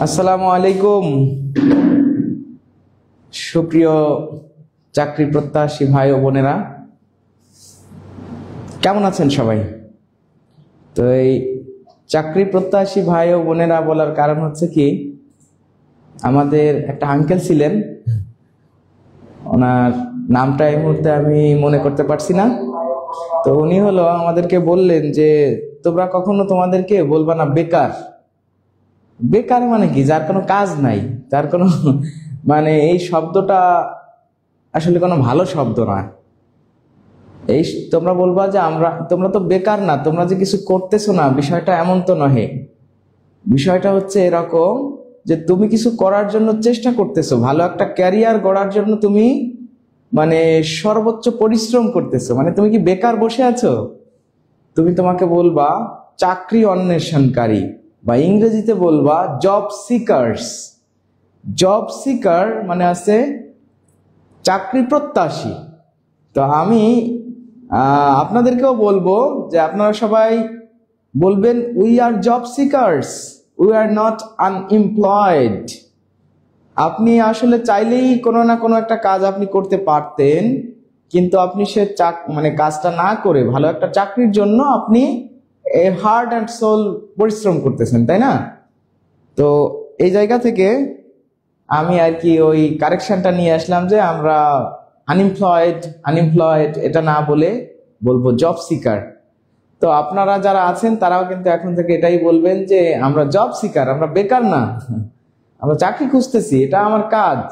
আসসালামু আলাইকুম সুপ্রিয় চাকরি প্রত্যাশী ভাই ও বোনেরা, কেমন আছেন সবাই? তো এই চাকরি প্রত্যাশী ভাই ও বোনেরা বলার কারণ হচ্ছে কি, আমাদের একটা আঙ্কেল ছিলেন, ওনার নামটা এই মুহূর্তে আমি মনে করতে পারছি না। তো উনি হলো আমাদেরকে বললেন যে তোমরা কখনো তোমাদেরকে বলবা না বেকার। বেকার মানে কি? যার কোনো কাজ নাই, যার কোনো মানে এই শব্দটা আসলে কোনো ভালো শব্দ না। এই তোমরা বলবা যে তোমরা তো বেকার না, তোমরা যে কিছু করতেছো না, বিষয়টা এমন তো নহে। বিষয়টা হচ্ছে এরকম যে তুমি কিছু করার জন্য চেষ্টা করতেছো, ভালো একটা ক্যারিয়ার গড়ার জন্য তুমি মানে সর্বোচ্চ পরিশ্রম করতেছো। মানে তুমি কি বেকার বসে আছো? তোমাকে বলবা চাকরি অন্বেষণকারী, বা ইংরেজিতে বলবা জব সিকার্স। জব সিকার মানে আছে চাকরি প্রত্যাশী। তো আমি আপনাদেরকেও বলবো যে আপনারা সবাই বলবেন we are job seekers, we are not unemployed. আপনি আসলে চাইলেই কোনো না কোনো একটা কাজ আপনি করতে পারতেন, কিন্তু আপনি সে মানে কাজটা না করে ভালো একটা চাকরির জন্য আপনি হার্ট অ্যান্ড সোল পরিশ্রম করতেছেন, তাই না? তো এই জায়গা থেকে আমি আর কি ওই কারেকশনটা নিয়ে আসলাম যে আমরা আনএমপ্লয়েড এটা না বলে বলবো জব সিকার। তো আপনারা যারা আছেন তারাও কিন্তু এখন থেকে এটাই বলবেন যে আমরা জব সিকার, আমরা বেকার না, আমরা চাকরি খুঁজতেছি, এটা আমার কাজ।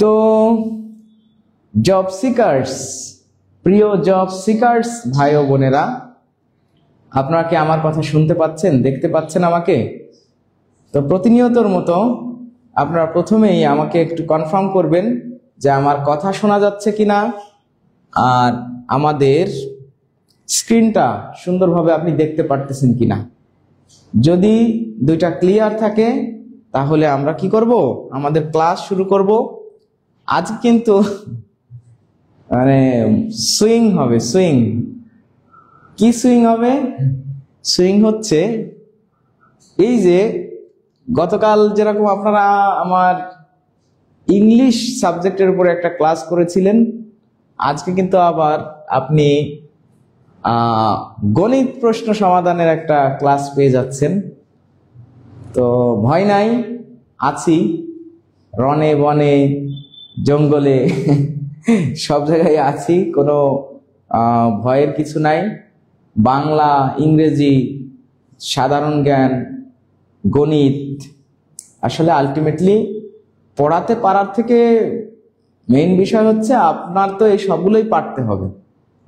তো জব সিকার্স, প্রিয় জব সিকার্স ভাই ও বোনেরা, আপনারা কি আমার কথা শুনতে পাচ্ছেন, দেখতে পাচ্ছেন আমাকে? তো প্রতিনিয়তর মতো আপনারা প্রথমেই আমাকে একটু কনফার্ম করবেন যে আমার কথা শোনা যাচ্ছে কিনা, আর আমাদের স্ক্রিনটা সুন্দরভাবে আপনি দেখতে পারতেছেন কিনা। যদি দুইটা ক্লিয়ার থাকে তাহলে আমরা কি করব, আমাদের ক্লাস শুরু করব। আজ কিন্তু মানে সুইং হবে, সুইং। কি সুইং হবে? সুইং হচ্ছে এই যে গতকাল যেরকম আপনারা আমার ইংলিশ সাবজেক্টের উপরে একটা ক্লাস করেছিলেন, আজকে কিন্তু আবার আপনি গণিত প্রশ্ন সমাধানের একটা ক্লাস পেয়ে যাচ্ছেন। তো ভয় নাই, আছি রনে বনে জঙ্গলে সব জায়গায় আছি, কোনো ভয়ের কিছু নাই। বাংলা, ইংরেজি, সাধারণ জ্ঞান, গণিত, আসলে আলটিমেটলি পড়াতে পারার থেকে মেইন বিষয় হচ্ছে আপনার তো এই সবগুলোই পারতে হবে।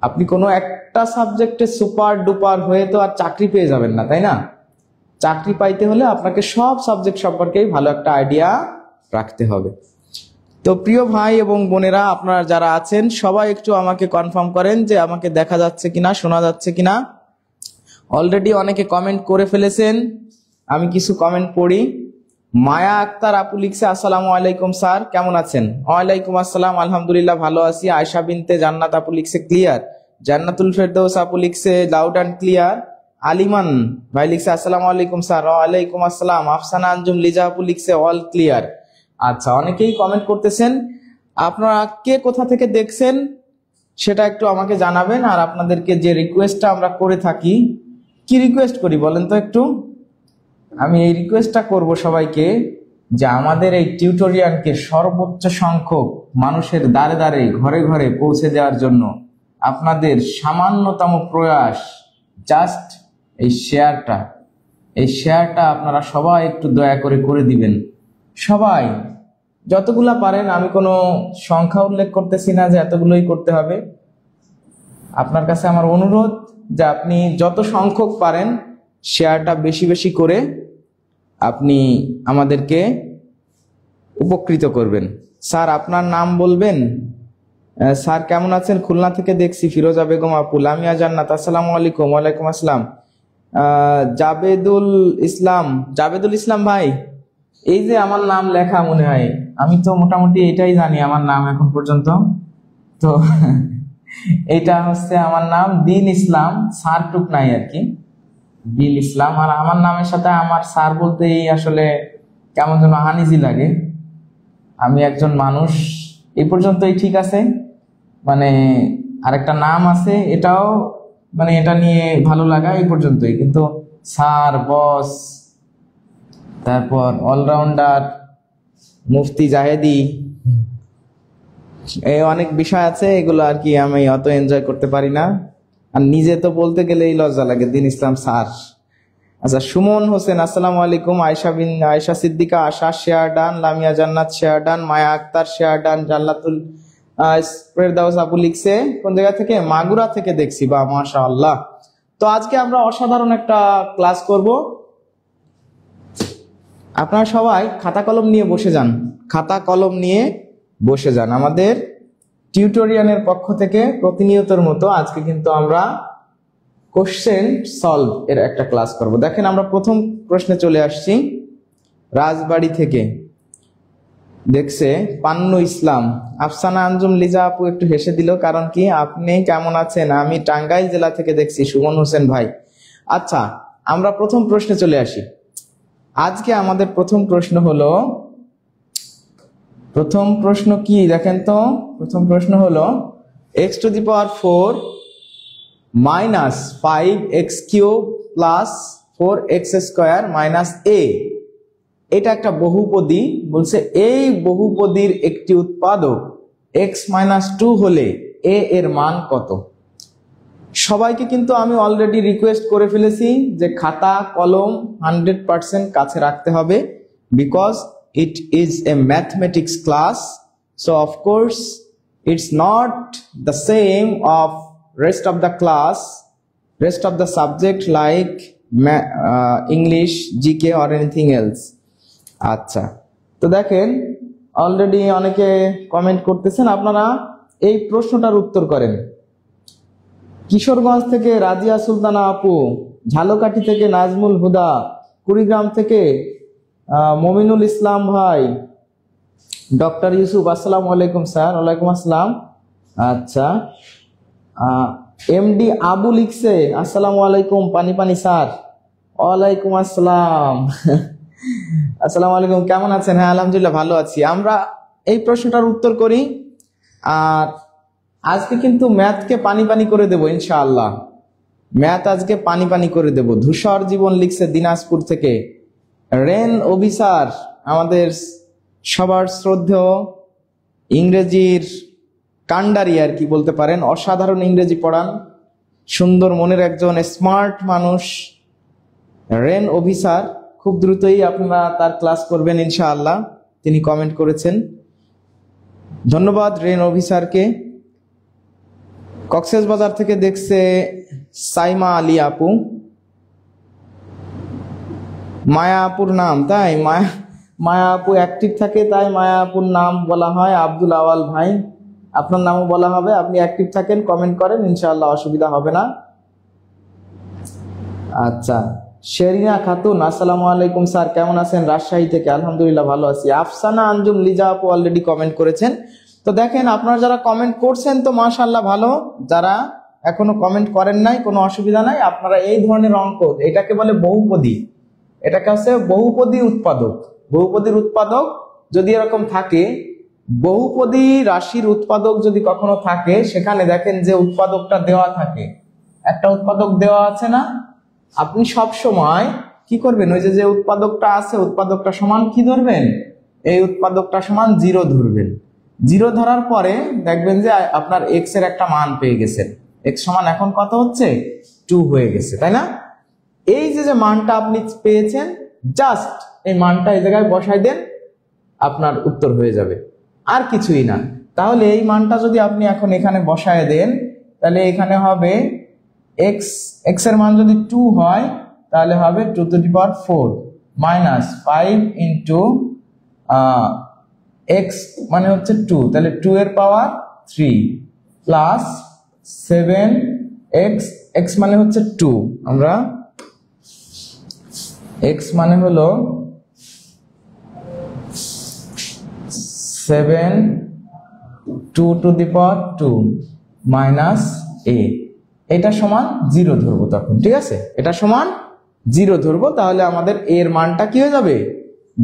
আপনি কোনো একটা সাবজেক্টে সুপার ডুপার হয়ে তো আর চাকরি পেয়ে যাবেন না, তাই না? চাকরি পাইতে হলে আপনাকে সব সাবজেক্ট সম্পর্কেই ভালো একটা আইডিয়া রাখতে হবে। তো প্রিয় ভাই এবং বোনেরা, আপনারা যারা আছেন সবাই একটু আমাকে কনফার্ম করেন যে আমাকে দেখা যাচ্ছে কিনা, শোনা যাচ্ছে কিনা। অলরেডি অনেকে কমেন্ট করে ফেলেছেন, আমি কিছু কমেন্ট পড়ি। মায়া আক্তার আপু লিখছে আসসালামু আলাইকুম স্যার, কেমন আছেন? ওয়ালাইকুম আসসালাম, আলহামদুলিল্লাহ ভালো আছি। আয়শা বিনতে জান্নাত আপু লিখছে ক্লিয়ার। জান্নাতুল ফেরদৌস আপু লিখছে লাউড অ্যান্ড ক্লিয়ার। আলিমান ভাই লিখছে আসসালামু আলাইকুম স্যার। ওয়ালাইকুম আসসালাম। আফসানা আঞ্জুম লিজা আপু লিখছে অল ক্লিয়ার। আচ্ছা, অনেকেই কমেন্ট করতেছেন। আপনারা কে কোথা থেকে দেখছেন সেটা একটু আমাকে জানাবেন। আর আপনাদেরকে যে রিকোয়েস্টটা আমরা করে থাকি, কি রিকোয়েস্ট করি বলেন তো একটু? আমি এই রিকোয়েস্টটা করব সবাইকে যে আমাদের এই টিউটোরিয়ালকে সর্বোচ্চ সংখ্যক মানুষের দ্বারে দ্বারে, ঘরে ঘরে পৌঁছে দেওয়ার জন্য আপনাদের সামান্যতম প্রয়াস, জাস্ট এই শেয়ারটা আপনারা সবাই একটু দয়া করে করে দিবেন। সবাই যতগুলা পারেন, আমি কোনো সংখ্যা উল্লেখ করতেছি না যে এতগুলোই করতে হবে। আপনার কাছে আমার অনুরোধ যে আপনি যত সংখ্যক পারেন শেয়ারটা বেশি বেশি করে আপনি আমাদেরকে উপকৃত করবেন। স্যার আপনার নাম বলবেন? স্যার কেমন আছেন? খুলনা থেকে দেখছি ফিরোজা বেগম আপু। লামিয়া জান্নাত আসসালামু আলাইকুম। ওয়ালাইকুম আসসালাম। জাবেদুল ইসলাম ভাই, এই যে আমার নাম লেখা মনে হয়, আমি তো মোটামুটি এটাই জানি আমার নাম এখন পর্যন্ত। তো এটা হচ্ছে আমার নাম, দিন ইসলাম, স্যার টুক নাই আর কি। দিল ইসলাম। আর আমার নামের সাথে আমার স্যার বলতেই আসলে কেমন যেন আনইজি লাগে। আমি একজন মানুষ, এই পর্যন্তই ঠিক আছে। মানে আরেকটা নাম আছে, এটাও মানে এটা নিয়ে ভালো লাগা এই পর্যন্তই, কিন্তু স্যার, বস, তারপর অলরাউন্ডার, মুফতি জাহেদি, এই অনেক বিষয় আছে, এগুলো আর কি আমি অত এনজয় করতে পারি না। আর নিজে তো বলতে গেলেই লজ্জা লাগে, দিন ইসলাম স্যার। আচ্ছা, সুমন হোসেন, আসসালামু আলাইকুম। আয়শা সিদ্দিকা, আশা শেয়ার ডান, লামিয়া জান্নাত শেয়ার ডান, মায়া আক্তার শেয়ার ডান, জান্নাতুল ফেরদাউস আপু লিখছে কোন জায়গা থেকে, মাগুরা থেকে দেখছি, বা মাশাআল্লাহ। তো আজকে আমরা অসাধারণ একটা ক্লাস করব। আপনারা সবাই খাতা কলম নিয়ে বসে যান, খাতা কলম নিয়ে বসে যান। আমাদের টিউটোরিয়ালের পক্ষ থেকে প্রতিনিয়তের মতো আজকে কিন্তু আমরা কোশ্চেন সলভ এর একটা ক্লাস করব। দেখেন, আমরা প্রথম প্রশ্নে চলে আসছি। রাজবাড়ি থেকে দেখছে পান্নু ইসলাম। আফসানা আঞ্জুম লিজা আপু একটু হেসে দিল, কারণ কি, আপনি কেমন আছেন? আমি টাঙ্গাইল জেলা থেকে দেখছি, সুমন হোসেন ভাই। আচ্ছা, আমরা প্রথম প্রশ্নে চলে আসি। আজকে আমাদের প্রথম প্রশ্ন হলো, প্রথম প্রশ্ন কি দেখেন তো, প্রথম প্রশ্ন হলো x⁴ minus 5x³ plus 4x² minus a, এটা একটা বহুপদী। বলছে এই বহুপদীর একটি উৎপাদক x-2 হলে a এর মান কত? সবাইকে কিন্তু আমি অলরেডি রিকোয়েস্ট করে ফেলেছি যে খাতা কলম 100% কাছে রাখতে হবে, because it is a mathematics class, so of course it's not the same of rest of the class, rest of the subject like English, GK or anything else. আচ্ছা, তো দেখেন অলরেডি অনেকে কমেন্ট করতেছেন, আপনারা এই প্রশ্নটার উত্তর করেন। কিশোরগঞ্জ থেকে রাজিয়া সুলতানা আপু, ঝালকাঠি থেকে নাজমুল হুদা, কুড়িগ্রাম থেকে মমিনুল ইসলাম ভাই, ডক্টর ইউসুফ, আসসালামু আলাইকুম স্যার। ওয়ালাইকুম আসসালাম। আচ্ছা, এমডি আবু লিখছে, আসসালামু আলাইকুম পানি পানি স্যার। ওয়ালাইকুম আসসালাম। আসসালামু আলাইকুম, কেমন আছেন? হ্যাঁ, আলহামদুলিল্লাহ ভালো আছি। আমরা এই প্রশ্নটার উত্তর করি। আর আজকে কিন্তু ম্যাথকে পানি পানি করে দেব ইনশাআল্লাহ। ম্যাথ আজকে পানি পানি করে দেব। ধূসর জীবন লিখছে দিনাজপুর থেকে। রেন অভিসার, আমাদের সবার শ্রদ্ধেয় ইংরেজির কান্ডারি আর কি বলতে পারেন, অসাধারণ ইংরেজি পড়ান, সুন্দর মনের একজন স্মার্ট মানুষ রেন অভিসার। খুব দ্রুতই আপনারা তার ক্লাস করবেন ইনশাআল্লাহ, তিনি কমেন্ট করেছেন। ধন্যবাদ রেন অভিসারকে। কক্সবাজার থেকে দেখছে সাইমা আলী আপু। মায়া আপুর নাম, তাই মায়া আপু অ্যাক্টিভ থাকে তাই মায়া আপুর নাম বলা হয়। আব্দুল আওয়াল ভাই, আপনার নামও বলা হবে, আপনি অ্যাক্টিভ থাকেন, কমেন্ট করেন, ইনশাআল্লাহ অসুবিধা হবে না। আচ্ছা, শেরিনা খাতুন, আসসালামু আলাইকুম স্যার, কেমন আছেন? রাজশাহী থেকে, আলহামদুলিল্লাহ ভালো আছি। আফসানা আঞ্জুম লিজা আপু অলরেডি কমেন্ট করেছেন। তো দেখেন, আপনারা যারা কমেন্ট করছেন তো মাশাআল্লাহ ভালো, যারা এখনো কমেন্ট করেন নাই কোনো অসুবিধা নাই। আপনারা এই ধরনের অঙ্ক, এটাকে বলে বহুপদী, এটাকে হচ্ছে বহুপদী উৎপাদক। বহুপদীর উৎপাদক যদি এরকম থাকে, বহুপদী রাশির উৎপাদক যদি কখনো থাকে, সেখানে দেখেন যে উৎপাদকটা দেওয়া থাকে, একটা উৎপাদক দেওয়া আছে না, আপনি সব সময় কি করবেন, ওই যে উৎপাদকটা আছে, উৎপাদকটা সমান কি ধরবেন, এই উৎপাদকটা সমান 0 ধরবেন। 0 ধরার পরে দেখবেন যে আপনার এক্স এর একটা মান পেয়ে গেছেন। এক্স সমান এখন কত হচ্ছে, 2 হয়ে গেছে, তাই না? এই যে মানটা আপনি পেয়েছেন, জাস্ট এই মানটা এই জায়গায় বসাই দেন, আপনার উত্তর হয়ে যাবে, আর কিছুই না। তাহলে এই মানটা যদি আপনি এখন এখানে বসায় দেন, তাহলে এখানে হবে এক্স এর মান যদি 2 হয়, তাহলে হবে 2⁴ মাইনাস 5 ইন্টু এক্স মানে হচ্ছে 2, তাহলে 2 এর পাওয়ার 3 প্লাস 7x, এক্স মানে হচ্ছে 2, আমরা এক্স মানে হলো 7 2⁴ মাইনাস a, এটা সমান 0 ধরবো তখন, ঠিক আছে? এটা সমান জিরো ধরবো, তাহলে আমাদের এর মানটা কি হয়ে যাবে,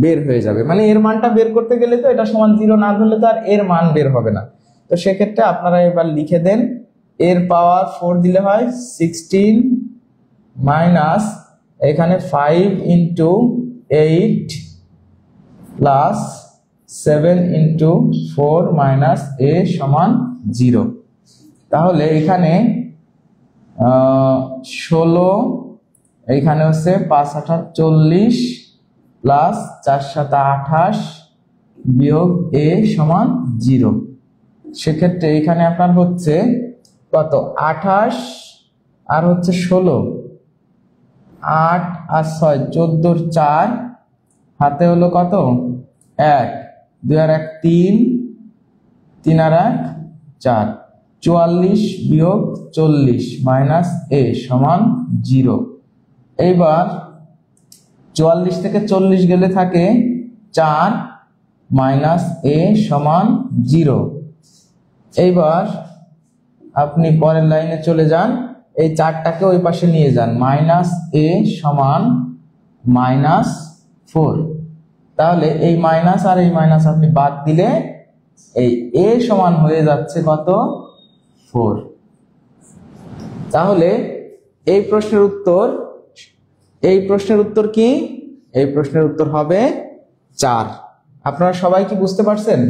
বের হয়ে যাবে। মানে এর মানটা বের করতে গেলে তো এটা সমান জিরো না ধরলে তো আর এর মান বের হবে না। তো সেক্ষেত্রে আপনারা এবার লিখে দেন, এর পাওয়ার 4 দিলে হয় 16 মাইনাস এখানে 5 ইন্টু 8 প্লাস 7 ইন্টু 4 মাইনাস এ সমান 0। তাহলে এখানে 16, এইখানে হচ্ছে 5 8 40 প্লাস 4 7 28 বিয়োগ এ সমান 0। সেক্ষেত্রে এখানে আপনার হচ্ছে কত, 28 আর হচ্ছে 16, 8 আর 6 14 4, হাতে হলো কত 1, 2 আর 1 3, 3 আর 1 4, 44 বিয়োগ 40 মাইনাস এ সমান 0। এইবার 44 থেকে 40 গেলে থাকে 4 মাইনাস এ সমান 0। এইবার আপনি পরের লাইনে চলে যান, এই 4টাকে ওই পাশে নিয়ে যান, মাইনাস এ সমান -4। তাহলে এই মাইনাস আর এই মাইনাস আপনি বাদ দিলে এই এ সমান হয়ে যাচ্ছে কত, 4। তাহলে এই প্রশ্নের উত্তর কি, এই প্রশ্নের উত্তর হবে 4। আপনারা সবাই কি বুঝতে পারছেন?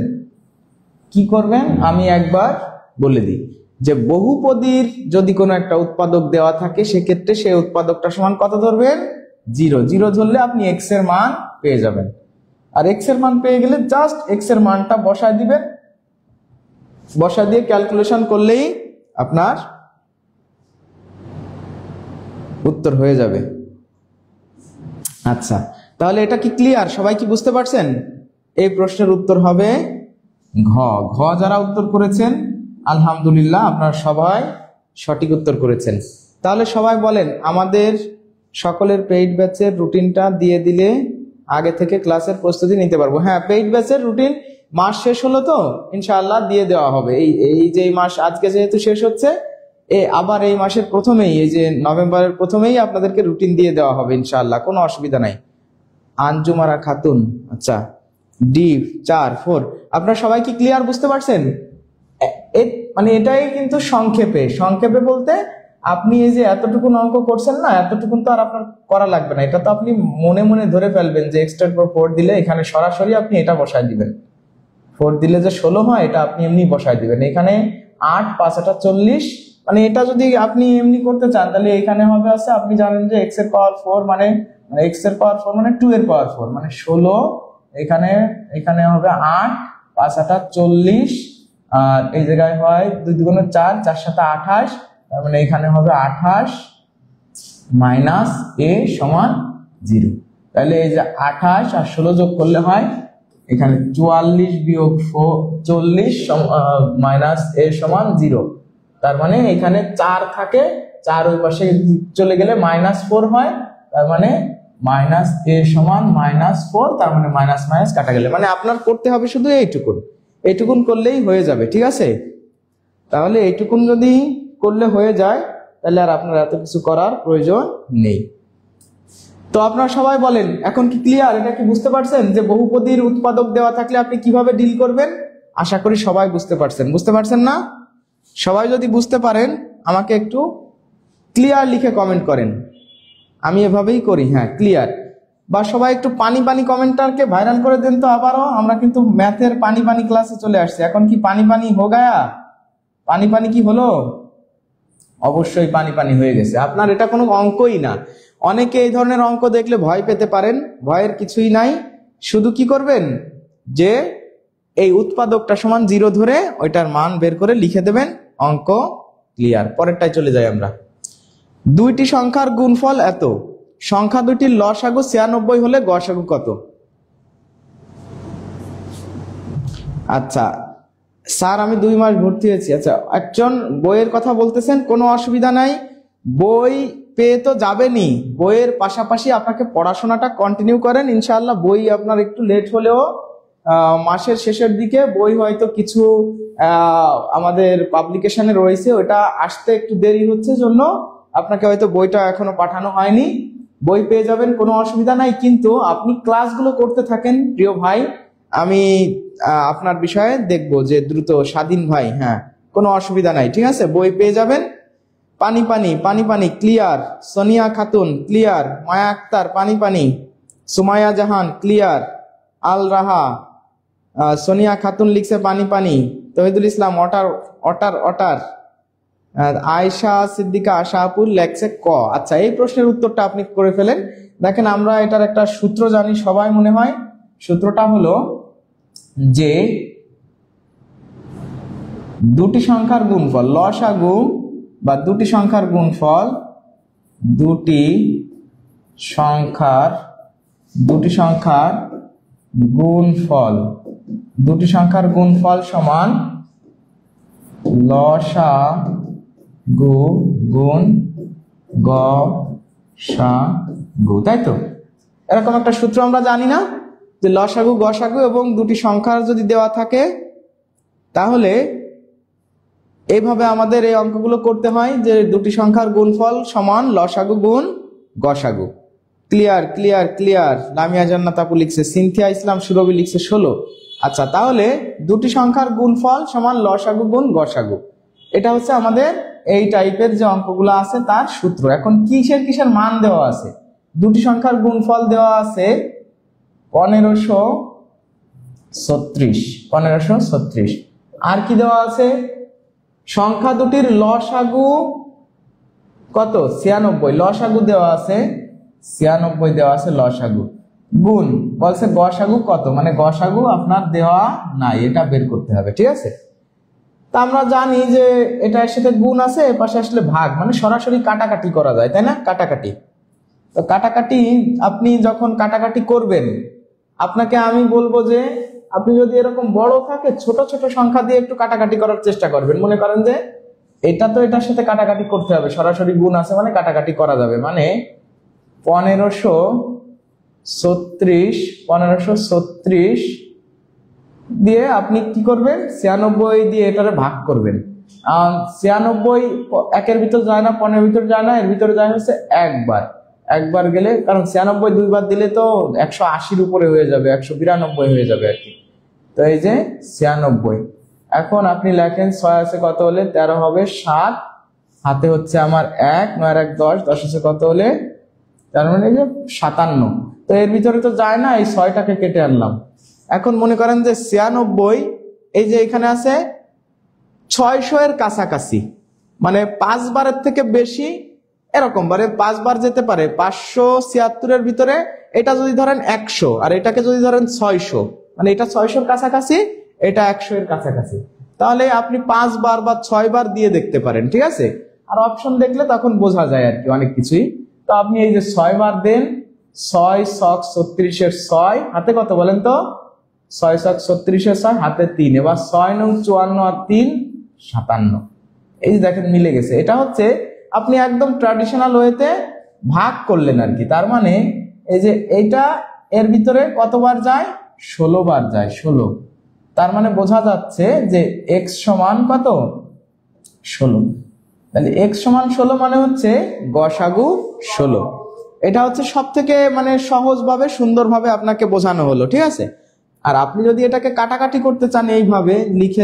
কি করবেন আমি একবার বলে দিই, যে বহুপদীর যদি কোনো একটা উৎপাদক দেওয়া থাকে সেক্ষেত্রে সেই উৎপাদকটা সমান কত ধরবেন, 0। 0 ধরলে আপনি এক্স এর মান পেয়ে যাবেন। আর এক্স এর মান পেয়ে গেলে জাস্ট এক্স এর মানটা বসায় দিবেন, বসায় দিয়ে ক্যালকুলেশন করলেই আপনার উত্তর হয়ে যাবে। আচ্ছা, তাহলে এটা কি ক্লিয়ার? সবাই কি বুঝতে পারছেন? এই প্রশ্নের উত্তর হবে ঘ। ঘ যারা উত্তর করেছেন আলহামদুলিল্লাহ, আপনারা সবাই সঠিক উত্তর করেছেন। তাহলে সবাই বলেন, আমাদের সকলের পেইড ব্যাচের রুটিনটা দিয়ে দিলে আগে থেকে ক্লাসের প্রস্তুতি নিতে পারবো। হ্যাঁ, পেইড ব্যাচের রুটিন মাস শেষ হলো তো ইনশাআল্লাহ দিয়ে দেওয়া হবে। এই যে মাস আজকে যেহেতু শেষ হচ্ছে, আবার এই মাসের প্রথমেই, এই যে নভেম্বরের প্রথমেই আপনাদেরকে রুটিন দিয়ে দেওয়া হবে ইনশাআল্লাহ, কোনো অসুবিধা নাই। আঞ্জুমারা খাতুন, আচ্ছা, ডি 4 4। আপনারা সবাই কি ক্লিয়ার বুঝতে পারছেন? মানে এটাই কিন্তু সংক্ষেপে বলতে আপনি এই যে এতটুকুন অঙ্ক করছেন না, এতটুকুন তো আর আপনার করা লাগবে না। এটা তো আপনি মনে মনে ধরে ফেলবেন যে এক্সটার পর 4 দিলে এখানে সরাসরি আপনি এটা বসায় দিবেন। 4 দিলে যে 16 হয় এটা আপনি এমনি বসায় দিবেন। এখানে 8 5 8 40, মানে এটা যদি আপনি এমনি করতে চান তাহলে এখানে হবে আছে, আপনি জানেন যে x এর পাওয়ার 4 মানে x এর পাওয়ার 4 মানে 2 এর পাওয়ার 4 মানে 16, এখানে হবে 8 5 8 40, আর এই জায়গায় হয় 2 2 4 4 7 28, তার মানে এখানে হবে 28 মাইনাস এ সমান 0। তাহলে এই যে 28 আর 16 যোগ করলে হয় এখানে 44 বিয়োগ 40 মাইনাস এ সমান 0। তার মানে এখানে 4 থাকে, 4 ওই পাশে চলে গেলে -4 হয়, তার মানে মাইনাস এ সমান -4, তার মানে মাইনাস মাইনাস কাটা গেলে, মানে আপনার করতে হবে শুধু এইটুকুন করলেই হয়ে যাবে। ঠিক আছে, তাহলে এইটুকুন যদি করলে হয়ে যায় তাহলে আর আপনার এত কিছু করার প্রয়োজন নেই। তো আপনারা সবাই বলেন, এখন কি ক্লিয়ার? এটা কি বুঝতে পারছেন যে বহুপদীর উৎপাদক দেওয়া থাকলে আপনি কিভাবে ডিল করবেন? আশা করি সবাই বুঝতে পারছেন না? সবাই যদি বুঝতে পারেন আমাকে একটু ক্লিয়ার লিখে কমেন্ট করেন। আমি এভাবেই করি, হ্যাঁ ক্লিয়ার। বা সবাই একটু পানি কমেন্টারকে ভাইরাল করে দেন তো আবারও। আমরা কিন্তু ম্যাথের পানি ক্লাসে চলে আসছি। এখন কি পানি হো গায়া? পানি কি হলো? অবশ্যই পানি হয়ে গেছে। আপনার এটা কোনো অঙ্কই না। অনেকে এই ধরনের অঙ্ক দেখলে ভয় পেতে পারেন, ভয়ের কিছুই নাই। শুধু কি করবেন, যে এই উৎপাদকটা সমান 0 ধরে ওইটার মান বের করে লিখে দেবেন, অঙ্ক ক্লিয়ার। পরেরটাই চলে যাই আমরা। দুইটি সংখ্যার গুণফল এত, সংখ্যা দুইটির লসাগু 96 হলে গসাগু কত? আচ্ছা স্যার, আমি 2 মাস ভর্তি হয়েছি। আচ্ছা, একজন বইয়ের কথা বলতেছেন, কোনো অসুবিধা নাই, বই পেয়ে তো যাবেনই, বইয়ের পাশাপাশি আপনাকে পড়াশোনাটা কন্টিনিউ করেন। ইনশাআল্লাহ বই আপনার একটু লেট হলেও মাসের শেষের দিকে বই হয়তো কিছু আমাদের পাবলিকেশনে রয়েছে, ওটা আসতে একটু দেরি হচ্ছে জন্য আপনাকে হয়তো বইটা এখনো পাঠানো হয়নি। বই পেয়ে যাবেন, কোনো অসুবিধা নাই। কিন্তু আপনি ক্লাসগুলো করতে থাকেন প্রিয় ভাই, আমি আপনার বিষয়ে দেখবো যে দ্রুত। স্বাধীন ভাই, হ্যাঁ কোনো অসুবিধা নাই, ঠিক আছে, বই পেয়ে যাবেন। পানি পানি পানি পানি ক্লিয়ার, সোনিয়া খাতুন ক্লিয়ার, মায়া আক্তার পানি পানি, সুমাইয়া জাহান ক্লিয়ার, আল রাহা, সোনিয়া খাতুন লিখছে পানি পানি, তহিদুল ইসলাম অটার অটার অটার, আয়েশা সিদ্দিকা আশাপুর লেখছে ক। আচ্ছা, এই প্রশ্নের উত্তরটা আপনি করে ফেলেন। দেখেন আমরা এটার একটা সূত্র জানি সবাই মনে হয়। সূত্রটা হলো যে দুটি সংখ্যার গুণফল, লসাগু বা দুটি সংখ্যার গুণফল, দুটি সংখ্যার গুণফল, দুটি সংখ্যার গুণফল সমান লসাগু গুণ গসাগু, তাই তো? এরকম একটা সূত্র আমরা জানি না, যে লসাগু গসাগু এবং দুটি সংখ্যার যদি দেওয়া থাকে তাহলে এইভাবে আমাদের এই অঙ্কগুলো করতে হয়, যে দুটি সংখ্যার গুণফল সমান লসাগু গুণ গসাগু। ক্লিয়ার ক্লিয়ার ক্লিয়ার, লামিয়া জান্নাত আপু লিখছে, সিনথিয়া ইসলাম সুরভি লিখছে 16। আচ্ছা, তাহলে দুটি সংখ্যার গুণফল সমান লসাগু গুণ গসাগু, এটা হচ্ছে আমাদের এই টাইপের যে অঙ্কগুলো আছে তার সূত্র। এখন কিসের কিসের মান দেওয়া আছে? দুটি সংখ্যার গুণফল দেওয়া আছে 1536। আর কি দেওয়া আছে? সংখ্যা দুটির লসাগু কত? 96। লসাগু দেওয়া আছে 96 দেওয়া আছে লসাগু। গুণ বলছে গসাগু কত, মানে গসাগু আপনার দেওয়া নাই, এটা বের করতে হবে, ঠিক আছে? তা আমরা জানি যে এটার সাথে গুণ আছে, এর পাশে আসলে ভাগ, মানে সরাসরি কাটাকাটি করা যায়, তাই না? কাটাকাটি, তো কাটাকাটি আপনি যখন কাটাকাটি করবেন, আপনাকে আমি বলবো যে আপনি যদি এরকম বড় থাকে ছোট ছোট সংখ্যা দিয়ে একটু কাটাকাটি করার চেষ্টা করবেন। মনে করেন যে এটা তো এটার সাথে কাটাকাটি করতে হবে, সরাসরি গুণ আছে মানে কাটাকাটি করা যাবে, মানে 1536 দিয়ে আপনি কি করবেন? 96 দিয়ে এটারে ভাগ করবেন। 96 একের ভিতর যায় না, 15 ভিতর যায় না, এর ভিতরে যায় হচ্ছে একবার গেলে, কারণ 96 দুইবার দিলে তো 180-র উপরে হয়ে যাবে, 192 হয়ে যাবে আর কি। তো এই যে 96, এখন আপনি লেখেন 6 আছে কত হলে 13 হবে, 7 হাতে হচ্ছে আমার 1, 9 আর 1 10, 10 আছে কত হলে, তার মানে এই যে 57। তো এর ভিতরে তো যায় না, এই 6টাকে কেটে আনলাম। এখন মনে করেন যে 96 এই যে এখানে আছে 600 এর কাছাকাছি, মানে 5 বারের থেকে বেশি, এরকম বারে 5 বার যেতে পারে। 576 এর ভিতরে এটা যদি ধরেন 100 আর এটাকে যদি ধরেন 600, মানে এটা 600 এর কাছাকাছি, এটা 100 এর কাছাকাছি, তাহলে আপনি 5 বার বা 6 বার দিয়ে দেখতে পারেন, ঠিক আছে? আর অপশন দেখলে তখন বোঝা যায় আর কি অনেক কিছুই। তো আপনি এই যে 6 বার দেন, 6 ছক 36 এর 6 হাতে কত বলেন তো? 6 ছক 36 এর 6 হাতে 3, এবার 6 নং 54 আর 3 57। এই যে দেখেন মিলে গেছে। এটা হচ্ছে আপনি একদম ট্র্যাডিশনাল ওয়েতে ভাগ করলেন আর কি। তার মানে এই যে এটা এর ভিতরে কতবার যায়? 16 বার যায়, 16। তার মানে বোঝা যাচ্ছে যে x সমান কত? 16। তাহলে x সমান 16 মানে হচ্ছে গসাগু 16। এটা হচ্ছে সব থেকে মানে সহজভাবে সুন্দরভাবে আপনাকে বোঝানো হলো, ঠিক আছে? আর আপনি যদি এটাকে কাটাকাটি করতে চান এইভাবে লিখে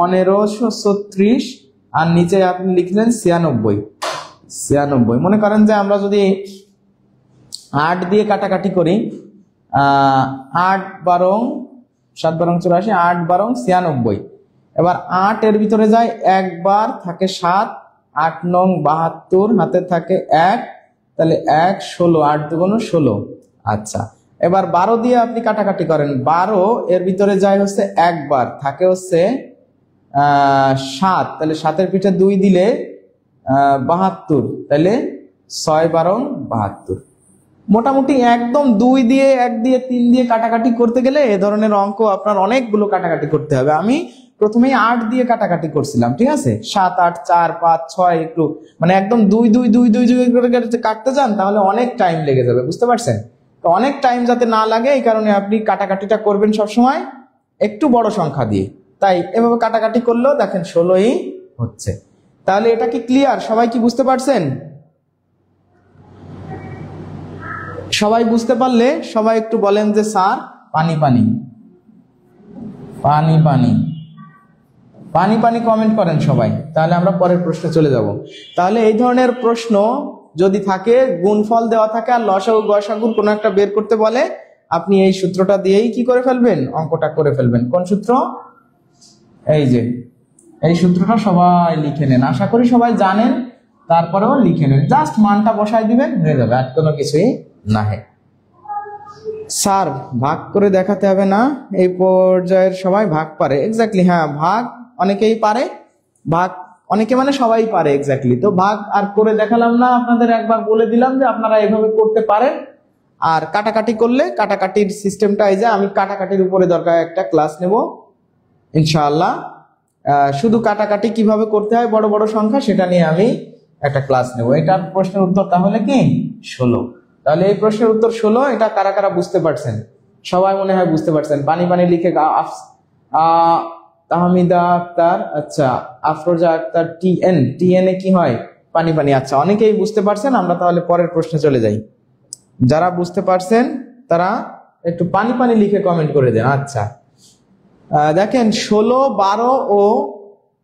1536 আর নিচে আপনি লিখলেন 96। মনে করেন যে আমরা যদি 8 দিয়ে কাটাকাটি করি, 8 বারং 7 বারং 84, 8 বারং 96। এবার 8 এর ভিতরে যায় একবার, থাকে 7, 8 নং 72 হাতে থাকে 1, তাহলে 1 16, 8 দুগুণ 16। আচ্ছা, এবার 12 দিয়ে আপনি কাটাকাটি করেন, 12 এর ভিতরে যায় হচ্ছে একবার, থাকে হচ্ছে 7, তাহলে 7 এর পিঠে 2 দিলে 72, তাহলে 6 বারং 72। মোটামুটি একদম 2 দিয়ে 1 দিয়ে 3 দিয়ে কাটাকাটি করতে গেলে এ ধরনের অঙ্ক আপনার অনেকগুলো কাটাকাটি করতে হবে। আমি প্রথমেই 8 দিয়ে কাটাকাটি করছিলাম, ঠিক আছে? 7 8 4 5 6 একটু মানে একদম 2 2 2 2 2 করে কাটতে যান তাহলে অনেক টাইম লেগে যাবে, বুঝতে পারছেন? তো অনেক টাইম যাতে না লাগে এই কারণে আপনি কাটাকাটিটা করবেন সবসময় একটু বড় সংখ্যা দিয়ে। তাই এভাবে কাটাকাটি করলেও দেখেন 16ই হচ্ছে। তাহলে এটা কি ক্লিয়ার? সবাই কি বুঝতে পারছেন? সবাই বুঝতে পারলে সবাই একটু বলেন যে স্যার পানি পানি পানি পানি পানি পানি কমেন্ট করেন সবাই, তাহলে আমরা পরের প্রশ্নে চলে যাব। তাহলে এই ধরনের প্রশ্ন যদি থাকে, গুণফল দেওয়া থাকে আর লসাগু গসাগুর কোনো একটা বের করতে বলে, আপনি এই সূত্রটা দিয়েই কি করে ফেলবেন, অঙ্কটা করে ফেলবেন। কোন সূত্র? এই যে এই সূত্রটা সবাই লিখে নেন, আশা করি সবাই জানেন, তারপরেও লিখে নেন, জাস্ট মানটা বসাই দিবেন, হয়ে যাবে, আর কোনো কিছুই না। স্যার ভাগ করে দেখাতে হবে না, এই পর্যায়ের সবাই ভাগ পারে। এক্স্যাক্টলি, হ্যাঁ ভাগ অনেকেই পারে, ভাগ অনেকে মানে সবাই পারে, এক্স্যাক্টলি। তো ভাগ আর করে দেখালাম না, আপনাদের একবার বলে দিলাম যে আপনারা এভাবে করতে পারেন। আর কাটাকাটি করলে, কাটাকাটির সিস্টেমটা এই যে, আমি কাটাকাটির উপরে দরকার একটা ক্লাস নেব ইনশাআল্লাহ। শুধু কাটাকাটি কিভাবে করতে হয় বড় বড় সংখ্যা, সেটা নিয়ে আমি একটা ক্লাস নেব। এটার প্রশ্নের উত্তর তাহলে কি 16। তাহলে এই প্রশ্নের উত্তর 16। এটা কারা কারা বুঝতে পারছেন? সবাই মনে হয় বুঝতে পারছেন। পানি পানি লিখে তাহমিদা আক্তার, আচ্ছা আফরোজা আক্তার, টিএন, টিএন এ কি হয়? পানি পানি। আচ্ছা, অনেকেই বুঝতে পারছেন। আমরা তাহলে পরের প্রশ্নে চলে যাই। যারা বুঝতে পারছেন তারা একটু পানি পানি লিখে কমেন্ট করে দেন। আচ্ছা, দেখেন 16, 12 ও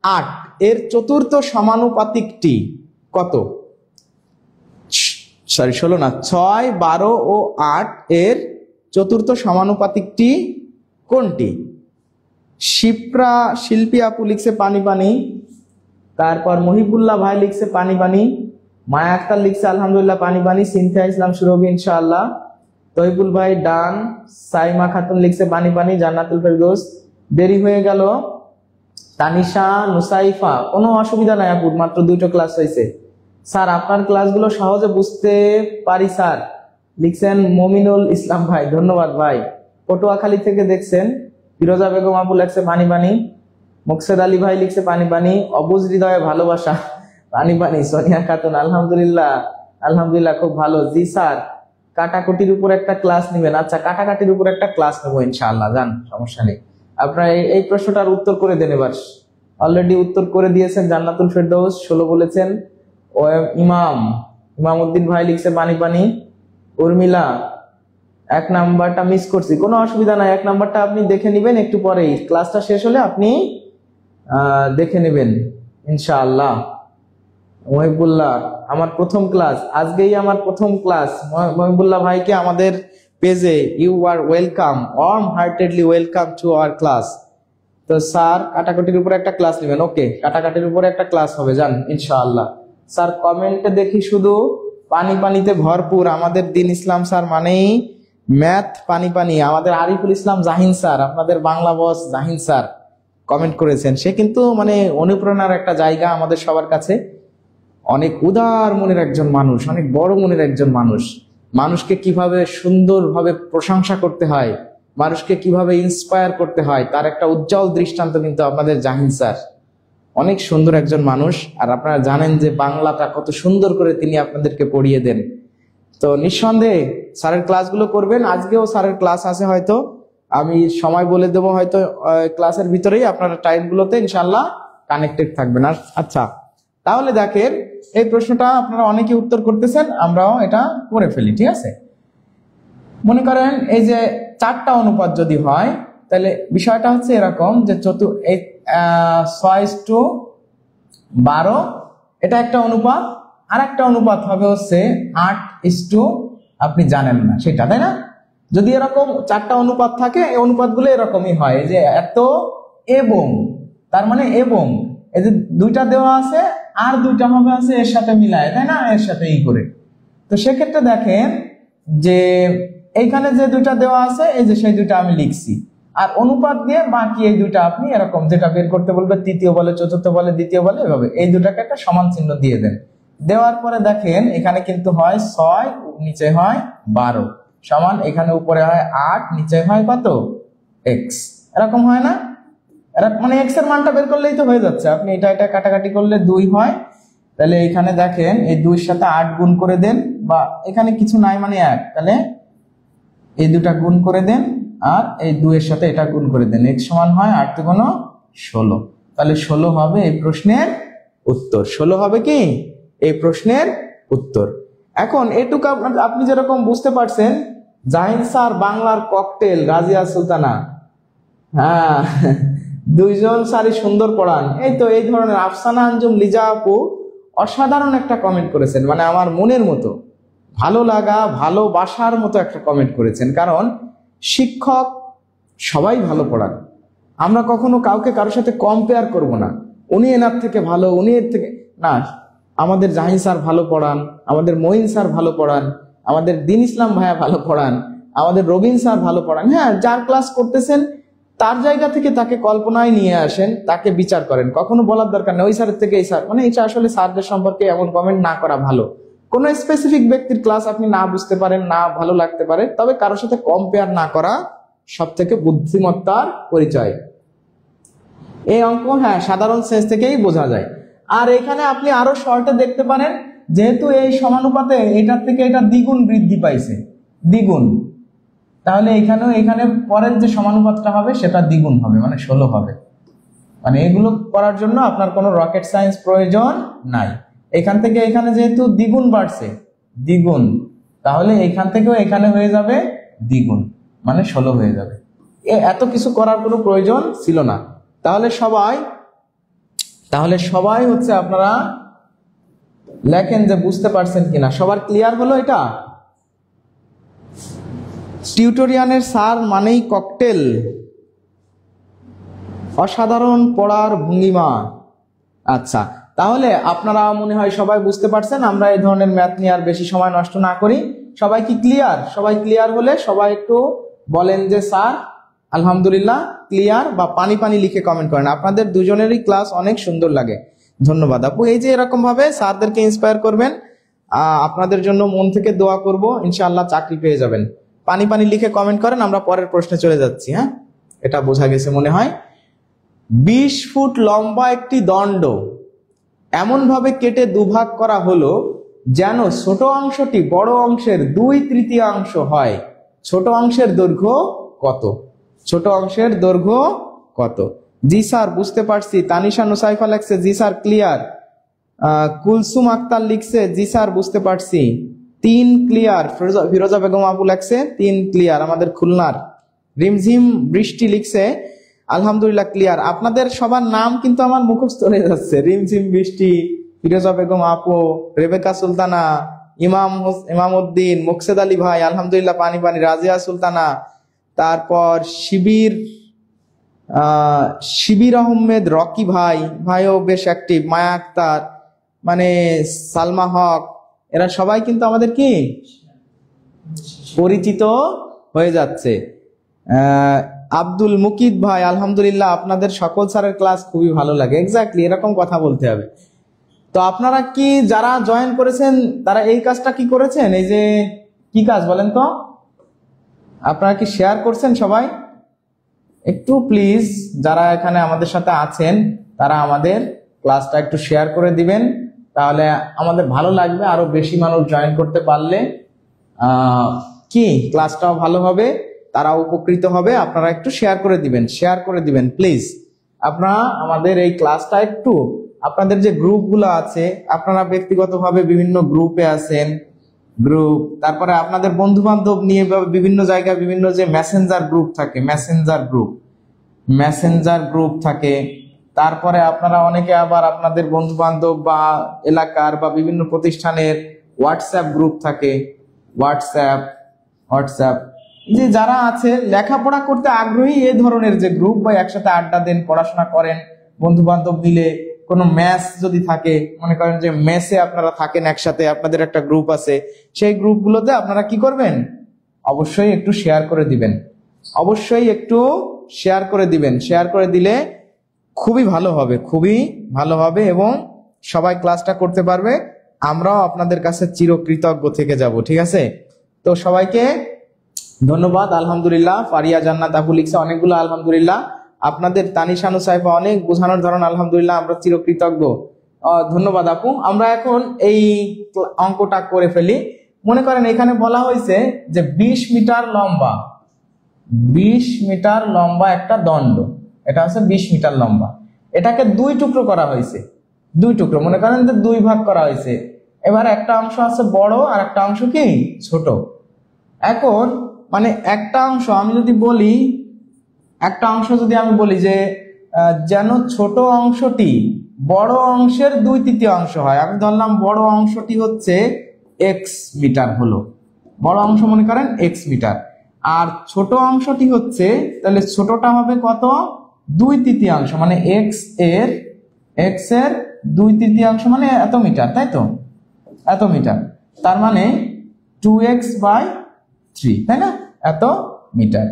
8 এর চতুর্থ সমানুপাতিকটি কত? সরি 16 না, 6, 12 ও 8 এর চতুর্থ সমানুপাতিকটি কোনটি? শিপ্রা শিল্পী আপু লিখছে পানি পানি, তারপর মহিবুল্লাহ ভাই লিখছে পানি পানি, মায়া আক্তার লিখছে আলহামদুলিল্লাহ পানি পানি, সিনথিয়া ইসলাম সুরভি ইনশাআল্লাহ, তৈবুল ভাই ডান, সাইমা খাতুন লিখছে পানি পানি, জান্নাতুল ফেরদৌস। দেরি হয়ে গেল তানিশা নুসাইফা, কোনো অসুবিধা নাই আপু, মাত্র 2টো ক্লাস হয়েছে। স্যার আপনার ক্লাসগুলো সহজে বুঝতে পারি স্যার, লিখছেন মমিনুল ইসলাম ভাই, ধন্যবাদ ভাই। পটুয়াখালী থেকে দেখছেন ফিরোজা বেগম আপু লিখছে পানি পানি, মুকসেদ আলী ভাই লিখছে পানি পানি, অবুজ হৃদয়ে ভালোবাসা পানি পানি, সোনিয়া খাতুন আলহামদুলিল্লাহ, আলহামদুলিল্লাহ খুব ভালো। জি স্যার, কাটাকুটির উপর একটা ক্লাস নেবেন? আচ্ছা, কাটাকাটির উপর একটা ক্লাস নেবো ইনশাআল্লাহ, জান সমস্যা নেই। আপনারা এই প্রশ্নটার উত্তর করে দেন এবার। অলরেডি উত্তর করে দিয়েছেন জান্নাতুল ফেরদৌস 16 বলেছেন। ও ইমামউদ্দিন ভাই লিখছে পানি পানি। উর্মিলা 1 নাম্বারটা মিস করছি, কোনো অসুবিধা নাই, 1 নাম্বারটা আপনি দেখে নেবেন একটু পরেই, ক্লাসটা শেষ হলে আপনি দেখে নেবেন ইনশাআল্লাহ। মহিবুল্লাহ আমার প্রথম ক্লাস, আজকেই আমার প্রথম ক্লাস। মহিবুল্লাহ ভাইকে আমাদের পেজে you are welcome, warm heartedly welcome to our class. তো স্যার কাটাকাটির উপরে একটা ক্লাস নেবেন, ওকে, কাটাকাটির উপরে একটা ক্লাস হবে, জান ইনশাআল্লাহ। স্যার কমেন্টে দেখি শুধু পানি পানিতে ভরপুর, আমাদের দিন ইসলাম স্যার মানেই ম্যাথ পানি পানি। আমাদের আরিফুল ইসলাম জাহিন স্যার, আপনাদের বাংলা বস জাহিন স্যার কমেন্ট করেছেন। সে কিন্তু মানে অনুপ্রেরণার একটা জায়গা আমাদের সবার কাছে। অনেক উদার মনের একজন মানুষ, অনেক বড় মনের একজন মানুষ। মানুষকে কিভাবে সুন্দরভাবে প্রশংসা করতে হয়, মানুষকে কিভাবে ইন্সপায়ার করতে হয়, তার একটা উজ্জ্বল দৃষ্টান্ত কিন্তু আপনাদের জাহিন স্যার। অনেক সুন্দর একজন মানুষ। আর আপনারা জানেন যে বাংলাটা কত সুন্দর করে তিনি আপনাদেরকে পড়িয়ে দেন। তো নিঃসন্দেহে স্যারের ক্লাসগুলো করবেন। আজকেও স্যারের ক্লাস আছে, হয়তো আমি সময় বলে দেবো, হয়তো ক্লাসের ভিতরেই আপনারা টাইমগুলোতে ইনশাল্লাহ কানেক্টেড থাকবেন। আর আচ্ছা, তাহলে দেখেন এই প্রশ্নটা আপনারা অনেকে উত্তর করতেছেন, আমরাও এটা করে ফেলি, ঠিক আছে? মনে করেন এই যে 4টা অনুপাত যদি হয়, তাহলে বিষয়টা হচ্ছে এরকম যে 6:12 এটা একটা অনুপাত, আর একটা অনুপাত হবে হচ্ছে 8:, আপনি জানেন না সেটা, তাই না? যদি এরকম 4টা অনুপাত থাকে, এই অনুপাতগুলো এরকমই হয় যে এত এবং, তার মানে এবং এই যে 2টা দেওয়া আছে আর 2টা হবে আছে এর সাথে মিলায়, তাই না, এর সাথে ই করে। তো সেক্ষেত্রে দেখেন যে এইখানে যে 2টা দেওয়া আছে, এই যে সেই 2টা আমি লিখছি, আর অনুপাত দিয়ে বাকি এই 2টা আপনি এরকম যেটা বের করতে বলবে, তৃতীয় বলে, চতুর্থ বলে, দ্বিতীয় বলে, এভাবে এই 2টাকে একটা সমান চিহ্ন দিয়ে দেন। দেওয়ার পরে দেখেন এখানে কিন্তু হয় 6, নিচে হয় 12, সমান এখানে উপরে হয় 8, নিচে হয় কত, x, এরকম হয় না? মানে x এর মানটা বের করলেই তো হয়ে যাচ্ছে। আপনি এটা এটা কাটাকাটি করলে 2 হয়, তাহলে এখানে দেখেন এই 2 এর সাথে 8 গুণ করে দেন, বা এখানে কিছু নাই মানে 1, তাহলে এই 2টা গুণ করে দেন, আর এই 2 এর সাথে এটা গুণ করে দেন, x সমান হয় 8 × 16। তাহলে 16 হবে এই প্রশ্নের উত্তর। 16 হবে কি এই প্রশ্নের উত্তর। এখন এটুকু আপনি যেরকম বুঝতে পারছেন, জাহিদ স্যার বাংলার ককটেল, রাজিয়া সুলতানা, হ্যাঁ দুইজন স্যারই সুন্দর পড়ান। এই তো এই ধরনের আফসানা আঞ্জুম লিজা আপু অসাধারণ একটা কমেন্ট করেছেন, মানে আমার মনের মতো, ভালো লাগা ভালোবাসার মতো একটা কমেন্ট করেছেন। কারণ শিক্ষক সবাই ভালো পড়ান, আমরা কখনো কাউকে কারোর সাথে কম্পেয়ার করব না, উনি এনার থেকে ভালো, উনি এর থেকে না। আমাদের জাহিদ স্যার ভালো পড়ান, আমাদের মঈন স্যার ভালো পড়ান, আমাদের দিন ইসলাম ভাইয়া ভালো পড়ান, আমাদের রবিন স্যার ভালো পড়ান। হ্যাঁ, যার ক্লাস করতেছেন তার জায়গা থেকে তাকে কল্পনায় নিয়ে আসেন, তাকে বিচার করেন, কখনো বলার দরকার নেই ওই স্যারের থেকে এই স্যার, মানে এটা আসলে স্যারদের সম্পর্কে এমন কমেন্ট না করা ভালো। কোন স্পেসিফিক ব্যক্তির ক্লাস আপনি না বুঝতে পারেন, না ভালো লাগতে পারে, তবে কারোর সাথে কম্পেয়ার না করা সব থেকে বুদ্ধিমত্তার পরিচয়। এই অঙ্ক হ্যাঁ সাধারণ সেন্স থেকেই বোঝা যায়। আর এখানে আপনি আরো শর্টে দেখতে পারেন, যেহেতু এই সমানুপাতে এটার থেকে এটা দ্বিগুণ বৃদ্ধি পাইছে, দ্বিগুণ, তাহলে এখানে পরের যে সমানুপাতটা হবে সেটা দ্বিগুণ হবে, মানে 16 হবে। মানে এগুলো করার জন্য আপনার কোনো রকেট সায়েন্স প্রয়োজন নাই। এখান থেকে এখানে যেহেতু দ্বিগুণ বাড়ছে, দ্বিগুণ, তাহলে এখান থেকেও এখানে হয়ে যাবে দ্বিগুণ, মানে 16 হয়ে যাবে। এত কিছু করার কোনো প্রয়োজন ছিল না। তাহলে সবাই হচ্ছে আপনারা লেখেন যে বুঝতে পারছেন কিনা, সবার ক্লিয়ার হলো এটা? টিউটোরিয়ালের স্যার মানেই ককটেল, অসাধারণ পড়ার ভঙ্গিমা। আচ্ছা, তাহলে আপনারা মনে হয় সবাই বুঝতে পারছেন। আমরা এই ধরনের ম্যাথ নিয়ে আর বেশি সময় নষ্ট না করি। সবাই কি ক্লিয়ার? সবাই ক্লিয়ার হলে সবাই একটু বলেন যে স্যার আলহামদুলিল্লাহ ক্লিয়ার, বা পানি পানি লিখে কমেন্ট করেন। আপনাদের দুজনেরই ক্লাস অনেক সুন্দর লাগে, ধন্যবাদ আপু। এই যে এরকম ভাবে স্যারদেরকে ইন্সপায়ার করবেন, আপনাদের জন্য মন থেকে দোয়া করব, ইনশাআল্লাহ চাকরি পেয়ে যাবেন। পানি পানি লিখে কমেন্ট করেন, আমরা পরের প্রশ্নে চলে যাচ্ছি। হ্যাঁ, এটা বোঝা গেছে মনে হয়। 20 ফুট লম্বা একটি দণ্ড এমন ভাবে কেটে দুভাগ করা হলো যেন ছোট অংশটি বড় অংশের 2/3 হয়। ছোট অংশের দৈর্ঘ্য কত? ছোট অংশের দৈর্ঘ্য কত? জি স্যার বুঝতে পারছি। তানিশা নুসাইফা লিখছে জি স্যার ক্লিয়ার। কুলসুম আক্তার লিখছে জি স্যার বুঝতে পারছি, 3 ক্লিয়ার। ফিরোজা বেগম আপু লিখছে 3 ক্লিয়ার, আমাদের খুলনার। রিমঝিম বৃষ্টি লিখছে আলহামদুলিল্লাহ ক্লিয়ার। আপনাদের সবার নাম কিন্তু আমার মুখস্থ হয়ে যাচ্ছে। রিমঝিম বৃষ্টি, ফিরোজা বেগম আপু, রেবেকা সুলতানা, ইমাম উদ্দিন, মুকসেদ আলী ভাই আলহামদুলিল্লাহ পানি পানি, রাজিয়া সুলতানা, তারপর শিবির আহমেদ, রকি ভাইও বেশ অ্যাক্টিভ, মায়া আক্তার, মানে সালমা হক, এরা সবাই কিন্তু আমাদের কি পরিচিত হয়ে যাচ্ছে। আব্দুল মুকিদ ভাই আলহামদুলিল্লাহ, আপনাদের সকল স্যারের ক্লাস খুবই ভালো লাগে। এক্স্যাক্টলি এরকম কথা বলতে হবে। তো আপনারা কি যারা জয়েন করেছেন তারা এই কাজটা কি করেছেন? এই যে কি কাজ বলেন তো, আপনারা কি শেয়ার করছেন সবাই? একটু প্লিজ যারা এখানে আমাদের সাথে আছেন তারা আমাদের ক্লাসটা একটু শেয়ার করে দিবেন, তাহলে আমাদের ভালো লাগবে। আরো বেশি মানুষ জয়েন করতে পারলে কি ক্লাসটাও ভালো হবে, তারা উপকৃত হবে। আপনারা একটু শেয়ার করে দিবেন প্লিজ। আপনারা আমাদের এই ক্লাসটা একটু, আপনাদের যে গ্রুপগুলো আছে, আপনারা ব্যক্তিগতভাবে বিভিন্ন গ্রুপে আছেন, তারপরে আপনাদের বন্ধু বান্ধব নিয়ে বিভিন্ন জায়গায় বিভিন্ন যে মেসেঞ্জার গ্রুপ থাকে, তারপরে আপনারা অনেকে আবার আপনাদের বন্ধু বান্ধব বা এলাকার বা বিভিন্ন প্রতিষ্ঠানের হোয়াটসঅ্যাপ গ্রুপ থাকে, হোয়াটসঅ্যাপ যে যারা আছে লেখাপড়া করতে আগ্রহী এই ধরনের যে গ্রুপ, বা একসাথে আড্ডা দেন, পড়াশোনা করেন বন্ধু বান্ধব মিলে, কোনো ম্যাচ যদি থাকে, মনে করেন যে মেসে আপনারা থাকেন একসাথে, আপনাদের একটা গ্রুপ আছে, সেই গ্রুপগুলোতে আপনারা কি করবেন? অবশ্যই একটু শেয়ার করে দিবেন, শেয়ার করে দিলে খুবই ভালো হবে এবং সবাই ক্লাসটা করতে পারবে। আমরাও আপনাদের কাছে চিরকৃতজ্ঞ থেকে যাব। ঠিক আছে, তো সবাইকে ধন্যবাদ। আলহামদুলিল্লাহ। ফারিয়া জান্নাত আপু লিখছে অনেকগুলো আলহামদুলিল্লাহ। আপনাদের তানিশানু সাইফা অনেক বোঝানোর ধরন আলহামদুলিল্লাহ, আমরা চিরকৃতজ্ঞ। ধন্যবাদ আপু। আমরা এখন এই অঙ্কটা করে ফেলি। মনে করেন এখানে বলা হয়েছে যে 20 মিটার লম্বা একটা দণ্ড, এটা হচ্ছে 20 মিটার লম্বা, এটাকে 2 টুকরো করা হয়েছে। 2 টুকরো মনে করেন যে 2 ভাগ করা হয়েছে। এবার একটা অংশ আছে বড় আর একটা অংশ কি ছোট। এখন মানে একটা অংশ আমি যদি বলি, একটা অংশ যদি আমি বলি যে যেন ছোট অংশটি বড় অংশের 2/3 হয়, আমি ধরলাম বড় অংশটি হচ্ছে x মিটার হলো, বড় অংশ মনে করেন x মিটার, আর ছোট অংশটি হচ্ছে, তাহলে ছোটটা হবে কত 2/3 মানে x এর 2/3 মানে এত মিটার, তাই তো, এত মিটার, তার মানে 2x/3, তাই না, এত মিটার।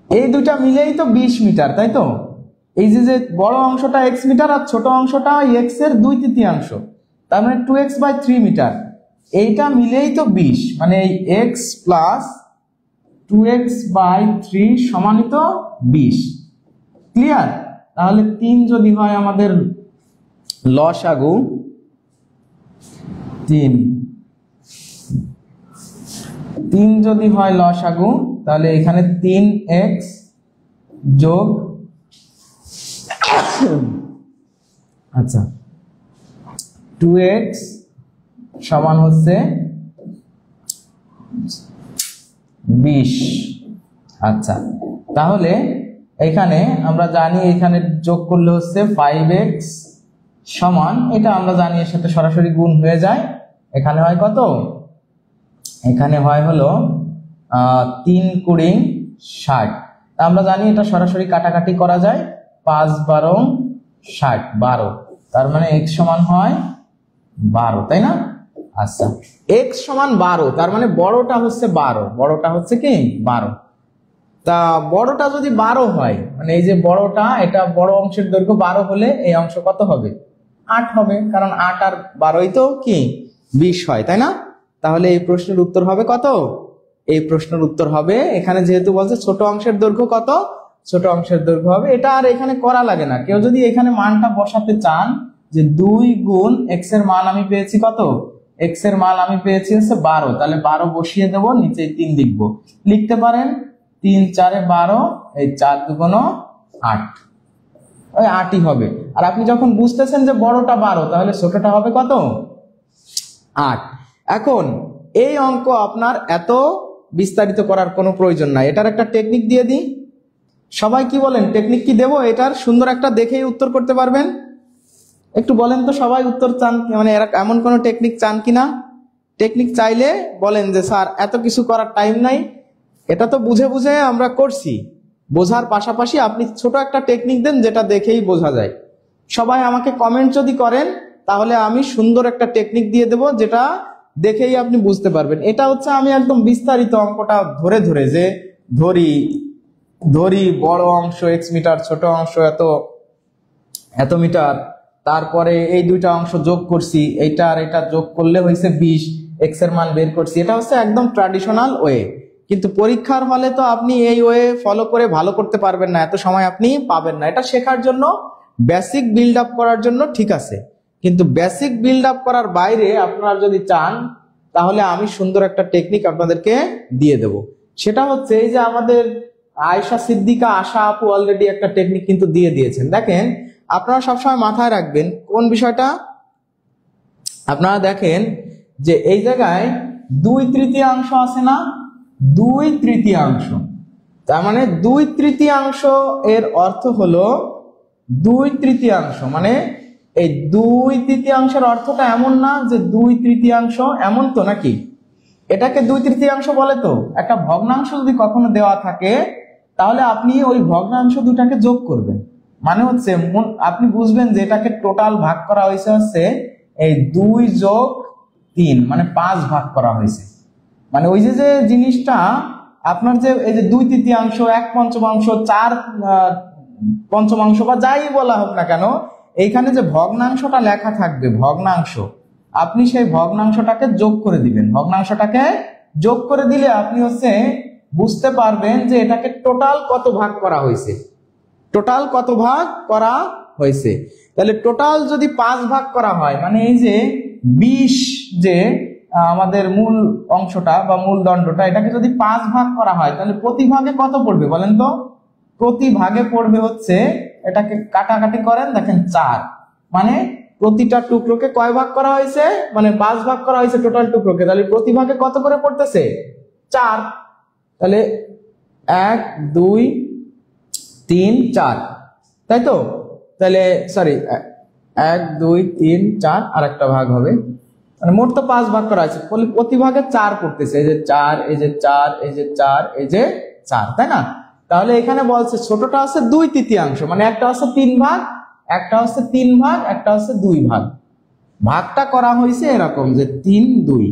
এই দুটা মিলেই তো 20 মিটার, তাই তো। এই যে বড় অংশটা x মিটার আর ছোট অংশটা x এর 2/3, তার মানে 2x/3 মিটার, এইটা মিলেই তো 20, মানে এই x প্লাস 2x/3 সমানই তো 20। ক্লিয়ার? তাহলে 3 যদি হয় আমাদের লসাগু, 3 যদি হয় লসাগু, তাহলে এখানে 3x যোগ আচ্ছা 2x সমান হচ্ছে 20। আচ্ছা, তাহলে এখানে আমরা জানি এখানে যোগ করলে হচ্ছে 5x সমান, এটা আমরা জানি এর সাথে সরাসরি গুণ হয়ে যায়, এখানে হয় কত, এখানে হয় হলো 3 × 60। আমরা জানি এটা সরাসরি কাটাকাটি করা যায়, 5 × 12 = 12, তার মানে x সমান হয় 12, তাই না। আচ্ছা, x সমান 12, তার মানে বড়টা হচ্ছে 12, বড়টা হচ্ছে কি 12। তা বড়টা যদি 12 হয়, মানে এই যে বড়টা, এটা বড় অংশের দৈর্ঘ্য 12 হলে এই অংশ কত হবে, 8 হবে, কারণ 8 আর 12ই তো কি 20 হয়, তাই না। তাহলে এই প্রশ্নের উত্তর হবে কত, এই প্রশ্নের উত্তর হবে, এখানে যেহেতু বলছে ছোট অংশের দৈর্ঘ্য কত, ছোট অংশের দৈর্ঘ্য হবে, এটা আর এখানে করা লাগে না। কেউ যদি এখানে মানটা বসাতে চান যে 2 গুণ x এর মান আমি পেয়েছি কত, x এর মান আমি পেয়েছি হচ্ছে 12, তাহলে 12 বসিয়ে দেব, নিচে 3 লিখবো, লিখতে পারেন 3 × 4 = 12, এই 4 × 2 = 8, ওই 8ই হবে। আর আপনি যখন বুঝতেছেন যে বড়টা 12, তাহলে ছোটটা হবে কত, 8। এখন এই অঙ্ক আপনার এত বিস্তারিত করার কোনো প্রয়োজন নাই, এটার একটা টেকনিক দিয়ে দিই। সবাই কি বলেন, টেকনিক কি দেব, এটার সুন্দর একটা দেখেই উত্তর করতে পারবেন? একটু বলেন তো সবাই, উত্তর চান মানে এমন কোনো টেকনিক চান কিনা? টেকনিক চাইলে বলেন যে স্যার এত কিছু করার টাইম নাই, এটা তো বুঝে বুঝে আমরা করছি, বোঝার পাশাপাশি আপনি ছোট একটা টেকনিক দেন যেটা দেখেই বোঝা যায়। সবাই আমাকে কমেন্ট যদি করেন, তাহলে আমি সুন্দর একটা টেকনিক দিয়ে দেব, যেটা দেখেই আপনি বুঝতে পারবেন। এটা হচ্ছে আমি একদম বিস্তারিত অঙ্কটা ধরে ধরে, যে ধরি বড় অংশ x মিটার, ছোট অংশ এত মিটার, তারপরে এই দুইটা অংশ যোগ করছি, এইটা আর এটা যোগ করলে হয়েছে 20, x এর মান বের করছি। এটা হচ্ছে একদম ট্র্যাডিশনাল ওয়ে, কিন্তু পরীক্ষার হলে তো আপনি এই ওয়ে ফলো করে ভালো করতে পারবেন না, এত সময় আপনি পাবেন না। এটা শেখার জন্য, বেসিক বিল্ড আপ করার জন্য ঠিক আছে, কিন্তু বেসিক বিল্ড আপ করার বাইরে আপনারা যদি চান, তাহলে আমি সুন্দর একটা টেকনিক আপনাদেরকে দিয়ে দেব। সেটা হচ্ছে এই যে আমাদের আয়েশা সিদ্দিকা আশা আপু অলরেডি একটা টেকনিক কিন্তু দিয়ে দিয়েছেন। দেখেন, আপনারা সবসময় মাথায় রাখবেন কোন বিষয়টা, আপনারা দেখেন যে এই জায়গায় 2/3 আছে না, 2/3, তার মানে 2/3 এর অর্থ হলো 2/3, মানে এই 2/3 অর্থটা এমন না যে 2/3 এমন তো নাকি, এটাকে 2/3 বলে। তো একটা ভগ্নাংশ যদি কখনো দেওয়া থাকে, তাহলে আপনি ওই ভগ্নাংশ দুটাকে যোগ করবেন, মানে হচ্ছে আপনি বুঝবেন যে এটাকে টোটাল ভাগ করা হয়েছে হচ্ছে এই 2 যোগ 3, মানে 5 ভাগ করা হয়েছে। মানে ওই যে জিনিসটা আপনার যে এই যে 2/3, 1/5, 4/5 বা যাই বলা হোক না কেন, এইখানে যে ভগ্নাংশটা লেখা থাকবে, ভগ্নাংশ, আপনি সেই ভগ্নাংশটাকে যোগ করে দিবেন। ভগ্নাংশটাকে যোগ করে দিলে আপনি হচ্ছে বুঝতে পারবেন যে এটাকে টোটাল কত ভাগ করা হয়েছে, টোটাল কত ভাগ করা হয়েছে। তাহলে টোটাল যদি 5 ভাগ করা হয়, মানে এই যে 20 যে আমাদের মূল অংশটা বা মূল দণ্ডটা, এটাকে যদি 5 ভাগ করা হয়, তাহলে প্রতি ভাগে কত পড়বে বলেন তো? প্রতি ভাগে পড়বে হচ্ছে, এটাকে কাটাকাটি করেন, দেখেন 4, মানে প্রতিটা টুকরোকে কয় ভাগ করা হয়েছে, মানে 5 ভাগ করা হয়েছে টোটাল টুকরোকে, তাহলে প্রতি ভাগে কত করে পড়তেছে 4। তাহলে 1 2 3 4, তাই তো? তাহলে সরি 1 2 3 4 আর একটা ভাগ হবে, মানে মোট তো 5 ভাগ করা আছে, প্রতি ভাগে 4 পড়তেছে, এই যে 4 এই যে 4 এই যে 4 এই যে 4, তাই না? তাহলে এখানে বলছে ছোটটা হচ্ছে 2/3, মানে একটা হচ্ছে 3 ভাগ, একটা হচ্ছে 3 ভাগ, একটা হচ্ছে 2 ভাগ। ভাগটা করা হয়েছে এরকম যে 3 2,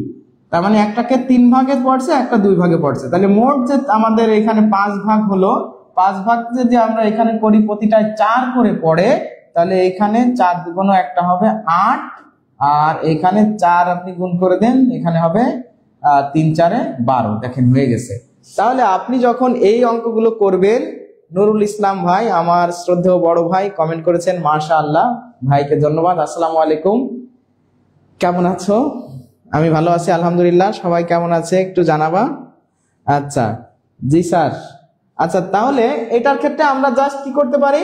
তার মানে একটাকে 3 ভাগে পড়ছে, একটা 2 ভাগে পড়ছে। তাহলে মোট যে আমাদের এখানে 5 ভাগ হলো, 5 ভাগ যদি আমরা এখানে করি প্রতিটায় 4 করে পড়ে, তাহলে এখানে 4 দুগুণ একটা হবে 8, আর এখানে 4 আপনি গুণ করে দেন, এখানে হবে 3 4 12। দেখেন হয়ে গেছে। তাহলে আপনি যখন এই অঙ্কগুলো করবেন, নুরুল ইসলাম ভাই আমার শ্রদ্ধেয় বড় ভাই কমেন্ট করেছেন, মাশাআল্লাহ, ভাইকে ধন্যবাদ। আসসালামু আলাইকুম, কেমন আছো? আমি ভালো আছি আলহামদুলিল্লাহ। সবাই কেমন আছে একটু জানাবা। আচ্ছা জি স্যার। আচ্ছা তাহলে এটার ক্ষেত্রে আমরা জাস্ট কি করতে পারি,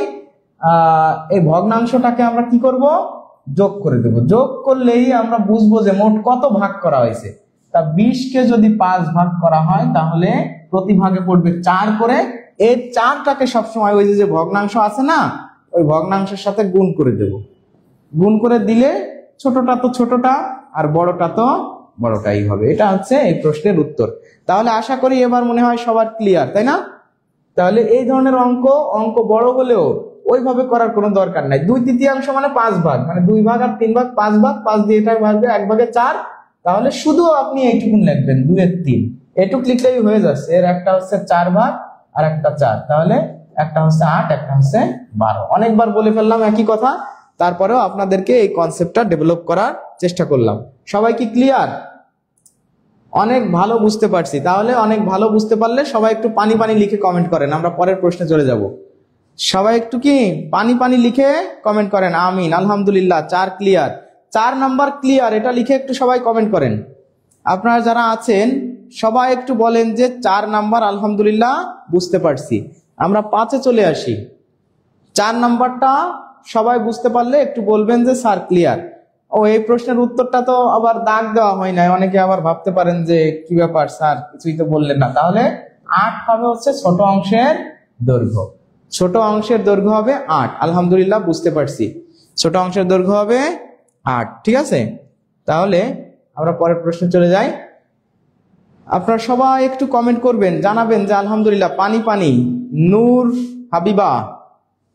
এই ভগ্নাংশটাকে আমরা কি করব, যোগ করে দেব। যোগ করলেই আমরা বুঝবো যে মোট কত ভাগ করা হয়েছে। তা 20 কে যদি 5 ভাগ করা হয় তাহলে প্রতি ভাগে পড়বে 4 করে। এই 4টাকে সবসময় ওই যে ভগ্নাংশ আছে না, ওই ভগ্নাংশের সাথে গুণ করে দেব। গুণ করে দিলে ছোটটা তো ছোটটা আর বড়টা তো বড়টাই হবে। এটা হচ্ছে এই প্রশ্নের উত্তর। তাহলে আশা করি এবার মনে হয় সবার ক্লিয়ার, তাই না? তাহলে এই ধরনের অঙ্ক বড় হলেও ওইভাবে করার কোনো দরকার নাই। 2/3 মানে 5 ভাগ, মানে 2 ভাগ আর 3 ভাগ, 5 ভাগ, 5 দিয়ে এটা ভাগবে 1 ভাগে 4। তাহলে শুধু আপনি এইটুকুন লিখবেন 2/3, এটুক লিখলেই হয়ে যাচ্ছে। এর একটা হচ্ছে 4 ভাগ আর একটা 4, তাহলে একটা হচ্ছে 8, একটা হচ্ছে 12। অনেকবার বলে ফেললাম একই কথা, তারপরেও আপনাদেরকে এই কনসেপ্টটা ডেভেলপ করার চেষ্টা করলাম। সবাই কি ক্লিয়ার? অনেক ভালো বুঝতে পারছি। তাহলে অনেক ভালো বুঝতে পারলে সবাই একটু পানি পানি লিখে কমেন্ট করেন, আমরা পরের প্রশ্নে চলে যাব। সবাই একটু কি পানি পানি লিখে কমেন্ট করেন, আমিন। আলহামদুলিল্লাহ, 4 ক্লিয়ার, 4 নাম্বার ক্লিয়ার, এটা লিখে একটু সবাই কমেন্ট করেন। আপনারা যারা আছেন সবাই একটু বলেন যে 4 নাম্বার আলহামদুলিল্লাহ বুঝতে পারছি। আমরা 5-এ চলে আসি। 4 নাম্বারটা সবাই বুঝতে পারলে একটু বলবেন যে স্যার ক্লিয়ার। ও এই প্রশ্নের উত্তরটা তো আবার দাগ দেওয়া হয় নাই, অনেকে আবার ভাবতে পারেন যে কি ব্যাপার স্যার কিছুই তো বললেন না। তাহলে 8 হবে হচ্ছে ছোট অংশের দৈর্ঘ্য। ছোট অংশের দৈর্ঘ্য হবে 8, আলহামদুলিল্লাহ বুঝতে পারছি। ছোট অংশের দৈর্ঘ্য হবে 8, ঠিক আছে? তাহলে আমরা পরের প্রশ্নে চলে যাই। আপনারা সবাই একটু কমেন্ট করবেন, জানাবেন যে আলহামদুলিল্লাহ পানি পানি। নূর হাবিবা,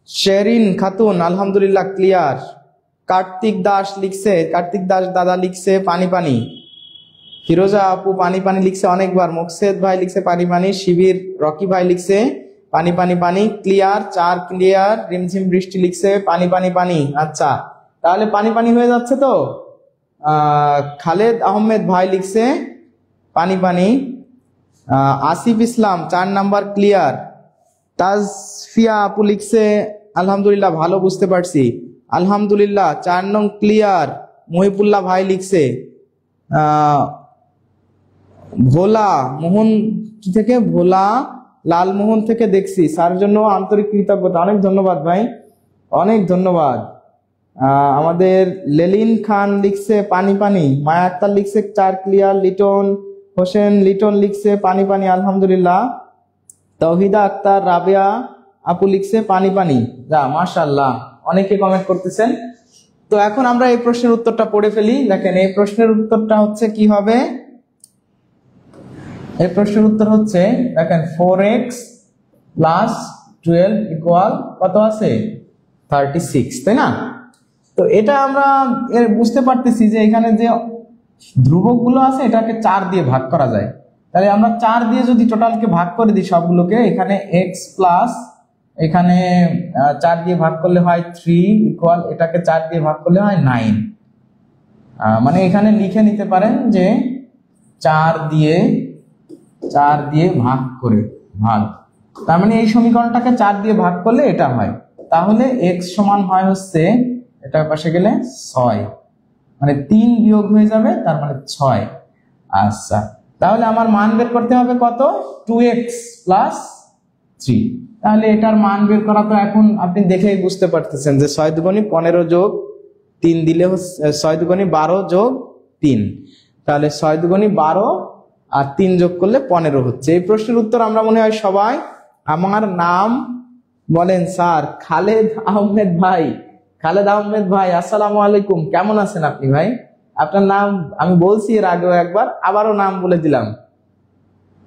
শেরিন খাতুন আলহামদুলিল্লাহ ক্লিয়ার। কার্তিক দাস লিখছে, কার্তিক দাস দাদা লিখছে পানি পানি। ফিরোজা আপু পানি পানি লিখছে অনেকবার। মোকসেদ ভাই লিখছে পানি পানি। শিবির রকি ভাই লিখছে পানি পানি পানি। Clear, 4 clear. রিমঝিম বৃষ্টি লিখছে পানি পানি পানি। আচ্ছা তাহলে পানি পানি হয়ে যাচ্ছে তো। খালেদ আহমেদ ভাই লিখছে পানি পানি। আসিফ ইসলাম 4 নাম্বার ক্লিয়ার। তাজফিয়া আপু লিখছে আলহামদুলিল্লাহ ভালো বুঝতে পারছি। আলহামদুলিল্লাহ 4 নং ক্লিয়ার। মহিবুল্লাহ ভাই লিখছে ভোলা মোহন থেকে, ভোলা লালমোহন থেকে দেখছি, স্যার জন্য আন্তরিক কৃতজ্ঞতা। অনেক ধন্যবাদ ভাই, অনেক ধন্যবাদ। আমাদের লেলিন খান লিখছে পানি পানি। মায়া আক্তার লিখছে 4 ক্লিয়ার। লিটন হোসেন লিটন লিখছে পানি পানি আলহামদুলিল্লাহ। তৌহিদা আক্তার রাবেয়া আপু লিখছে পানি পানি। যা মাশাআল্লাহ, অনেকে কমেন্ট করতেছেন। তো এখন আমরা এই প্রশ্নের উত্তরটা পড়ে ফেলি। দেখেন এই প্রশ্নের উত্তরটা হচ্ছে কি হবে। এই প্রশ্নের উত্তর হচ্ছে দেখেন 4x + 12 ইকুয়াল কত আছে 36, তাই না? তো এটা আমরা বুঝতে পারতেছি যে এখানে যে ধ্রুবকগুলো আছে এটাকে 4 দিয়ে ভাগ করা যায়। তাহলে আমরা 4 দিয়ে যদি টোটালকে ভাগ করে দিই সবগুলোকে, এখানে x প্লাস এখানে 4 দিয়ে ভাগ করলে হয় 3 ইকুয়াল এটাকে 4 দিয়ে ভাগ করলে হয় 9। মানে এখানে লিখে নিতে পারেন যে 4 দিয়ে ভাগ করে ভাগ। তার মানে এই সমীকরণটাকে 4 দিয়ে ভাগ করলে এটা হয়। তাহলে x সমান হয় হচ্ছে এটার পাশে গেলে 6, মানে 3 বিয়োগ হয়ে যাবে, তার মানে 6। আচ্ছা তাহলে আমার মান বের করতে হবে কত, 2x + 3। তাহলে এটার মান বের করা তো এখন আপনি দেখেই বুঝতে পারতেছেন যে 6 × 2 = 15 যোগ 3 দিলে 6 দুগুণে 12 যোগ 3, তাহলে 6 দুগুণে 12 আর 3 যোগ করলে 15 হচ্ছে। এই প্রশ্নের উত্তর আমরা মনে হয় সবাই। আমার নাম বলেন স্যার খালেদ আহমেদ ভাই। খালেদ আহমেদ ভাই আসসালামু আলাইকুম, কেমন আছেন আপনি ভাই? আপনার নাম আমি বলছি এর আগেও একবার, আবারও নাম বলে দিলাম,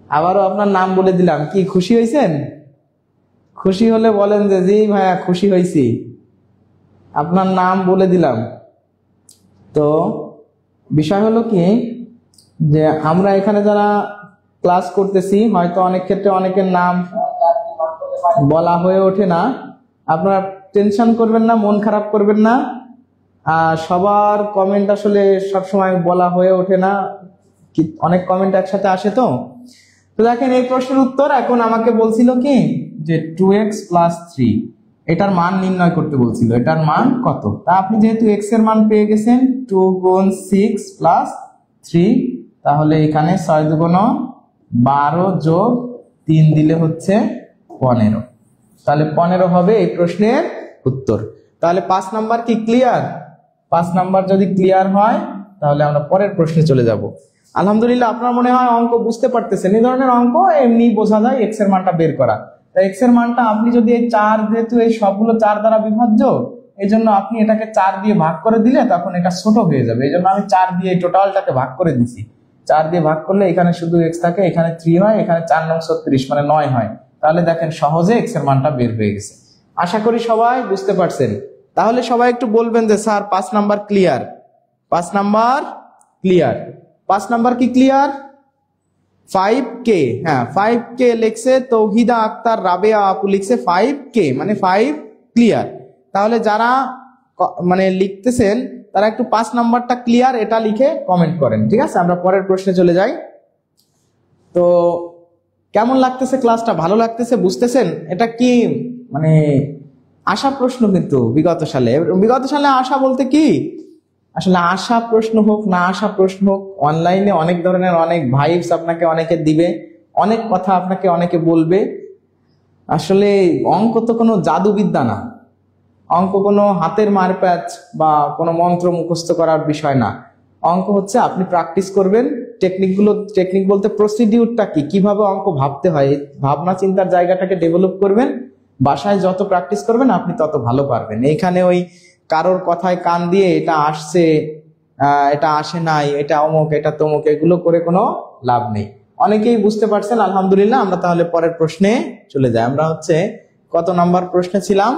আবারও আপনার নাম বলে দিলাম। কি খুশি হয়েছেন? খুশি হলে বলেন যে জি ভাইয়া খুশি হয়েছি, আপনার নাম বলে দিলাম। তো বিষয় হলো কি যে আমরা এখানে যারা ক্লাস করতেছি হয়তো অনেক ক্ষেত্রে অনেকের নাম বলা হয়ে ওঠে না। আপনারা টেনশন করবেন না, মন খারাপ করবেন না। সবার কমেন্ট আসলে সবসময় বলা হয়ে ওঠে না, অনেক কমেন্ট একসাথে আসে। তো দেখেন এই প্রশ্নের উত্তর এখন আমাকে বলছিল কি যে 2x + 3 এটার মান নির্ণয় করতে বলছিল। এটার মান কত? তা আপনি যেহেতু x এর মান পেয়ে গেছেন 2 গুণ 6 + 3, তাহলে এখানে 6 দুগুণ 12 যোগ 3 দিলে হচ্ছে 15, তাহলে 15 হবে এই প্রশ্নের উত্তর। তাহলে 5 নাম্বার কি ক্লিয়ার? 5 নাম্বার যদি ক্লিয়ার হয় তাহলে আমরা পরের প্রশ্নে চলে যাব। আলহামদুলিল্লাহ, আপনার মনে হয় অঙ্ক বুঝতে পারতেছেন। এই ধরনের অঙ্ক এমনি বোঝা যায় x এর মানটা বের করা। তাই x এর মানটা আপনি যদি এই 4, যেহেতু এই সবগুলো 4 দ্বারা বিভাজ্য, এই জন্য আপনি এটাকে 4 দিয়ে ভাগ করে দিলে তখন এটা ছোট হয়ে যাবে। এই জন্য আমি 4 দিয়ে এই টোটালটাকে ভাগ করে দিছি। 4 দিয়ে ভাগ করলে এখানে শুধু x থাকে, এখানে 3 হয়, এখানে 4 9 36 মানে 9 হয়। তাহলে দেখেন সহজে x এর মানটা বের হয়ে গেছে। আশা করি সবাই বুঝতে পারছেন। তাহলে সবাই একটু বলবেন যে sir 5 number clear, 5 number clear. 5 number কি ক্লিয়ার? 5k, হ্যাঁ 5k লিখছে তৌহিদা আক্তার রাবেয়া আপু, লিখছে 5k মানে 5 ক্লিয়ার। তাহলে যারা মানে লিখতেছেন তারা একটু 5 নাম্বারটা ক্লিয়ার এটা লিখে কমেন্ট করেন, ঠিক আছে? আমরা পরের প্রশ্নে চলে যাই। তো কেমন লাগতেছে ক্লাসটা? ভালো লাগতেছে? বুঝতেছেন? এটা কি মানে আশা প্রশ্ন, কিন্তু বিগত সালে আশা বলতে কি আসলে আশা প্রশ্ন হোক না আশা প্রশ্ন হোক, অনলাইনে অনেক ধরনের অনেক ভাইবস আপনাকে অনেকে দিবে, অনেক কথা আপনাকে অনেকে বলবে। আসলে অঙ্ক তো কোনো জাদুবিদ্যা না, অঙ্ক কোনো হাতের মারপ্যাচ বা কোনো মন্ত্র মুখস্থ করার বিষয় না। অঙ্ক হচ্ছে আপনি প্র্যাকটিস করবেন, টেকনিক বলতে প্রসিডিউরটা কি, কিভাবে অঙ্ক ভাবতে হয়, ভাবনা চিন্তার জায়গাটাকে ডেভেলপ করবেন। বাসায় যত প্র্যাকটিস করবেন আপনি তত ভালো পারবেন। এইখানে ওই কারোর কথায় কান দিয়ে এটা আসছে, এটা আসে নাই, এটা অমুক, এটা তমুক, এগুলো করে কোনো লাভ নেই। অনেকেই বুঝতে পারছেন আলহামদুলিল্লাহ। আমরা তাহলে পরের প্রশ্নে চলে যাই। আমরা হচ্ছে কত নাম্বার প্রশ্নে ছিলাম?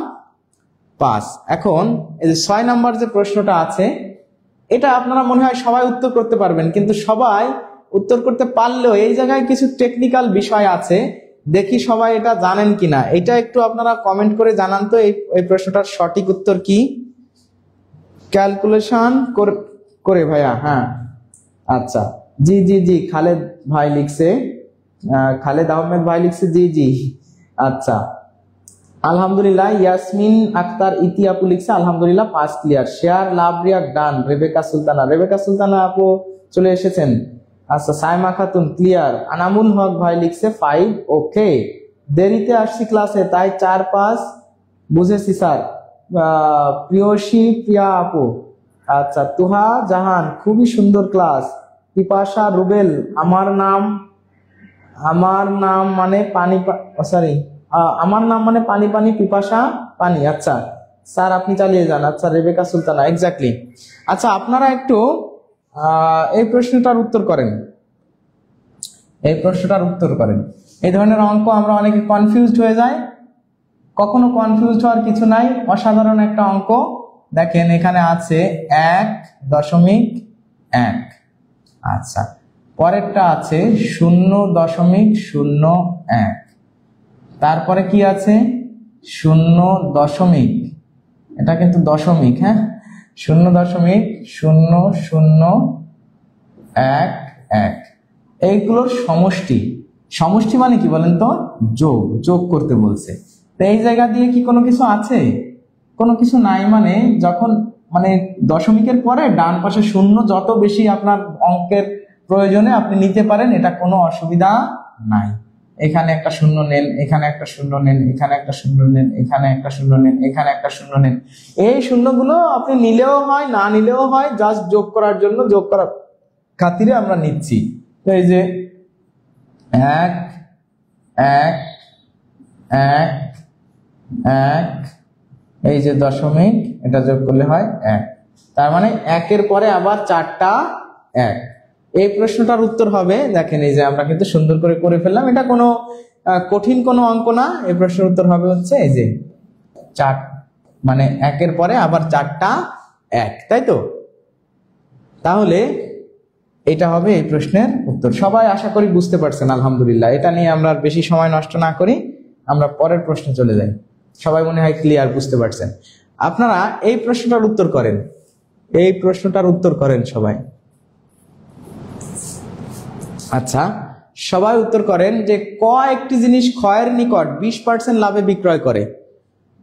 5। এখন এই যে 6 নাম্বার যে প্রশ্নটা আছে, এটা আপনারা মনে হয় সবাই উত্তর করতে পারবেন, কিন্তু সবাই উত্তর করতে পারলেও এই জায়গায় কিছু টেকনিক্যাল বিষয় আছে, দেখি সবাই এটা জানেন কিনা। এটা একটু আপনারা কমেন্ট করে জানান তো এই প্রশ্নটার সঠিক উত্তর কি। ক্যালকুলেশন করে ভাইয়া, হ্যাঁ আচ্ছা, জি জি জি, খালেদ ভাই লিখছে, খালেদ আহমেদ ভাই লিখছে জি জি, আচ্ছা আলহামদুলিল্লাহ। ইয়াসমিন আক্তার ইতি আপু লিখছে আলহামদুলিল্লাহ 5 ক্লিয়ার। শেয়ার লাভ রিয়াক্ট ডান। রেবেকা সুলতানা আপু চলে এসেছেন। আচ্ছা সাইমা খাতুন ক্লিয়ার। আনামুল হক ভাই লিখছে 5 ওকে। দেরিতে আসছি ক্লাসে তাই 4 5 বুঝেছি স্যার। প্রিয়সী প্রিয়া আপু, আচ্ছা তুহা জাহান খুবই সুন্দর ক্লাস। পিপাসা রুবেল, আমার নাম মানে পানি, সরি আমার নাম মানে পানি পানি, পিপাসা পানি। আচ্ছা স্যার আপনি চালিয়ে যান। আচ্ছা রেবেকা সুলতানা, এক্স্যাক্টলি। আচ্ছা আপনারা একটু এই প্রশ্নটার উত্তর করেন, এই ধরনের অঙ্ক আমরা অনেকে কনফিউজড হয়ে যায়। কখনো কনফিউজড হওয়ার কিছু নাই, অসাধারণ একটা অঙ্ক। দেখেন এখানে আছে 1.1। আচ্ছা পরেরটা আছে 0.01। তারপরে কি আছে 0. এটা কিন্তু দশমিক, হ্যাঁ 0.0011। এইগুলোর সমষ্টি মানে কি বলেন তো? যোগ করতে বলছে। তো এই জায়গা দিয়ে কি কোনো কিছু আছে? কোনো কিছু নাই। মানে যখন মানে দশমিকের পরে ডান পাশে 0 যত বেশি আপনার অঙ্কের প্রয়োজনে আপনি নিতে পারেন, এটা কোনো অসুবিধা নাই। এখানে একটা শূন্য নেন, এখানে একটা শূন্য নেন, এখানে একটা শূন্য নেন, এখানে একটা শূন্য নেন, এখানে একটা শূন্য নেন। এই শূন্যগুলো আপনি নিলেও হয় না নিলেও হয়, জাস্ট যোগ করার জন্য, যোগ করার খাতিরে আমরা নিচ্ছি। তো এই যে 1 1 1 1, এই যে দশমিক, এটা যোগ করলে হয় 1। তার মানে 1-এর পরে আবার 4টা 1। এই প্রশ্নটার উত্তর হবে, দেখেন এই যে আমরা কিন্তু সুন্দর করে করে ফেললাম, এটা কোনো কঠিন কোনো অঙ্ক না। এই প্রশ্নের উত্তর হবে হচ্ছে এই যে 4, মানে 1-এর পরে আবার 4টা 1, তাই তো? তাহলে এটা হবে এই প্রশ্নের উত্তর। সবাই আশা করি বুঝতে পারছেন, আলহামদুলিল্লাহ। এটা নিয়ে আমরা বেশি সময় নষ্ট না করি, আমরা পরের প্রশ্নে চলে যাই। সবাই মনে হয় ক্লিয়ার, বুঝতে পারছেন? আপনারা এই প্রশ্নটার উত্তর করেন, এই প্রশ্নটার উত্তর করেন সবাই। আচ্ছা, সবাই উত্তর করেন যে ক একটি জিনিস ক্ষয়ের নিকট 20% লাভে বিক্রয় করে,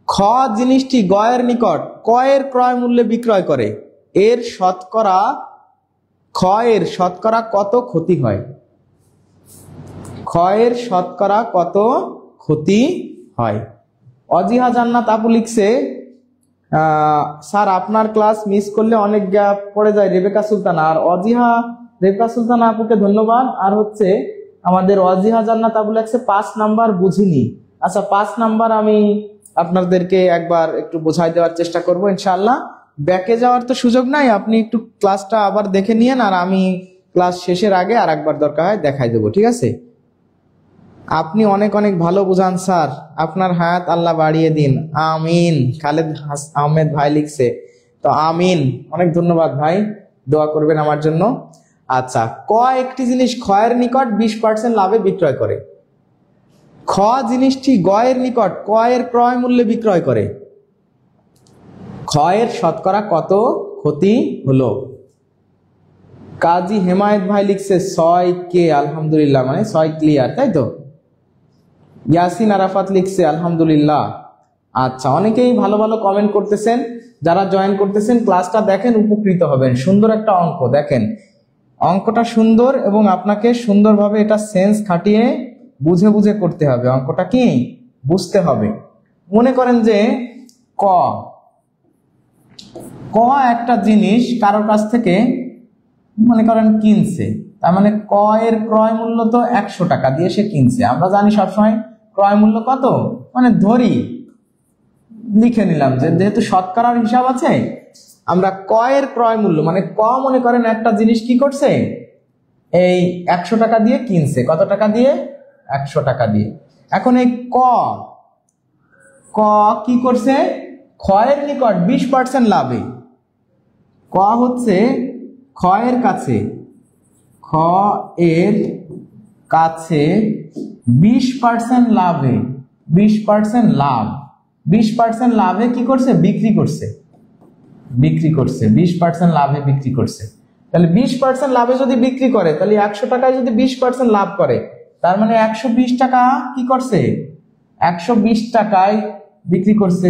খ জিনিসটি গয়ের নিকট কয়ের ক্রয় মূল্যে বিক্রয় করে, এর শতকরা ক্ষয়ের শতকরা কত ক্ষতি হয়? ক্ষয়ের শতকরা কত ক্ষতি হয়? অজিহা জান্নাত আপু লিখছে, স্যার আপনার ক্লাস মিস করলে অনেক গ্যাপ পড়ে যায়। রেবেকা সুলতানা, আর অজিহা রেবেকা সুলতানা আপুকে ধন্যবাদ। আর হচ্ছে আমাদের অজিহা জান্নাত আপু লিখছে 5 নাম্বার বুঝিনি। আচ্ছা, 5 নাম্বার আমি আপনাদেরকে একবার একটু বোঝাই দেওয়ার চেষ্টা করব ইনশাআল্লাহ। ব্যাকে যাওয়ার তো সুযোগ নাই, আপনি একটু ক্লাসটা আবার দেখে নিয়েন, আর আমি ক্লাস শেষের আগে আর একবার দরকার হয় দেখাই দেবো, ঠিক আছে? আপনি অনেক অনেক ভালো বুঝান স্যার, আপনার হায়াত আল্লাহ বাড়িয়ে দিন, আমিন। খালেদ আহমেদ ভাই লিখছে, তো আমিন, অনেক ধন্যবাদ ভাই, দোয়া করবেন আমার জন্য। আচ্ছা, ক একটি জিনিস ক্ষয়ের নিকট 20% লাভে বিক্রয় করে, খ জিনিসটি গয়ের নিকট কয়ের ক্রয় মূল্যে বিক্রয় করে, ক্ষয়ের শতকরা কত ক্ষতি হলো? কাজী হেমায়েত ভাই লিখছে 6K, আলহামদুলিল্লাহ, মানে 6 ক্লিয়ার, তাই তো? ইয়াসিন আরাফাত লিখছে আলহামদুলিল্লাহ। আচ্ছা, অনেকেই ভালো ভালো কমেন্ট করতেছেন। যারা জয়েন করতেছেন ক্লাসটা দেখেন, উপকৃত হবেন। সুন্দর একটা অঙ্ক, দেখেন অঙ্কটা সুন্দর, এবং আপনাকে সুন্দরভাবে এটা সেন্স খাটিয়ে বুঝে বুঝে করতে হবে। অঙ্কটা কি বুঝতে হবে। মনে করেন যে ক ক একটা জিনিস কারোর কাছ থেকে মনে করেন কিনছে, তার মানে ক এর ক্রয় মূল্য তো 100 টাকা দিয়ে সে কিনছে। আমরা জানি সবসময় ক্রয় মূল্য কত, মানে ধরি লিখে নিলাম যে যেহেতু শতকরার হিসাব আছে, আমরা ক এর ক্রয় মূল্য মানে ক মনে করেন একটা জিনিস কি করছে, এই 100 টাকা দিয়ে কিনছে। কত টাকা দিয়ে? 100 টাকা দিয়ে। এখন এই ক কি করছে, ক্ষয়ের নিকট 20% লাভে, ক হচ্ছে ক্ষয়ের কাছে, খ এর কাছে 20% লাভে, 20% লাভ, 20% লাভে কি করছে, বিক্রি করছে, 20% লাভে বিক্রি করছে। তাহলে 20% লাভে যদি বিক্রি করে, তাহলে 100 টাকায় যদি 20% লাভ করে, তার মানে 120 টাকা কি করছে, 120 টাকায় বিক্রি করছে,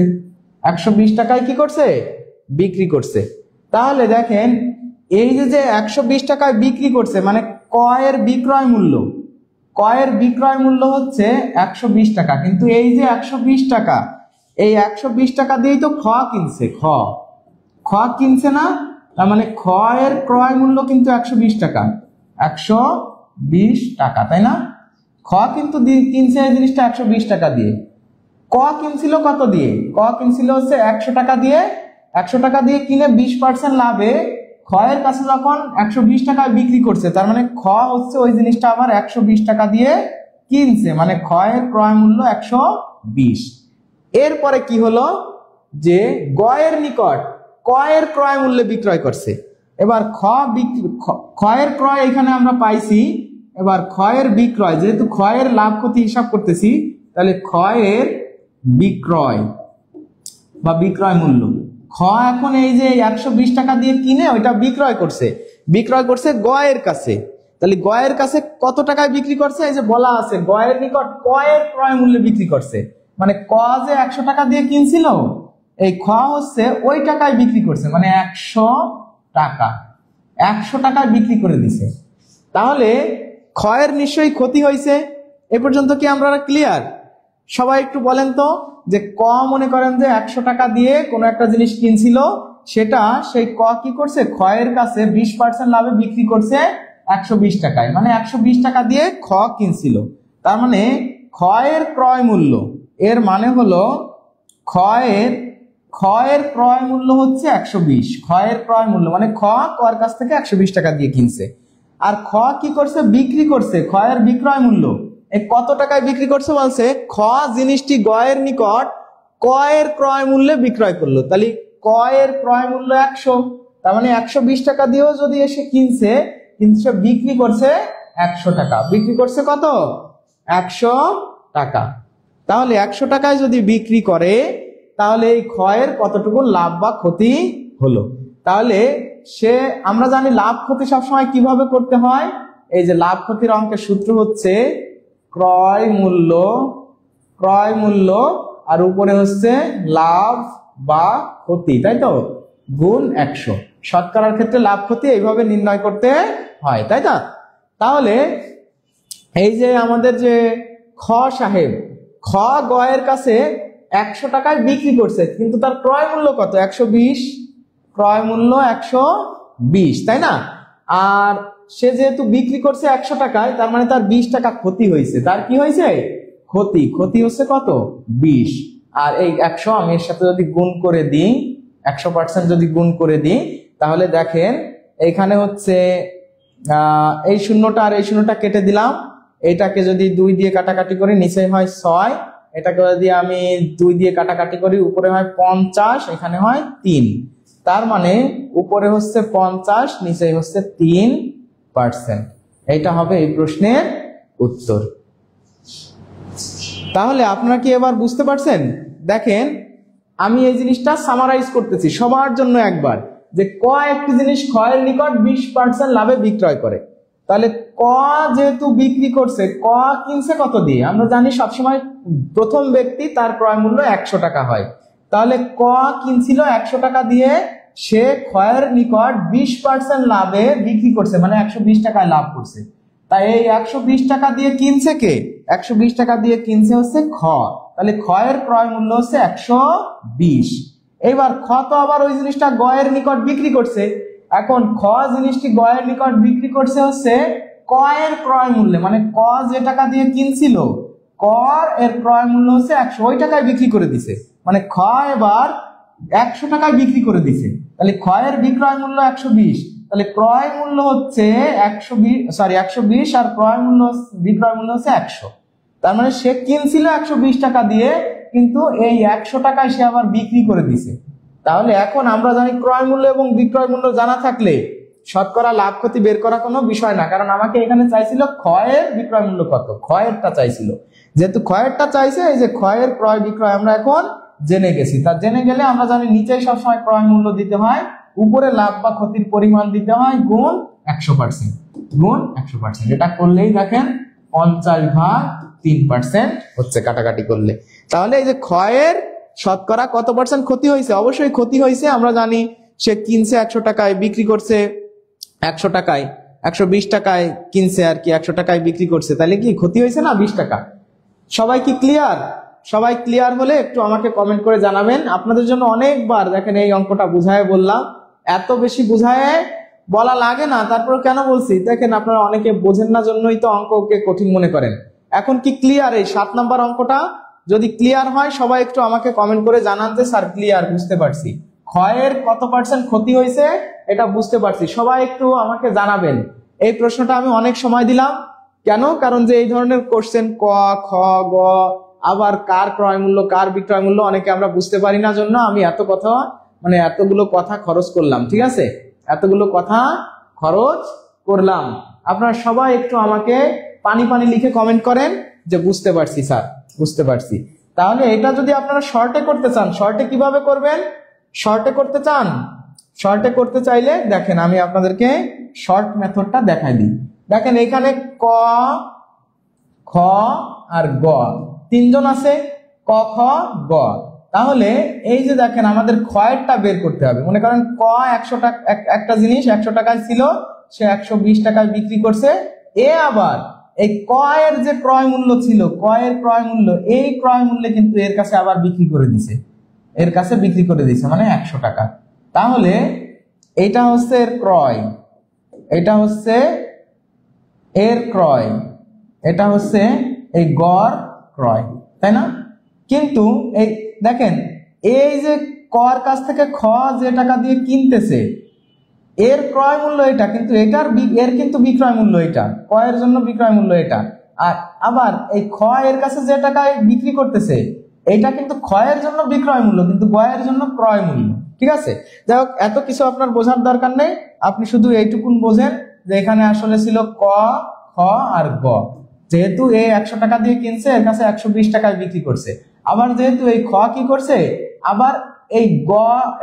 120 টাকায় কি করছে, বিক্রি করছে। তাহলে দেখেন এই যে 120 টাকায় বিক্রি করছে, মানে কয়ের বিক্রয় মূল্য, কয়ের বিক্রয় মূল্য হচ্ছে 120 টাকা, কিন্তু এই যে 120 টাকা, এই 120 টাকা দিয়েই তো খ কিনছে, খ কিনছে না? তার মানে খ এর ক্রয় মূল্য কিন্তু 120 টাকা, 120 টাকা, তাই না? খ কিন্তু কিনছে এই জিনিসটা 120 টাকা দিয়ে। ক কিনছিল কত দিয়ে? ক কিনছিল হচ্ছে 100 টাকা দিয়ে। 100 টাকা দিয়ে কিনে 20% লাভে ক্ষয়ের কাছে যখন 120 টাকায় বিক্রি করছে, তার মানে খ হচ্ছে ওই জিনিসটা আবার 120 টাকা দিয়ে কিনছে, মানে ক্ষয়ের ক্রয় মূল্য 120। এরপরে কি হলো, যে গয়ের নিকট কয়ের ক্রয় মূল্যে বিক্রয় করছে। এবার ক্ষয়ের ক্রয় এখানে আমরা পাইছি, এবার ক্ষয়ের বিক্রয়, যেহেতু ক্ষয়ের লাভ ক্ষতি হিসাব করতেছি, তাহলে ক্ষয়ের বিক্রয় বা বিক্রয় মূল্য, খ এখন এই যে 120 টাকা দিয়ে কিনে ওইটা বিক্রয় করছে গয়ের কাছে। তাহলে গয়ের কাছে কত টাকায় বিক্রি করছে, এই যে বলা আছে গয়ের নিকট কয়ের ক্রয় মূল্যে বিক্রি করছে, মানে ক যে 100 টাকা দিয়ে কিনছিল, এই খ হচ্ছে ওই টাকায় বিক্রি করছে, মানে 100 টাকা, 100 টাকায় বিক্রি করে দিছে। তাহলে ক্ষয়ের নিশ্চয়ই ক্ষতি হয়েছে। এই পর্যন্ত কি আমরা ক্লিয়ার? সবাই একটু বলেন তো, যে ক মনে করেন যে 100 টাকা দিয়ে কোনো একটা জিনিস কিনছিল, সেটা সেই ক কি করছে, ক্ষয়ের কাছে 20% লাভে বিক্রি করছে 120 টাকায়, মানে 120 টাকা দিয়ে খ কিনছিল। তার মানে ক্ষয়ের ক্রয় মূল্য, এর মানে হলো ক্ষয়ের ক্রয় মূল্য হচ্ছে 120। ক্ষয়ের ক্রয় মূল্য মানে কর কাছ থেকে 120 টাকা দিয়ে কিনছে, আর খ কি করছে, বিক্রি করছে, ক্ষয়ের বিক্রয় মূল্য কত টাকায় বিক্রি করছে বলছে, খ জিনিসটি গয়ের নিকট কয়ের ক্রয় মূল্যে বিক্রয় করলো। তাহলে কয়ের ক্রয় মূল্য 100, তার মানে 120 টাকা দিয়েও যদি এসে কিনছে, কিন্তু সে বিক্রি করছে 100 টাকা। বিক্রি করছে কত? 100 টাকা। তাহলে 100 টাকায় যদি বিক্রি করে, তাহলে এই ক্ষয়ের কতটুকু লাভ বা ক্ষতি হলো। তাহলে আমরা জানি লাভ ক্ষতি সবসময় কিভাবে করতে হয়। এই যে লাভ ক্ষতির অঙ্কের সূত্র হচ্ছে ক্রয় মূল্য আর উপরে হচ্ছে লাভ বা ক্ষতি, তাই তো, গুণ 100। শতকরার ক্ষেত্রে লাভ ক্ষতি এইভাবে নির্ণয় করতে হয়, তাই না? তাহলে এই যে আমাদের যে খ সাহেব, খ গয়ের কাছে 100 টাকায় বিক্রি করছে, কিন্তু তার ক্রয় মূল্য কত? 120। ক্রয় মূল্য 120, তাই না? আর সে যেহেতু বিক্রি করছে 100 টাকায়, তার মানে তার 20 টাকা ক্ষতি হয়েছে। তার কি হয়েছে? ক্ষতি হচ্ছে কত? 20। আর এই 100 আমি এর সাথে যদি গুণ করে দিই, 100% যদি গুণ করে দিই, তাহলে দেখেন এইখানে হচ্ছে এই শূন্যটা আর এই শূন্যটা কেটে দিলাম। এটাকে যদি 2 দিয়ে কাটাকাটি করি, নিচে হয় 6। এটাকে যদি আমি 2 দিয়ে কাটাকাটি করি, উপরে হয় 50, এখানে হয় 3। তার মানে উপরে হচ্ছে 50, নিচে হচ্ছে 3%। এটা হবে এই প্রশ্নের উত্তর। তাহলে আপনারা কি এবার বুঝতে পারছেন? দেখেন আমি এই জিনিসটা সামারাইজ করতেছি সবার জন্য একবার, যে ক একটি জিনিস ক্ষয়ের নিকট 20% লাভে বিক্রয় করে। তাহলে ক যেহেতু বিক্রি করছে, ক কিনছে কত দিয়ে? আমরা জানি সবসময় প্রথম ব্যক্তি তার ক্রয় মূল্য 100 টাকা হয়। তাহলে ক কিনছিল 100 টাকা দিয়ে, সে ক্ষয়ের নিকট 20% লাভে বিক্রি করছে, মানে 120 টাকায় লাভ করছে। তাই এই 120 টাকা দিয়ে কিনছে কে? 120 টাকা দিয়ে কিনছে হচ্ছে খ। তাহলে ক্ষয়ের ক্রয় মূল্য হচ্ছে 120। এবার খ তো আবার ওই জিনিসটা গয়ের নিকট বিক্রি করছে। এখন খ জিনিসটি গয়ের নিকট বিক্রি করছে হচ্ছে কয়ের ক্রয় মূল্যে, মানে ক যে টাকা দিয়ে কিনছিল, কর এর ক্রয় মূল্য হচ্ছে 100, ওই টাকায় বিক্রি করে দিছে। মানে খ এবার 100 টাকায় বিক্রি করে দিছে। তাহলে ক্ষয়ের বিক্রয় মূল্য 120, তাহলে ক্রয় মূল্য হচ্ছে 120 আর বিক্রয় মূল্য হচ্ছে 100। তার মানে সে কিনছিল 120 টাকা দিয়ে, কিন্তু এই 100 টাকায় সে আবার বিক্রি করে দিছে। তাহলে এখন আমরা জানি ক্রয় মূল্য এবং বিক্রয় মূল্য জানা থাকলে শতকরা লাভ ক্ষতি বের করা কোনো বিষয় না, কারণ আমাকে এখানে চাইছিল ক্ষয়ের বিক্রয় মূল্য কত, ক্ষয়েরটা চাইছিল। যেহেতু ক্ষয়েরটা চাইছে, এই যে ক্ষয়ের ক্রয় বিক্রয় আমরা এখন জেনে গেছি। তা জেনে গেলে আমরা জানি নিচেই সবসময় ক্রয় মূল্য দিতে হয়, উপরে লাভ বা ক্ষতির পরিমাণ দিতে হয় গুণ 100%। গুণ 100%, এটা করলেই দেখেন 50/3% হচ্ছে কাটাকাটি করলে। তাহলে এই যে ক্ষয়ের শতকরা কত পার্সেন্ট ক্ষতি হয়েছে? অবশ্যই ক্ষতি হয়েছে। আমরা জানি সে কিনছে 100 টাকায়, বিক্রি করছে 100 টাকায়, 120 টাকায় কিনছে আর কি, 100 টাকায় বিক্রি করছে। তাহলে কি ক্ষতি হয়েছে না 20 টাকা? সবাই কি ক্লিয়ার? সবাই ক্লিয়ার হলে একটু আমাকে কমেন্ট করে জানাবেন। আপনাদের জন্য অনেকবার দেখেন এই অঙ্কটা বুঝায় বললাম, এত বেশি বুঝায় বলা লাগে না, তারপর কেন বলছি দেখেন, আপনারা অনেকে বোঝেন না জন্যই তো অঙ্ককে কঠিন মনে করেন। এখন কি ক্লিয়ার? এই 7 নাম্বার অঙ্কটা যদি ক্লিয়ার হয়, সবাই একটু আমাকে কমেন্ট করে জানান যে স্যার ক্লিয়ার, বুঝতে পারছি, ক্ষয়ের কত পার্সেন্ট ক্ষতি হয়েছে এটা বুঝতে পারছি। সবাই একটু আমাকে জানাবেন। এই প্রশ্নটা আমি অনেক সময় দিলাম, কেন? কারণ যে এই ধরনের কোশ্চেন ক, খ, গ, আবার কার ক্রয় মূল্য কার বিক্রয় মূল্য অনেকে আমরা বুঝতে পারি না, জন্য আমি এতগুলো কথা খরচ করলাম। ঠিক আছে, এতগুলো কথা খরচ করলাম। আপনারা সবাই একটু আমাকে পানি পানি লিখে কমেন্ট করেন যে বুঝতে পারছি স্যার, বুঝতে পারছি। তাহলে এটা যদি আপনারা শর্টে করতে চান, শর্টে কিভাবে করবেন? শর্টে করতে চাইলে দেখেন আমি আপনাদেরকে শর্ট মেথডটা দেখাই দিই। দেখেন এখানে ক, খ আর গ, তিনজন আছে, ক, খ, গ। তাহলে এই যে দেখেন আমাদের ক্ষয়েরটা বের করতে হবে। মনে করেন ক 100 টাকা, একটা জিনিস 100 টাকায় ছিল, সে 120 টাকায় বিক্রি করছে। এ আবার এই ক এর যে ক্রয় মূল্য ছিল, ক এর ক্রয় মূল্য, এই ক্রয় মূল্যে কিন্তু এর কাছে আবার বিক্রি করে দিছে, এর কাছে বিক্রি করে দিছে মানে 100 টাকা। তাহলে এটা হচ্ছে এর ক্রয়, এটা হচ্ছে এর ক্রয়, এটা হচ্ছে এই গড় ক্রয়, তাই না? কিন্তু এই দেখেন, এই যে কর কাছ থেকে খ যে টাকা দিয়ে কিনতেছে এর ক্রয় মূল্য এটা, কিন্তু এর কিন্তু বিক্রয় মূল্য এটা, ক এর জন্য বিক্রয় মূল্য এটা। আর আবার এই খ এর কাছে যে টাকায় বিক্রি করতেছে এটা কিন্তু খ এর জন্য বিক্রয় মূল্য, কিন্তু গ এর জন্য ক্রয় মূল্য। ঠিক আছে, যাই হোক, এত কিছু আপনার বোঝার দরকার নেই, আপনি শুধু এইটুকুন বোঝেন যে এখানে আসলে ছিল ক, খ আর গ। যেহেতু এই 100 টাকা দিয়ে কিনছে, এর কাছে 120 টাকায় বিক্রি করছে। আবার যেহেতু এই খ কি করছে, আবার এই গ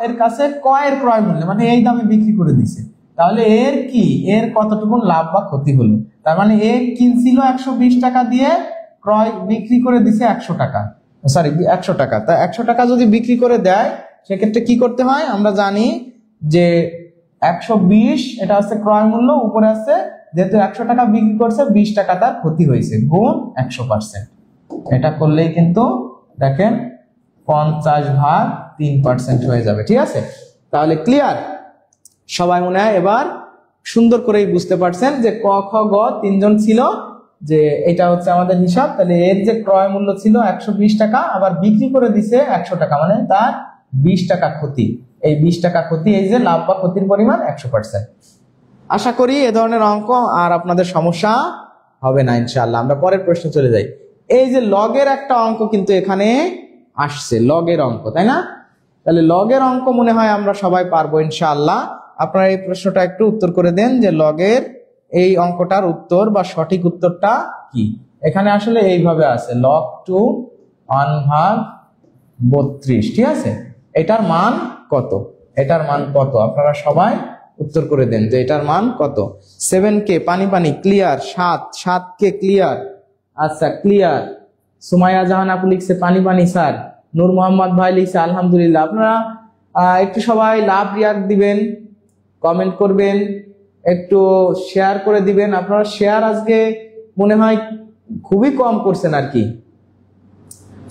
এর কাছে ক এর ক্রয় মূল্য মানে এই দামে বিক্রি করে দিছে। তাহলে এর কি, এর কতটুকু লাভ বা ক্ষতি হলো? তার মানে এ কিনছিল 120 টাকা দিয়ে, ক্রয় বিক্রি করে দিছে 100 টাকা, সরি 100 টাকা। তা 100 টাকা যদি বিক্রি করে দেয় সেক্ষেত্রে কি করতে হয়? আমরা জানি যে 120 এটা হচ্ছে ক্রয় মূল্য, উপরে আছে যেহেতু 100 টাকা বিক্রি করছে 20 টাকা তার ক্ষতি হয়েছে, গুণ 100%। এটা করলেই কিন্তু দেখেন 50/3% হয়ে যাবে। ঠিক আছে, তাহলে ক্লিয়ার? সবাই মনে হয় এবার সুন্দর করেই বুঝতে পারছেন যে ক, খ, গ তিনজন ছিল, যে এটা হচ্ছে আমাদের হিসাব। তাহলে এর যে ক্রয় মূল্য ছিল 120 টাকা, আবার বিক্রি করে দিছে 100 টাকা, মানে তার 20 টাকা ক্ষতি। এই 20 টাকা ক্ষতি, এই যে লাভ বা ক্ষতির পরিমাণ 100%। আশা করি এ ধরনের অঙ্ক আর আপনাদের সমস্যা হবে না ইনশাআল্লাহ। আমরা পরের প্রশ্নে চলে যাই। এই যে লগের একটা অঙ্ক কিন্তু এখানে আসছে, লগের অঙ্ক, তাই না? তাহলে লগের অঙ্ক মনে হয় আমরা সবাই পারবো ইনশাআল্লাহ। আপনারা এই প্রশ্নটা একটু উত্তর করে দেন যে লগের এই অঙ্কটার উত্তর বা সঠিক উত্তরটা কি। এখানে আসলে এইভাবে আছে, log 2 1/32। ঠিক আছে, এটার মান কত? এটার মান কত? আপনারা সবাই উত্তর করে দেন যে এটার মান কত। 7K পানি পানি ক্লিয়ার, 7K ক্লিয়ার, আচ্ছা ক্লিয়ার। সুমাইয়া জাহান আপু লিখছে পানি পানি স্যার। নূর মোহাম্মদ ভাই লিখছে আলহামদুলিল্লাহ। আপনারা একটু সবাই লাভ রিয়াক্ট দিবেন, কমেন্ট করবেন, একটু শেয়ার করে দিবেন। আপনারা শেয়ার আজকে মনে হয় খুবই কম করছেন আর কি।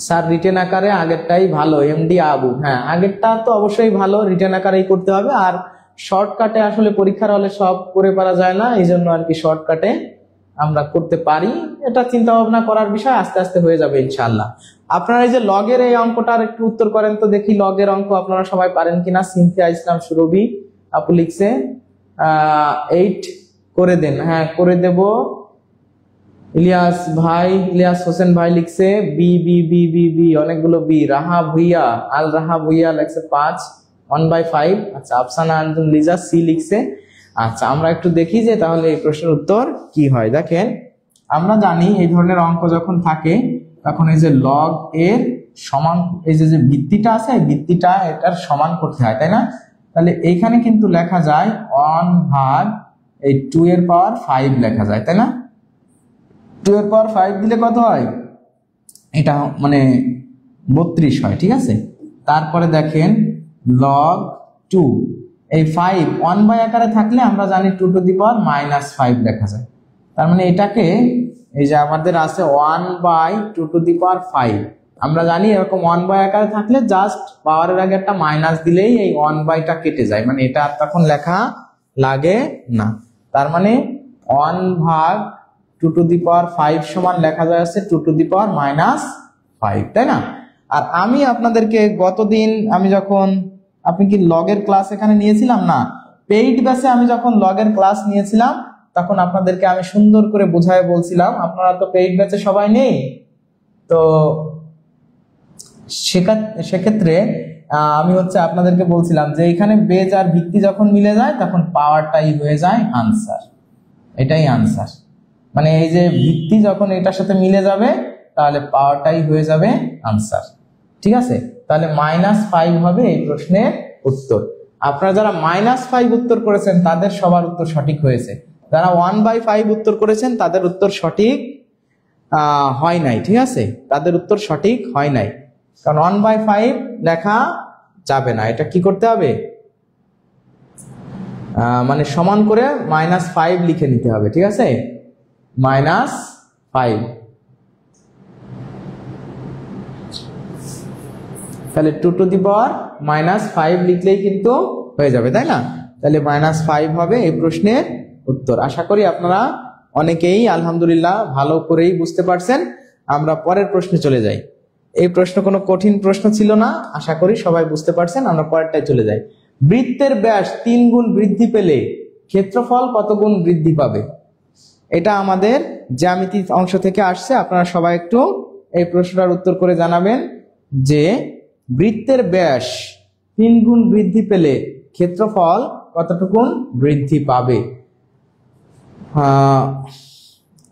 স্যার রিটেন আকারে আগেরটাই ভালো, এমডি আবু। হ্যাঁ, আগেরটা তো অবশ্যই ভালো, রিটেন আকারেই করতে হবে। আর শর্টকাটে আসলে পরীক্ষার হলে সব করে পারা যায় না, এই জন্য আর কি শর্টকাটে আমরা করতে পারি। এটা চিন্তা ভাবনা করার বিষয়, আস্তে আস্তে হয়ে যাবে ইনশাআল্লাহ। আপনারা এই যে লগের এই অঙ্কটার একটু উত্তর করেন তো দেখি, লগের অঙ্ক আপনারা সবাই পারেন কিনা। সিনথিয়া ইসলাম সুরভি আপু লিখছে 8 করে দেন। হ্যাঁ করে দেব। ইলিয়াস হোসেন ভাই লিখছে B B B B B, অনেকগুলো বি। রাহা ভুইয়া, আল রাহা ভুইয়া লিখছে 5 1/5। আচ্ছা, আফসানা আনজুম লিজা সি লিখছে। আচ্ছা, আমরা একটু দেখি যে তাহলে এই প্রশ্নের উত্তর কি হয়। দেখেন, আমরা জানি এই ধরনের অঙ্ক যখন থাকে তখন এই যে লগ এর সমান, এই যে ভিত্তিটা আছে এই ভিত্তিটা এটার সমান করতে হয়, তাই না? তাহলে এইখানে কিন্তু লেখা যায় 1/2 এর পাওয়ার 5 লেখা যায়, তাই না? 2 এর পাওয়ার 5 দিলে কত হয়? এটা মানে 32 হয়। ঠিক আছে, তারপরে দেখেন log 2, এই 5 1/2 আকারে থাকলে আমরা জানি 2 টু দি পাওয়ার -5 লেখা যায়। তার মানে এটাকে এই যে আমাদের আছে 1/2 টু দি পাওয়ার 5, আমরা জানি এরকম 1/2 আকারে থাকলে জাস্ট পাওয়ারের আগে একটা মাইনাস দিলেই এই 1/2টা কেটে যায়, মানে এটা আর তখন লেখা লাগে না। তার মানে 1/2 টু দি পাওয়ার 5 সমান লেখা যায় আছে 2 টু দি পাওয়ার -5, তাই না? আর আমি আপনাদেরকে গতদিন আপনি কি লগের ক্লাস এখানে নিয়েছিলাম না? পেইড ব্যাচে আমি যখন লগের ক্লাস নিয়েছিলাম তখন আপনাদেরকে আমি সুন্দর করে বুঝায় বলছিলাম। আপনারা তো পেইড ব্যাচে সবাই নেই, তো সেক্ষেত্রে আমি আপনাদেরকে বলছিলাম যে এখানে বেজ আর ভিত্তি যখন মিলে যায় তখন পাওয়ারটাই হয়ে যায় আনসার। এটাই আনসার, মানে এই যে ভিত্তি যখন এটার সাথে মিলে যাবে তাহলে পাওয়ারটাই হয়ে যাবে আনসার। ঠিক আছে, তাহলে -5 হবে এই প্রশ্নের উত্তর। আপনারা যারা -5 উত্তর করেছেন তাদের সবার উত্তর সঠিক হয়েছে। যারা 1/5 উত্তর করেছেন তাদের উত্তর সঠিক হয় নাই। ঠিক আছে, তাদের উত্তর সঠিক হয় নাই, কারণ 1/5 লেখা যাবে না। এটা কি করতে হবে? মানে সমান করে -5 লিখে নিতে হবে। ঠিক আছে, -5, তাহলে 2 টু দি পাওয়ার -5 লিখলেই কিন্তু হয়ে যাবে, তাই না? তাহলে -5 হবে এই প্রশ্নের উত্তর। আশা করি আপনারা অনেকেই আলহামদুলিল্লাহ ভালো করেই বুঝতে পারছেন। আমরা পরের প্রশ্নে চলে যাই। এই প্রশ্ন কোনো কঠিন প্রশ্ন ছিল না, আশা করি সবাই বুঝতে পারছেন। আমরা পরেরটায় চলে যাই। বৃত্তের ব্যাস 3 গুণ বৃদ্ধি পেলে ক্ষেত্রফল কত গুণ বৃদ্ধি পাবে? এটা আমাদের জ্যামিতি অংশ থেকে আসছে। আপনারা সবাই একটু এই প্রশ্নটার উত্তর করে জানাবেন যে বৃত্তের ব্যাস 3 গুণ বৃদ্ধি পেলে ক্ষেত্রফল কতটুকুন বৃদ্ধি পাবে?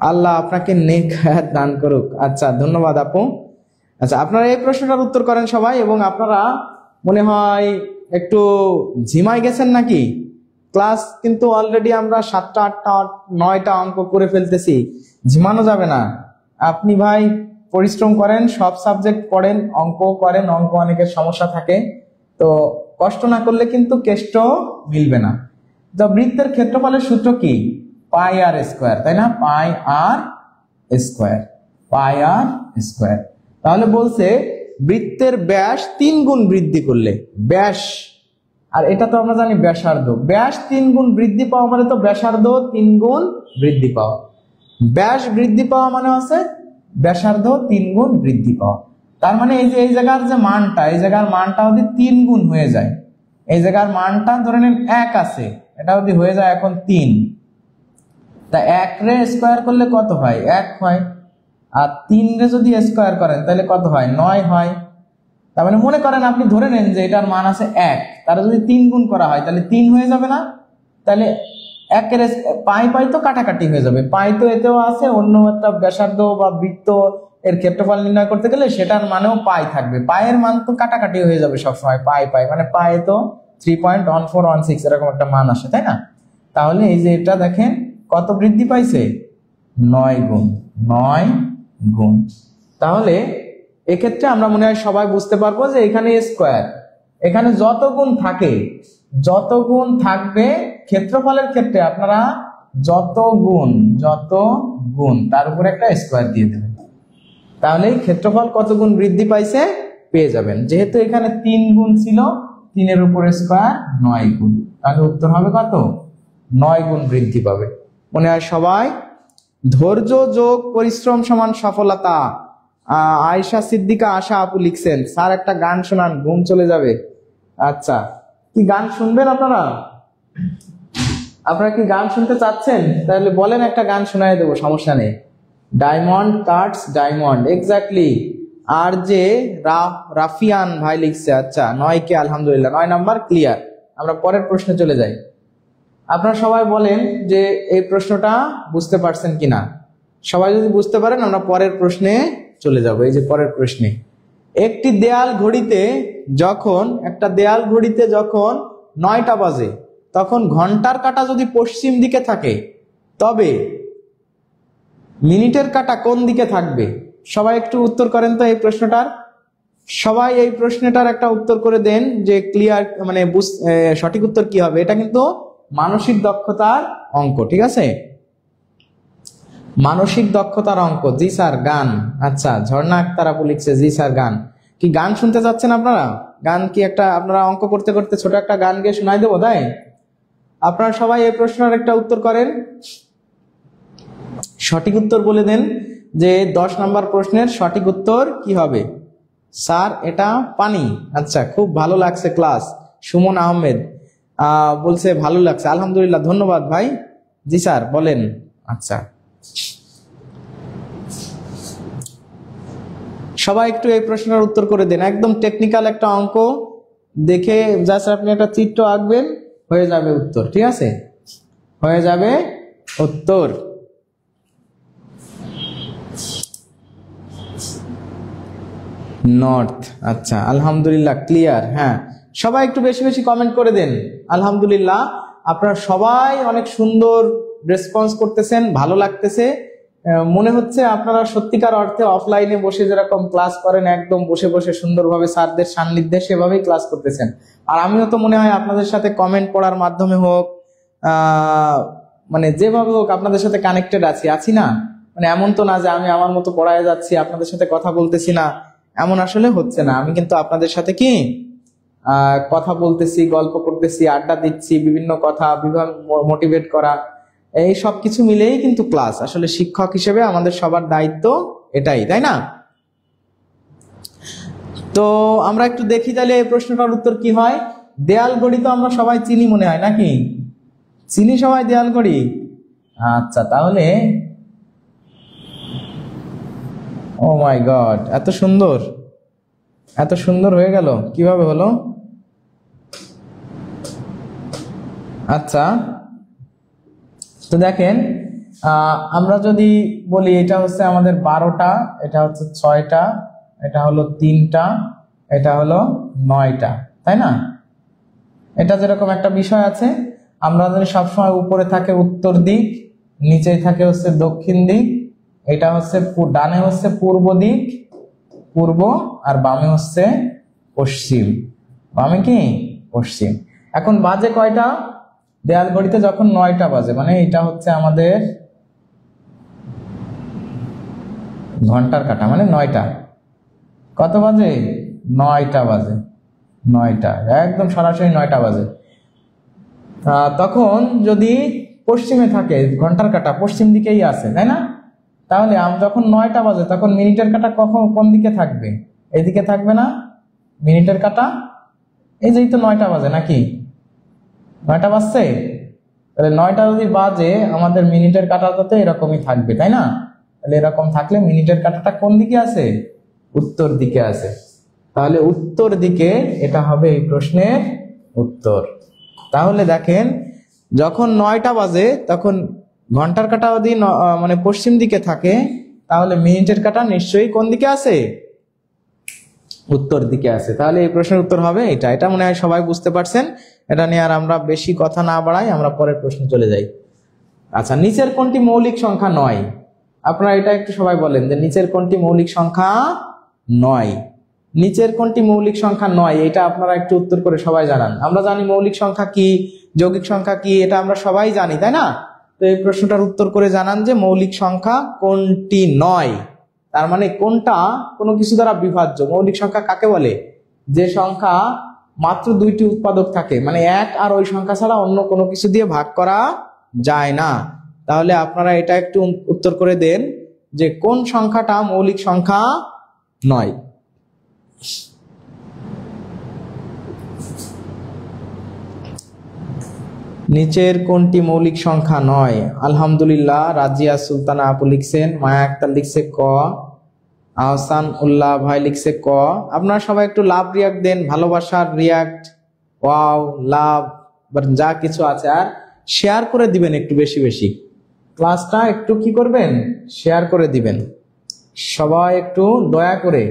আল্লাহ আপনাকে নেক হায়াত দান করুক। আচ্ছা, ধন্যবাদ আপু। আচ্ছা, আপনারা এই প্রশ্নটার উত্তর করেন সবাই। এবং আপনারা মনে হয় একটু ঝিমাই গেছেন নাকি? ক্লাস কিন্তু অলরেডি আমরা 7টা 8টা 9টা অঙ্ক করে ফেলতেছি, ঝিমানো যাবে না। আপনি ভাই পরিশ্রম করেন, সব সাবজেক্ট পড়েন, অঙ্ক করেন, অঙ্ক অনেকের সমস্যা থাকে, তো কষ্ট না করলে কিন্তু কেষ্ট মিলবে না। তো বৃত্তের ক্ষেত্রফলের সূত্র কি? পাই আর স্কোয়ার, তাই না? পাই আর স্কোয়ার, পাই আর স্কোয়ার। তাহলে বলছে বৃত্তের ব্যাস 3 গুণ বৃদ্ধি করলে, ব্যাস, আর এটা তো আমরা জানি ব্যাসার্ধ, ব্যাস 3 গুণ বৃদ্ধি পাওয়া মানে তো ব্যাসার্ধ 3 গুণ বৃদ্ধি পাওয়া। ব্যাস বৃদ্ধি পাওয়া মানে আছে ব্যাসার্ধ 3 গুণ বৃদ্ধি পাওয়া। তার মানে এই যে এই জায়গার যে মানটা, এই জায়গার মানটা যদি 3 গুণ হয়ে যায়, এই জায়গার মানটা ধরে নেন 1 আছে, এটা যদি হয়ে যায় এখন 3, তা 1 রে স্কোয়ার করলে কত হয়? 1 হয়। আর 3 রে যদি স্কোয়ার করেন তাহলে কত হয়? 9 হয়। তার মানে মনে করেন আপনি ধরে নেন যে এটার মান আছে 1, তার যদি 3 গুণ করা হয় তাহলে 3 হয়ে যাবে না? তাহলে 1 এর পাই পাই তো কাটাকাটি হয়ে যাবে, পাই তো এতেও আছে, অন্য একটা ব্যাসার্ধ বা বৃত্ত এর ক্ষেত্রফল নির্ণয় করতে গেলে সেটার মানেও পাই থাকবে, পায়ের মান তো কাটাকাটি হয়ে যাবে সবসময়, পাই পাই মানে পাই তো 3.1416 এরকম একটা মান আসে, তাই না? তাহলে এই যে এটা দেখেন কত বৃদ্ধি পাইছে? 9 গুণ, 9 গুণ। তাহলে এক্ষেত্রে আমরা মনে হয় সবাই বুঝতে পারবো যে এখানে স্কোয়ার, এখানে যত গুণ থাকে, যত গুণ থাকবে ক্ষেত্রফলের ক্ষেত্রে আপনারা যত গুণ তার উপরে একটা স্কোয়ার দিয়ে দেবেন, তাহলে ক্ষেত্রফল কত গুণ বৃদ্ধি পাইছে পেয়ে যাবেন। যেহেতু এখানে 3 গুণ ছিল, 3 এর উপরে স্কোয়ার 9 গুণ, তাহলে উত্তর হবে কত? 9 গুণ বৃদ্ধি পাবে। মনে হয় সবাই। ধৈর্য যোগ পরিশ্রম সমান সফলতা। আয়েশা সিদ্দিকা আশা আপু লিখছেন, স্যার একটা গান শোনান, ঘুম চলে যাবে। আচ্ছা, কি গান শুনবেন আপনারা? আপনারা কি গান শুনতে চাচ্ছেন? তাহলে বলেন, একটা গান শোনাই দেবো, সমস্যা নেই। Diamond cuts diamond, exactly. আর যে রাফিয়ান ভাই লিখছে। আচ্ছা, 9 কে আলহামদুলিল্লাহ, 9 নাম্বার ক্লিয়ার। আমরা পরের প্রশ্নে চলে যাই। আপনারা সবাই বলেন যে এই প্রশ্নটা বুঝতে পারছেন কিনা। সবাই যদি বুঝতে পারেন আমরা পরের প্রশ্নে চলে যাব। এই যে পরের প্রশ্নে, একটা দেয়াল ঘড়িতে যখন 9টা বাজে, তখন ঘন্টার কাঁটা যদি পশ্চিম দিকে থাকে, তবে মিনিটের কাঁটা কোন দিকে থাকবে? সবাই একটু উত্তর করেন তো এই প্রশ্নটার। সবাই এই প্রশ্নটার একটা উত্তর করে দেন যে ক্লিয়ার, মানে সঠিক উত্তর কি হবে। এটা কিন্তু মানসিক দক্ষতার অঙ্ক, ঠিক আছে? মানসিক দক্ষতার অঙ্ক। জি স্যার, গান। আচ্ছা, ঝর্ণা আক্তার আপু লিখছে, জি স্যার গান। কি গান শুনতে চাচ্ছেন আপনারা? গান কি একটা আপনারা অঙ্ক করতে করতে ছোট একটা গান গিয়ে শোনাই দেবো, তাই? আপনারা সবাই এই প্রশ্নের একটা উত্তর করেন, সঠিক উত্তর বলে দেন যে 10 নম্বর প্রশ্নের সঠিক উত্তর কি হবে। স্যার এটা পানি। আচ্ছা, খুব ভালো লাগছে ক্লাস। সুমন আহমেদ বলছে ভালো লাগছে, আলহামদুলিল্লাহ, ধন্যবাদ ভাই। জি স্যার বলেন। আচ্ছা, সবাই একটু এই প্রশ্নের উত্তর করে দেন। একদম টেকনিক্যাল একটা অঙ্ক, দেখে জাস্ট আপনি একটা চিত্র আঁকবেন, হয়ে যাবে উত্তর, ঠিক আছে? হয়ে যাবে উত্তর। নর্থ। আচ্ছা, আলহামদুলিল্লাহ ক্লিয়ার। হ্যাঁ, সবাই একটু বেশি বেশি কমেন্ট করে দেন। আলহামদুলিল্লাহ, আপনারা সবাই অনেক সুন্দর রেসপন্স করতেছেন, ভালো লাগতেছে। মনে হচ্ছে আপনারা সত্যিকার অর্থে অফলাইনে বসে যেরকম ক্লাস করেন, একদম বসে বসে সুন্দরভাবে স্যারদের সান্নিধ্যে সেভাবেই ক্লাস করতেছেন। আর আমিও তো মনে হয় আপনাদের সাথে কমেন্ট পড়ার মাধ্যমে হোক, মানে যেভাবে হোক আপনাদের সাথে কানেক্টেড আছি না, মানে এমন তো না যে আমি আমার মতো পড়ায় যাচ্ছি, আপনাদের সাথে কথা বলতেছি না, এমন আসলে হচ্ছে না। আমি কিন্তু আপনাদের সাথে কি কথা বলতেছি, গল্প করতেছি, আড্ডা দিচ্ছি, বিভিন্ন কথা, বিভিন্ন মোটিভেট করা, এই সব কিছু মিলেই কিন্তু ক্লাস। আসলে শিক্ষক হিসেবে আমাদের সবার দায়িত্ব এটাই, তাই না? তো আমরা একটু দেখি তাহলে এই প্রশ্নটার উত্তর কি হয়। দেয়াল গড়ি তো আমরা সবাই চিনি মনে হয়, নাকি চিনি সবাই দেয়াল গড়ি? আচ্ছা, তাহলে ও মাই গড, এত সুন্দর, এত সুন্দর হয়ে গেল, কিভাবে হলো? আচ্ছা, তো দেখেন আমরা যদি বলি এটা হচ্ছে আমাদের 12টা, এটা হচ্ছে 6টা, এটা হলো 3টা, এটা হলো 9টা, তাই না? এটা যেরকম একটা বিষয় আছে, আমরা জানি সবসময় উপরে থাকে উত্তর দিক, নিচে থাকে হচ্ছে দক্ষিণ দিক, এটা হচ্ছে ডানে হচ্ছে পূর্ব দিক, পূর্ব, আর বামে হচ্ছে পশ্চিম। বামে কি? পশ্চিম। এখন বাজে কয়টা? দেয়াল ঘড়িতে যখন 9টা বাজে, মানে এটা হচ্ছে আমাদের ঘন্টার কাঁটা, মানে 9টা। কত বাজে? 9টা বাজে, 9টা, একদম সরাসরি 9টা বাজে। তখন যদি পশ্চিমে থাকে, ঘন্টার কাঁটা পশ্চিম দিকেই আছে, তাই না? তাহলে যখন 9টা বাজে তখন মিনিটের কাঁটা কখন কোন দিকে থাকবে? এদিকে থাকবে না? মিনিটের কাঁটা এই যেই তো 9টা বাজে, নাকি 9টা বাজছে, তাহলে 9টা যদি বাজে আমাদের মিনিটের কাঁটাটা তো এরকমই থাকবে, তাই না? তাহলে এরকম থাকলে মিনিটের কাঁটাটা কোন দিকে আছে? উত্তর দিকে আছে। তাহলে উত্তর দিকে এটা হবে এই প্রশ্নের উত্তর। তাহলে দেখেন, যখন 9টা বাজে তখন ঘন্টার কাঁটা যদি মানে পশ্চিম দিকে থাকে, তাহলে মিনিটের কাঁটা নিশ্চয়ই কোন দিকে আছে? উত্তর দিকে আছে। তাহলে এই প্রশ্নের উত্তর হবে এটা। এটা মনে হয় সবাই বুঝতে পারছেন। এটা নিয়ে আর আমরা বেশি কথা না বাড়াই, আমরা পরের প্রশ্নে চলে যাই। আচ্ছা, নিচের কোনটি মৌলিক সংখ্যা নয়? আপনারা এটা একটু সবাই বলেন যে নিচের কোনটি মৌলিক সংখ্যা নয়? নিচের কোনটি মৌলিক সংখ্যা নয়, এটা আপনারা একটু উত্তর করে সবাই জানান। আমরা জানি মৌলিক সংখ্যা কি, যৌগিক সংখ্যা কি, এটা আমরা সবাই জানি, তাই না? তো এই প্রশ্নটার উত্তর করে জানান যে মৌলিক সংখ্যা কোনটি নয়। তার মানে কোনটা কোনো কিছু দ্বারা বিভাজ্য। মৌলিক সংখ্যা কাকে বলে? যে সংখ্যা মাত্র 2টি উৎপাদক থাকে, মানে 1 আর ওই সংখ্যা ছাড়া অন্য কোনো কিছু দিয়ে ভাগ করা যায় না। তাহলে আপনারা এটা একটু উত্তর করে দেন যে কোন সংখ্যাটা মৌলিক সংখ্যা নয়। নিচের কোনটি মৌলিক সংখ্যা নয়? আলহামদুলিল্লাহ, রাজিয়া সুলতানা আপু লিখছেন, মায়া আক্তার লিখছে ক, আহসান উল্লাহ ভাই লিখছে ক। আপনারা সবাই একটু লাভ রিয়াক্ট দেন, ভালোবাসার রিয়াক্ট, ওয়াও, লাভ, যা কিছু আছে। আর শেয়ার করে দিবেন একটু বেশি বেশি, ক্লাসটা একটু কি করবেন, শেয়ার করে দিবেন। সবাই একটু দয়া করে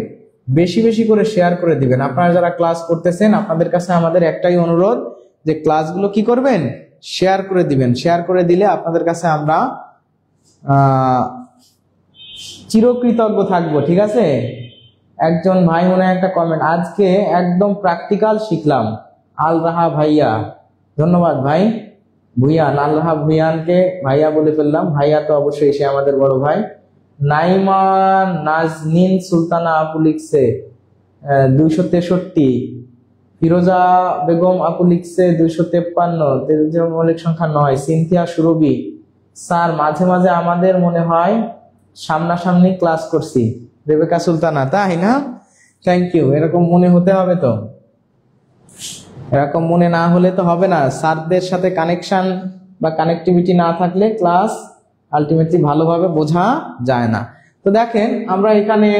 বেশি বেশি করে শেয়ার করে দিবেন। আপনারা যারা ক্লাস করতেছেন, আপনাদের কাছে আমাদের একটাই অনুরোধ যে ক্লাসগুলো কি করবেন, শেয়ার করে দিবেন। শেয়ার করে দিলে আপনাদের কাছে আমরা চিরকৃতজ্ঞ থাকবো, ঠিক আছে? একজন ভাই মনে হয় একটা কমেন্ট, আজকে একদম প্র্যাকটিক্যাল শিখলাম, আল রাহা ভাইয়া, ধন্যবাদ ভাই। ভুইয়ান, আল রাহা ভুইয়ানকে ভাইয়া বলে ফেললাম, ভাইয়া তো অবশ্যই সে আমাদের বড় ভাই। নাইমা নাজনীন সুলতানা আপু লিখছে 263। ফিরোজা বেগম আপু লিখছে 253, মৌলিক সংখ্যা নয়। সিনথিয়া সুরভি, স্যার মাঝে মাঝে আমাদের মনে হয় সামনাসামনি ক্লাস করছি। রেবেকা সুলতানা, তাই না? Thank you. এরকম মনে হতে হবে, তো এরকম মনে না হলে তো হবে না। স্যারদের সাথে কানেকশন বা কানেক্টিভিটি না থাকলে ক্লাস আলটিমেটলি ভালোভাবে বোঝা যায় না। তো দেখেন, আমরা এখানে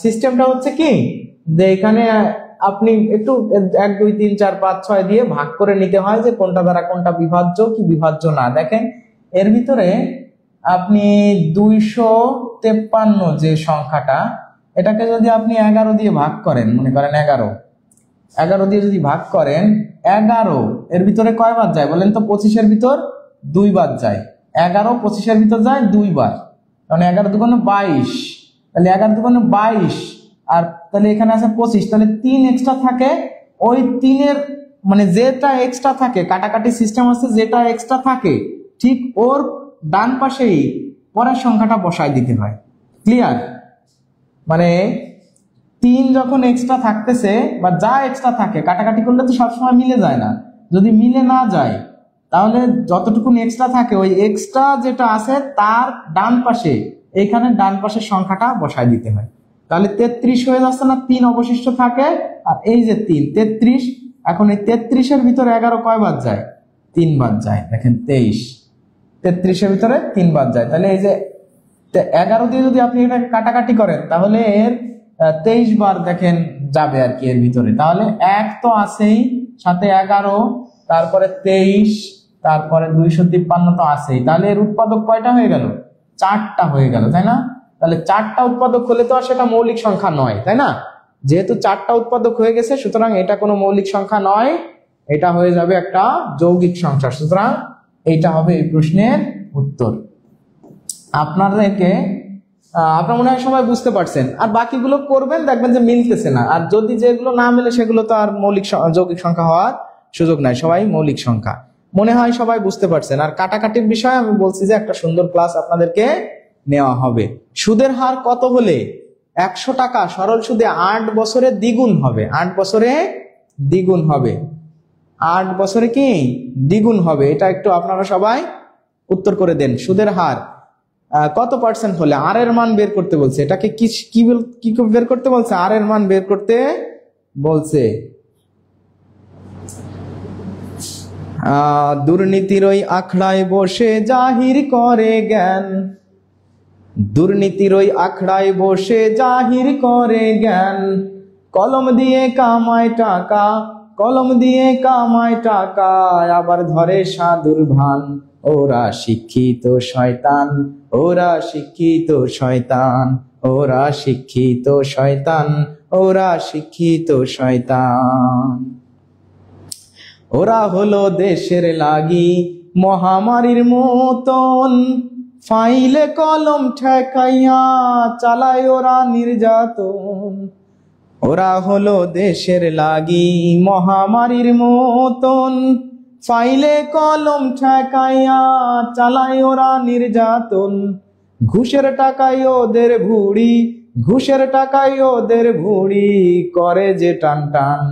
সিস্টেমটা হচ্ছে কি, যে এখানে আপনি একটু 1 2 3 4 5 6 দিয়ে ভাগ করে নিতে হয় যে কোনটা দ্বারা কোনটা বিভাজ্য কি বিভাজ্য না। দেখেন, এর ভিতরে আপনি 253 যে সংখ্যাটা, এটাকে যদি আপনি 11 দিয়ে ভাগ করেন, মনে করেন 11 দিয়ে যদি ভাগ করেন, 11 এর ভিতরে কয় বার যায় বলেন তো? 25-এর ভিতর 2 বার যায়। 11 25-এর ভিতর যায় 2 বার, কারণ 11 দুগুণে 22, তাহলে 11 দুগুণে 22, আর তাহলে এখানে আছে 25, তাহলে 3 এক্সট্রা থাকে। ওই 3-এর মানে যেটা এক্সট্রা থাকে, কাটাকাটি সিস্টেম আছে, যেটা এক্সট্রা থাকে ঠিক ওর ডান পাশেই পরের সংখ্যাটা বসায় দিতে হয়। ক্লিয়ার? মানে 3 যখন এক্সট্রা থাকতেছে বা যা এক্সট্রা থাকে, কাটাকাটি করলে তো সবসময় মিলে যায় না, যদি মিলে না যায় তাহলে যতটুকু এক্সট্রা থাকে ওই এক্সট্রা যেটা আছে তার ডান পাশে, এইখানে ডান পাশের সংখ্যাটা বসায় দিতে হয়। তাহলে 33 হয়ে যাচ্ছে না, 3 অবশিষ্ট থাকে, আর এই যে 3, 33। এখন এই 33-এর ভিতরে 11 কয় বাদ যায়? 3 বাদ যায়। দেখেন 23, 33-এর ভিতরে 3 বাদ যায়। তাহলে এই যে 11 দিয়ে যদি আপনি এটা কাটাকাটি করেন তাহলে এর 23 বার দেখেন যাবে আর কি এর ভিতরে। তাহলে 1 তো আছেই, সাথে 11, তারপরে 23, তারপরে 253 তো আছেই। তাহলে এর উৎপাদক কয়টা হয়ে গেল? 4টা হয়ে গেল, তাই না? তাহলে 4টা উৎপাদক হলে তো আর সেটা মৌলিক সংখ্যা নয়, তাই না? যেহেতু 4টা উৎপাদক হয়ে গেছে, সুতরাং এটা কোনো মৌলিক সংখ্যা নয়, এটা হয়ে যাবে একটা যৌগিক সংখ্যা। সুতরাং এইটা হবে এই প্রশ্নের উত্তর। আপনারা মনে হয় সবাই বুঝতে পারছেন। আর বাকিগুলো করবেন, দেখবেন যে মিলতেছে না, আর যদি যেগুলো না মিলে সেগুলো তো আর যৌগিক সংখ্যা হওয়ার সুযোগ নাই, সবাই মৌলিক সংখ্যা। মনে হয় সবাই বুঝতে পারছেন। আর কাটাকাটির বিষয়ে আমি বলছি যে একটা সুন্দর ক্লাস আপনাদেরকে নেওয়া হবে। সুদের হার কত হলে 100 টাকা সরল সুদে 8 বছরে দ্বিগুণ হবে? 8 বছরে দ্বিগুণ হবে। 8 বছরে কি দ্বিগুণ হবে? এটা একটু আপনারা সবাই উত্তর করে দেন। সুদের হার কত পার্সেন্ট হলে? আর এর মান বের করতে বলছে। এটাকে কি বের করতে বলছে? আর এর মান বের করতে বলছে। দুর্নীতির ওই আখড়ায় বসে জাহির করে জ্ঞান, দুর্নীতির ওই আখড়ায় বসে জাহির করে জ্ঞান, কলম দিয়ে কামায় টাকা, কলম দিয়ে কামায় টাকা, আবার ধরে সাধুর ভান, ওরা শিক্ষিত শয়তান, ওরা শিক্ষিত শয়তান, ওরা শিক্ষিত শয়তান, ওরা শিক্ষিত শয়তান। ওরা হলো দেশের লাগি মহামারীর মতন, ফাইলে কলম ঠেকাইয়া চালায় ওরা নির্যাতন। ওরা হলো দেশের লাগি মহামারীর মতন, ফাইলে কলম ঠেকাইয়া চালায় ওরা নির্যাতন। ঘুষের টাকায় ওদের ভুড়ি, ঘুষের টাকায় ওদের ভুড়ি, করে যে টান টান,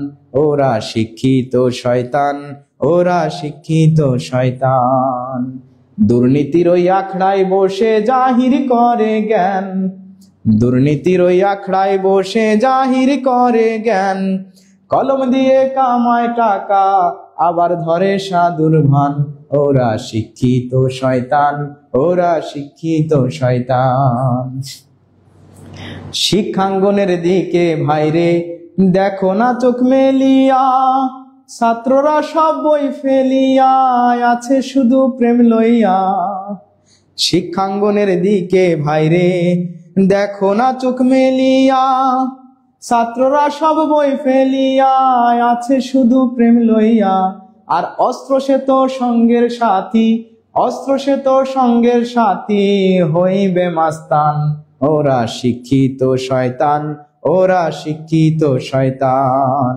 ওরা শিক্ষিত শয়তান, ওরা শিক্ষিত শয়তান। দুর্নীতির ওই আখড়ায় বসে জাহির করে জ্ঞান, দুর্নীতির ওই আখড়ায় বসে জাহির করে জ্ঞান, কলম দিয়ে কামায় টাকা, আবার ধরে সাধুর ভান, ওরা শিক্ষিত শয়তান, ওরা শিক্ষিত শয়তান। শিক্ষাঙ্গনের দিকে ভাইরে দেখো না চোখ মেলিয়া, ছাত্ররা সব বই ফেলিয়া আছে শুধু প্রেম লইয়া। শিক্ষাঙ্গনের দিকে ভাইরে দেখো না চোখ মেলিয়া, ছাত্ররা সব বই ফেলিয়া আছে শুধু প্রেম লইয়া। আর অস্ত্র সে তো সঙ্গের সাথী, অস্ত্র সে তো সঙ্গের সাথী, হইবে মাস্তান, ওরা শিক্ষিত শয়তান, ওরা শিক্ষিত শয়তান।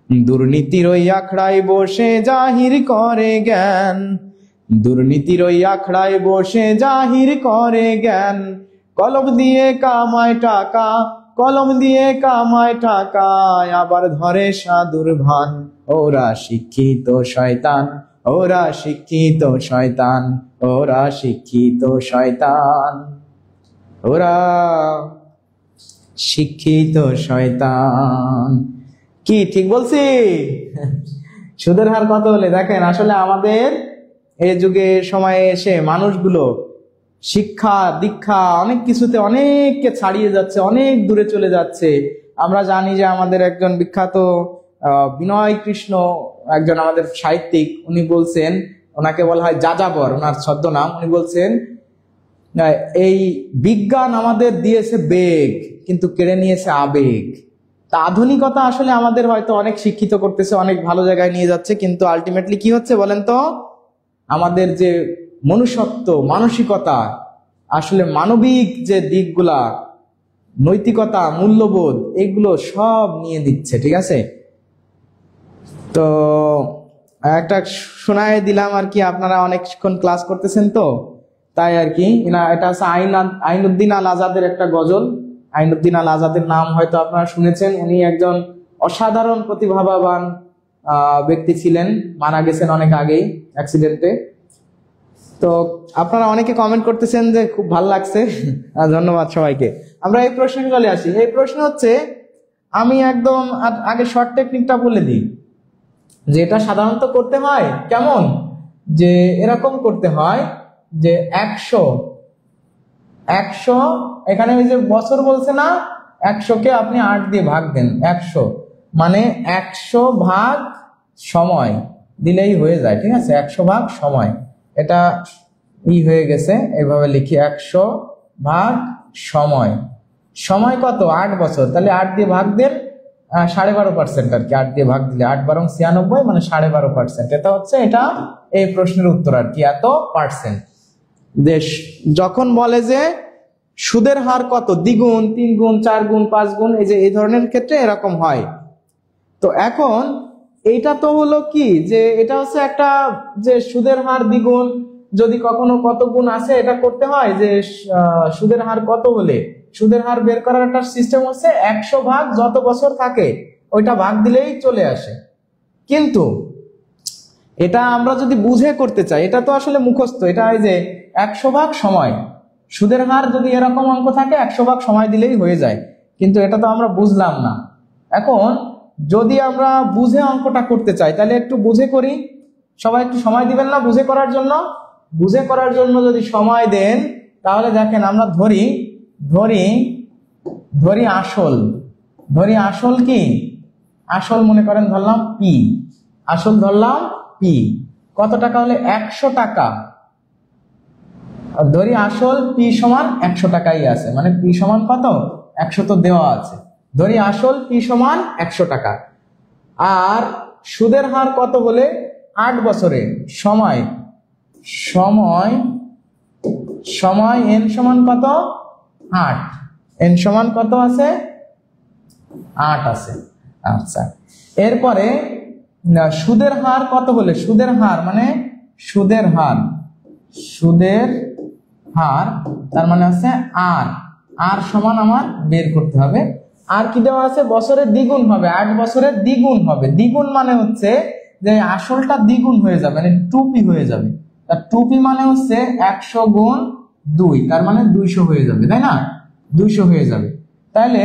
দুর্নীতির ওই আখড়ায় বসে জাহির করে জ্ঞান, দুর্নীতির ওই আখড়ায় বসে জাহির করে জ্ঞান, কলম দিয়ে কামায় টাকা, কলম দিয়ে কামায় টাকা, আবার ধরে সাধুর ভান, ওরা শিক্ষিত শয়তান, ওরা শিক্ষিত শয়তান, ওরা শিক্ষিত শয়তান, ওরা শিক্ষিত শয়তান। কি ঠিক বলছি? সুদের হার কত হলে? দেখেন আসলে আমাদের এই যুগে সময়ে এসে মানুষগুলো শিক্ষা দীক্ষা অনেক কিছুতে অনেককে ছাড়িয়ে যাচ্ছে, অনেক দূরে চলে যাচ্ছে। আমরা জানি যে আমাদের একজন বিখ্যাত বিনয় কৃষ্ণ, একজন আমাদের সাহিত্যিক, উনি বলছেন, ওনাকে বলা হয় যাযাবর, ওনার ছদ্মনাম। উনি বলছেন এই বিজ্ঞান আমাদের দিয়েছে বেগ কিন্তু কেড়ে নিয়েছে আবেগ। তা আধুনিকতা আসলে আমাদের হয়তো অনেক শিক্ষিত করতেছে, অনেক ভালো জায়গায় নিয়ে যাচ্ছে, কিন্তু আলটিমেটলি কি হচ্ছে বলেন তো? আমাদের যে মনুষ্যত্ব, মানসিকতা, আসলে মানবিক যে দিকগুলা, নৈতিকতা, মূল্যবোধ, এগুলো সব নিয়ে দিচ্ছে। ঠিক আছে? তো একটা শোনায় দিলাম আর কি, আপনারা অনেকক্ষণ ক্লাস করতেছেন তো তাই আর কি। এটা হচ্ছে আইনুদ্দিন আল আজাদের একটা গজল। আইনুদ্দিন আল আজাদের নাম হয়তো আপনারা শুনেছেন। উনি একজন অসাধারণ প্রতিভাবান ব্যক্তি ছিলেন, মারা গেছেন অনেক আগেই অ্যাক্সিডেন্টে। তো আপনারা অনেকে কমেন্ট করতেছেন যে খুব ভালো লাগছে, ধন্যবাদ সবাইকে। আমরা এই প্রশ্নে চলে আসি। এই প্রশ্ন হচ্ছে, আমি একদম আগে শর্ট টেকনিকটা বলে দিই, যে এটা সাধারণত করতে হয় কেমন, যে এরকম করতে হয় যে 100 এখানে ওই যে বছর বলছে না, 100কে আপনি 8 দিয়ে ভাগ দেন। 100 মানে 100 ভাগ সময় দিলেই হয়ে যায়, ঠিক আছে? 100 ভাগ সময়, এটা হয়ে গেছে। এইভাবে লিখি, 100 ভাগ সময়। সময় কত? 8 বছর। তাহলে 8 দিয়ে ভাগ দেন 12.5% আর কি। 8 দিয়ে ভাগ দিলে 8 12 96 মানে 12.5%। এটা হচ্ছে এটা এই প্রশ্নের উত্তর আর কি, এত পার্সেন্ট। দেশ যখন বলে যে সুদের হার কত, দ্বিগুণ, 3 গুণ, 4 গুণ, 5 গুণ, এই যে এই ধরনের ক্ষেত্রে এরকম হয়। তো এখন এইটা তো হলো কি, যে এটা হচ্ছে একটা, যে সুদের হার দ্বিগুণ যদি কখনো কত গুণ আছে, এটা করতে হয় যে সুদের হার কত হলে, সুদের হার বের করার একটা সিস্টেম হচ্ছে 100 ভাগ যত বছর থাকে ওইটা ভাগ দিলেই চলে আসে। কিন্তু এটা আমরা যদি বুঝে করতে চাই, এটা তো আসলে মুখস্থ, এটা এই যে 100 ভাগ সময়, সুদের হার যদি এরকম অঙ্ক থাকে 100 ভাগ সময় দিলেই হয়ে যায়। কিন্তু এটা তো আমরা বুঝলাম না। এখন যদি আমরা বুঝে অঙ্কটা করতে চাই, তাহলে একটু বুঝে করি। সবাই একটু সময় দিবেন না বুঝে করার জন্য? বুঝে করার জন্য যদি সময় দেন, তাহলে দেখেন আমরা ধরি আসল কি, আসল মনে করেন ধরলাম পি, আসল ধরলাম পি। কত টাকা হলে? 100 টাকা। ধরি আসল পি সমান 100 টাকাই আছে, মানে পি সমান কত? 100 তো দেওয়া আছে। ধরি আসল পি সমান 100 টাকা। আর সুদের হার কত হলে? 8 বছরে সময় এন সমান কত? 8। এন সমান কত আছে? 8 আছে। আচ্ছা, এরপরে সুদের হার কত হলে? সুদের হার মানে সুদের হার তার মানে হচ্ছে আর সমান আমার বের করতে হবে। আর কি দেওয়া আছে? বছরের দ্বিগুণ হবে, 8 বছরের দ্বিগুণ হবে। দ্বিগুণ মানে হচ্ছে যে আসলটা দ্বিগুণ হয়ে যাবে, মানে 2p হয়ে যাবে। তার 2p মানে হচ্ছে 100 গুণ 2, তার মানে 200 হয়ে যাবে, তাই না? 200 হয়ে যাবে। তাহলে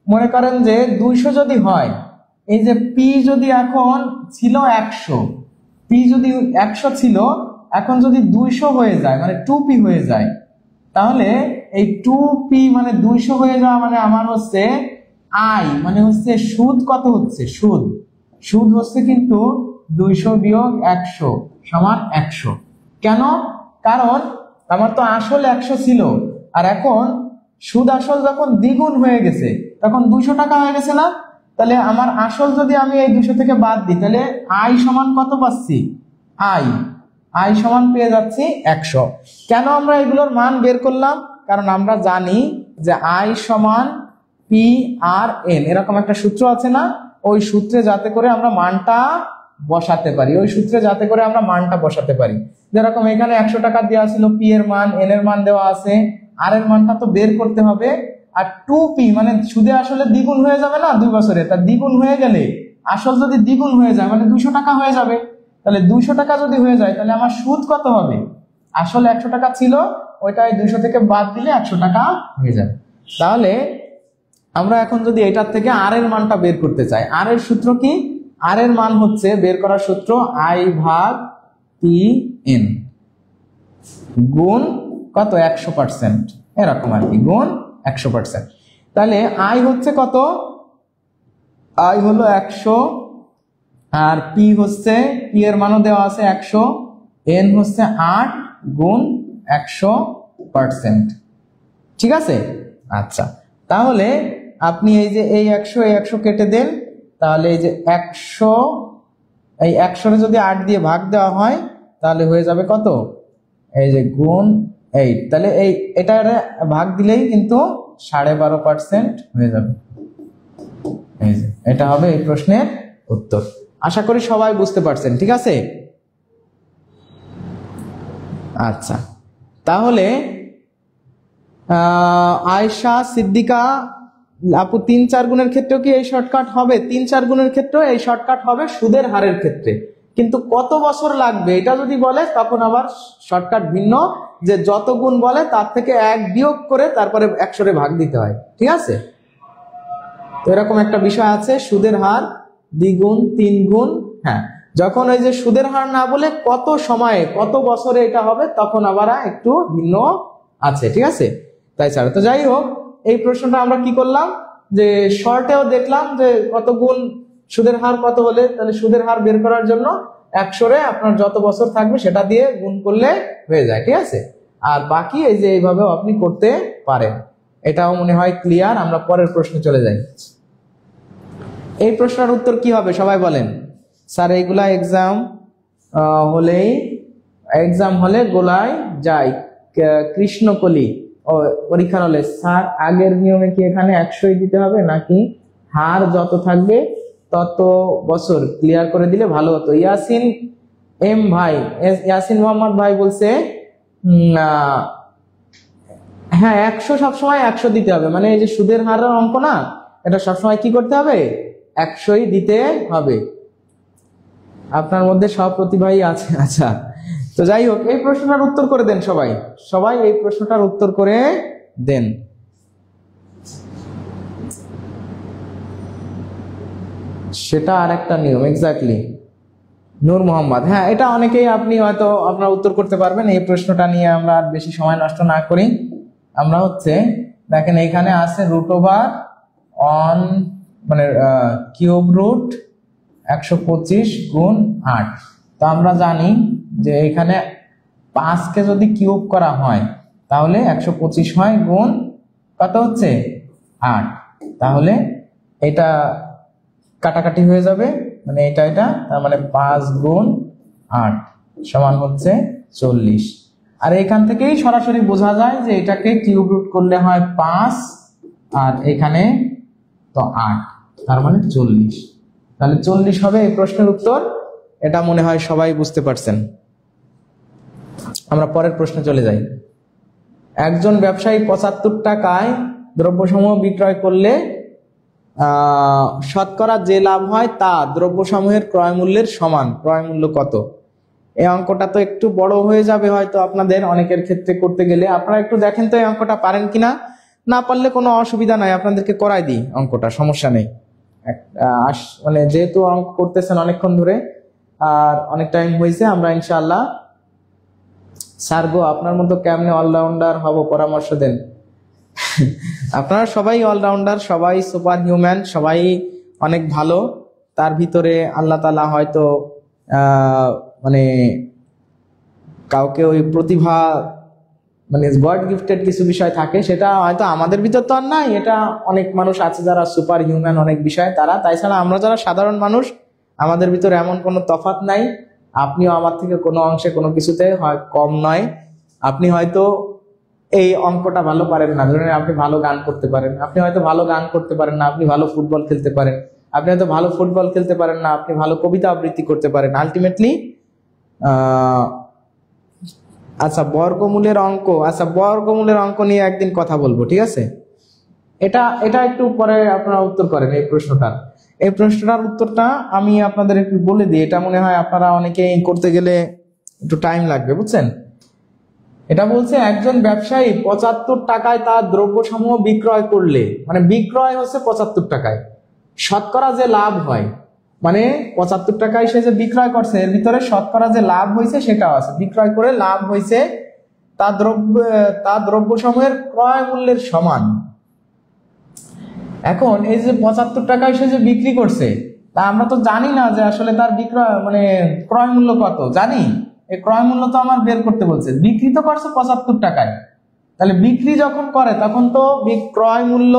মনে করেন যে 200 যদি হয়, এই যে পি যদি এখন ছিল 100, পি যদি 100 ছিল, এখন যদি 200 হয়ে যায় মানে 2p হয়ে যায়, তাহলে এই 2p মানে 200 হয়ে যাওয়া মানে আমার হচ্ছে আই, মানে হচ্ছে সুদ কত হচ্ছে? সুদ হচ্ছে কিন্তু 200 বিয়োগ 100 সমান 100। কেন? কারণ আমার তো আসল 100 ছিল, আর এখন সুদ আসল যখন দ্বিগুণ হয়ে গেছে তখন 200 টাকা হয়ে গেছে না? তাহলে আমার আসল যদি আমি এই 200 থেকে বাদ দিই, তাহলে আই সমান কত পাচ্ছি? আই সমান পেয়ে যাচ্ছি 100। কেন আমরা এগুলোর মান বের করলাম? কারণ আমরা জানি যে আই সমান পি আর এন, এরকম একটা সূত্র আছে না? ওই সূত্রে যাতে করে আমরা মানটা বসাতে পারি, যেরকম এখানে 100 টাকা দেওয়া ছিল, পি এর মান, এন এর মান দেওয়া আছে, আর এর মানটা তো বের করতে হবে। আর 2p মানে সুদে আসলে দ্বিগুণ হয়ে যাবে না 2 বছরে, তার দ্বিগুণ হয়ে গেলে আসল যদি দ্বিগুণ হয়ে যায় মানে 200 টাকা হয়ে যাবে। তাহলে 200 টাকা যদি হয়ে যায়, তাহলে আমার সুদ কত হবে? আসলে 100 টাকা ছিল, ওইটাই 200 থেকে বাদ দিলে 100 টাকা হয়ে যাবে। তাহলে আমরা এখন যদি এটার থেকে আর এর মানটা বের করতে চাই, আর এর সূত্র কি? আর এর মান হচ্ছে, বের করার সূত্র, আই ভাগ পি এন গুণ কত? 100%, এরকম আর কি, গুণ 100%। তাহলে আই হচ্ছে কত? আই হলো 100, আর পি হচ্ছে, পি এর মানও দেওয়া আছে 100, এন হচ্ছে 8 গুণ 100%, ঠিক আছে? আচ্ছা, তাহলে আপনি এই যে এই 100 কেটে দেন, তাহলে এই যে 100, এই 100 যদি 8 দিয়ে ভাগ দেওয়া হয় তাহলে হয়ে যাবে কত? এই যে গুণ 8, তাহলে এটা ভাগ দিলেই কিন্তু 12.5% হয়ে যাবে। এই যে এটা হবে এই প্রশ্নের উত্তর। আশা করি সবাই বুঝতে পারছেন, ঠিক আছে? আচ্ছা, তাহলে আয়েশা সিদ্দিকা আপু 3-4 গুণের ক্ষেত্রেও কি এই শর্টকাট হবে? 3-4 গুণের ক্ষেত্রেও এই শর্টকাট হবে সুদের হারের ক্ষেত্রে, কিন্তু কত বছর লাগবে এটা যদি বলে তখন আবার শর্টকাট ভিন্ন, যে যত গুণ বলে তার থেকে 1 বিয়োগ করে তারপরে 100 ভাগ দিতে হয়, ঠিক আছে? তো এরকম একটা বিষয় আছে, সুদের হার 2 গুণ 3 গুণ। হ্যাঁ, যখন ওই যে সুদের হার না বলে কত সময়ে কত বছরে এটা হবে তখন আবার একটু ভিন্ন আছে, ঠিক আছে? তাই স্যার, তো যাই হোক, এই প্রশ্নটা আমরা কি করলাম যে শর্টেও দেখলাম যে কত গুণ সুদের হার কত হলে, তাহলে সুদের হার বের করার জন্য 100 আপনার যত বছর থাকবে সেটা দিয়ে গুণ করলে হয়ে যায়, ঠিক আছে? আর বাকি এই যে এইভাবেও আপনি করতে পারেন। এটাও মনে হয় ক্লিয়ার। আমরা পরের প্রশ্নে চলে যাই। এই প্রশ্নের উত্তর কি হবে সবাই বলেন? স্যার এইগুলা এক্সাম হলে গোলায় যায় কৃষ্ণকলি ও পরীক্ষার হলে। স্যার আগের নিয়মে কি এখানে 100 দিতে হবে নাকি হার যত থাকবে তত বছর? ক্লিয়ার করে দিলে ভালো হতো। ইয়াসিন মোহাম্মদ ভাই বলছে হ্যাঁ 100 সবসময় 100 দিতে হবে, মানে এই যে সুদের হারের অঙ্ক না, এটা সবসময় কি করতে হবে? 100ই দিতে হবে। আপনার মধ্যে সব প্রতিভাই আছে। আচ্ছা, তো যাই হোক, এই প্রশ্নটার উত্তর করে দেন সবাই এই প্রশ্নটার উত্তর করে দেন। সেটা আর একটা নিয়ম, এক্স্যাক্টলি। নূর মোহাম্মদ, হ্যাঁ এটা অনেকেই আপনি হয়তো আপনার উত্তর করতে পারবেন। এই প্রশ্নটা নিয়ে আমরা আর বেশি সময় নষ্ট না করি। আমরা দেখেন এখানে আছে √অন মানে কিউব রুট 125 গুণ 8। তো আমরা জানি যে এখানে 5কে যদি কিউব করা হয় তাহলে 125 হয়, গুণ কত হচ্ছে 8। তাহলে এটা কাটাকাটি হয়ে যাবে, মানে এটা তার মানে 5 গুণ 8 সমান হচ্ছে 40। আর এখান থেকেই সরাসরি বোঝা যায় যে এটাকে কিউব রুট করলে হয় 5 আর এখানে তো 8, তার মানে 40। তাহলে 40 হবে এই প্রশ্নের উত্তর। এটা মনে হয় সবাই বুঝতে পারছেন। আমরা পরের প্রশ্নে চলে যাই। একজন ব্যবসায়ী 75 টাকায় দ্রব্যসমূহ বিক্রয় করলে শতকরা যে লাভ হয় তা দ্রব্যসমূহের ক্রয় মূল্যের সমান। ক্রয় মূল্য কত? এই অঙ্কটা তো একটু বড় হয়ে যাবে হয়তো আপনাদের অনেকের ক্ষেত্রে করতে গেলে। আপনারা একটু দেখেন তো এই অঙ্কটা পারেন কিনা। না পারলে কোনো অসুবিধা নাই, আপনাদেরকে করাই দিই অঙ্কটা, সমস্যা নেই। মানে যেহেতু অঙ্ক করতেছেন অনেকক্ষণ ধরে আর অনেক টাইম হয়েছে, আমরা ইনশাআল্লাহ স্যার গো আপনার মতো কেমনে অলরাউন্ডার হব পরামর্শ দেন। আপনারা সবাই অলরাউন্ডার, সবাই সুপার হিউম্যান, সবাই অনেক ভালো। তার ভিতরে আল্লাহ তাআলা হয়তো মানে কাউকে ওই প্রতিভা মানে গড গিফটেড কিছু বিষয় থাকে, সেটা হয়তো আমাদের ভিতর তো আর নাই। এটা অনেক মানুষ আছে যারা সুপার হিউম্যান অনেক বিষয় তারা, তাই ছাড়া আমরা যারা সাধারণ মানুষ আমাদের ভিতরে এমন কোনো তফাৎ নাই। আপনিও আমার থেকে কোনো অংশে কোনো কিছুতে কম নয়। আপনি হয়তো এই অঙ্কটা ভালো পারেন না, ধরেন আপনি ভালো গান করতে পারেন, আপনি হয়তো ভালো গান করতে পারেন না, আপনি ভালো ফুটবল খেলতে পারেন, আপনি হয়তো ভালো ফুটবল খেলতে পারেন না, আপনি ভালো কবিতা আবৃত্তি করতে পারেন। আলটিমেটলি আচ্ছা বর্গমূলের অঙ্ক নিয়ে একদিন কথা বলবো, ঠিক আছে? এটা একটু পরে আপনারা উত্তর করেন এই প্রশ্নটার উত্তরটা আমি আপনাদের একটু বলে দিই। এটা মনে হয় আপনারা অনেকেই করতে গেলে একটু টাইম লাগবে, বুঝছেন? এটা বলছে একজন ব্যবসায়ী 75 টাকায় তার দ্রব্যসমূহ বিক্রয় করলে, মানে বিক্রয় হচ্ছে 75 টাকায়, শতকরা যে লাভ হয়, মানে 75 টাকায় সে যে বিক্রয় করছে এর ভিতরে শতকরা যে লাভ হয়েছে সেটাও আছে। বিক্রয় করে লাভ হয়েছে তার দ্রব্যসমূহের ক্রয় মূল্যের সমান। এখন এই যে 75 টাকায় সে যে বিক্রি করছে, তা আমরা তো জানি না যে আসলে তার বিক্রয় মানে ক্রয় মূল্য কত, জানি? এই ক্রয় মূল্য তো আমার বের করতে বলছে। বিক্রি তো করছে 75 টাকায়, তাহলে বিক্রি যখন করে তখন তো বিক্রয় মূল্য,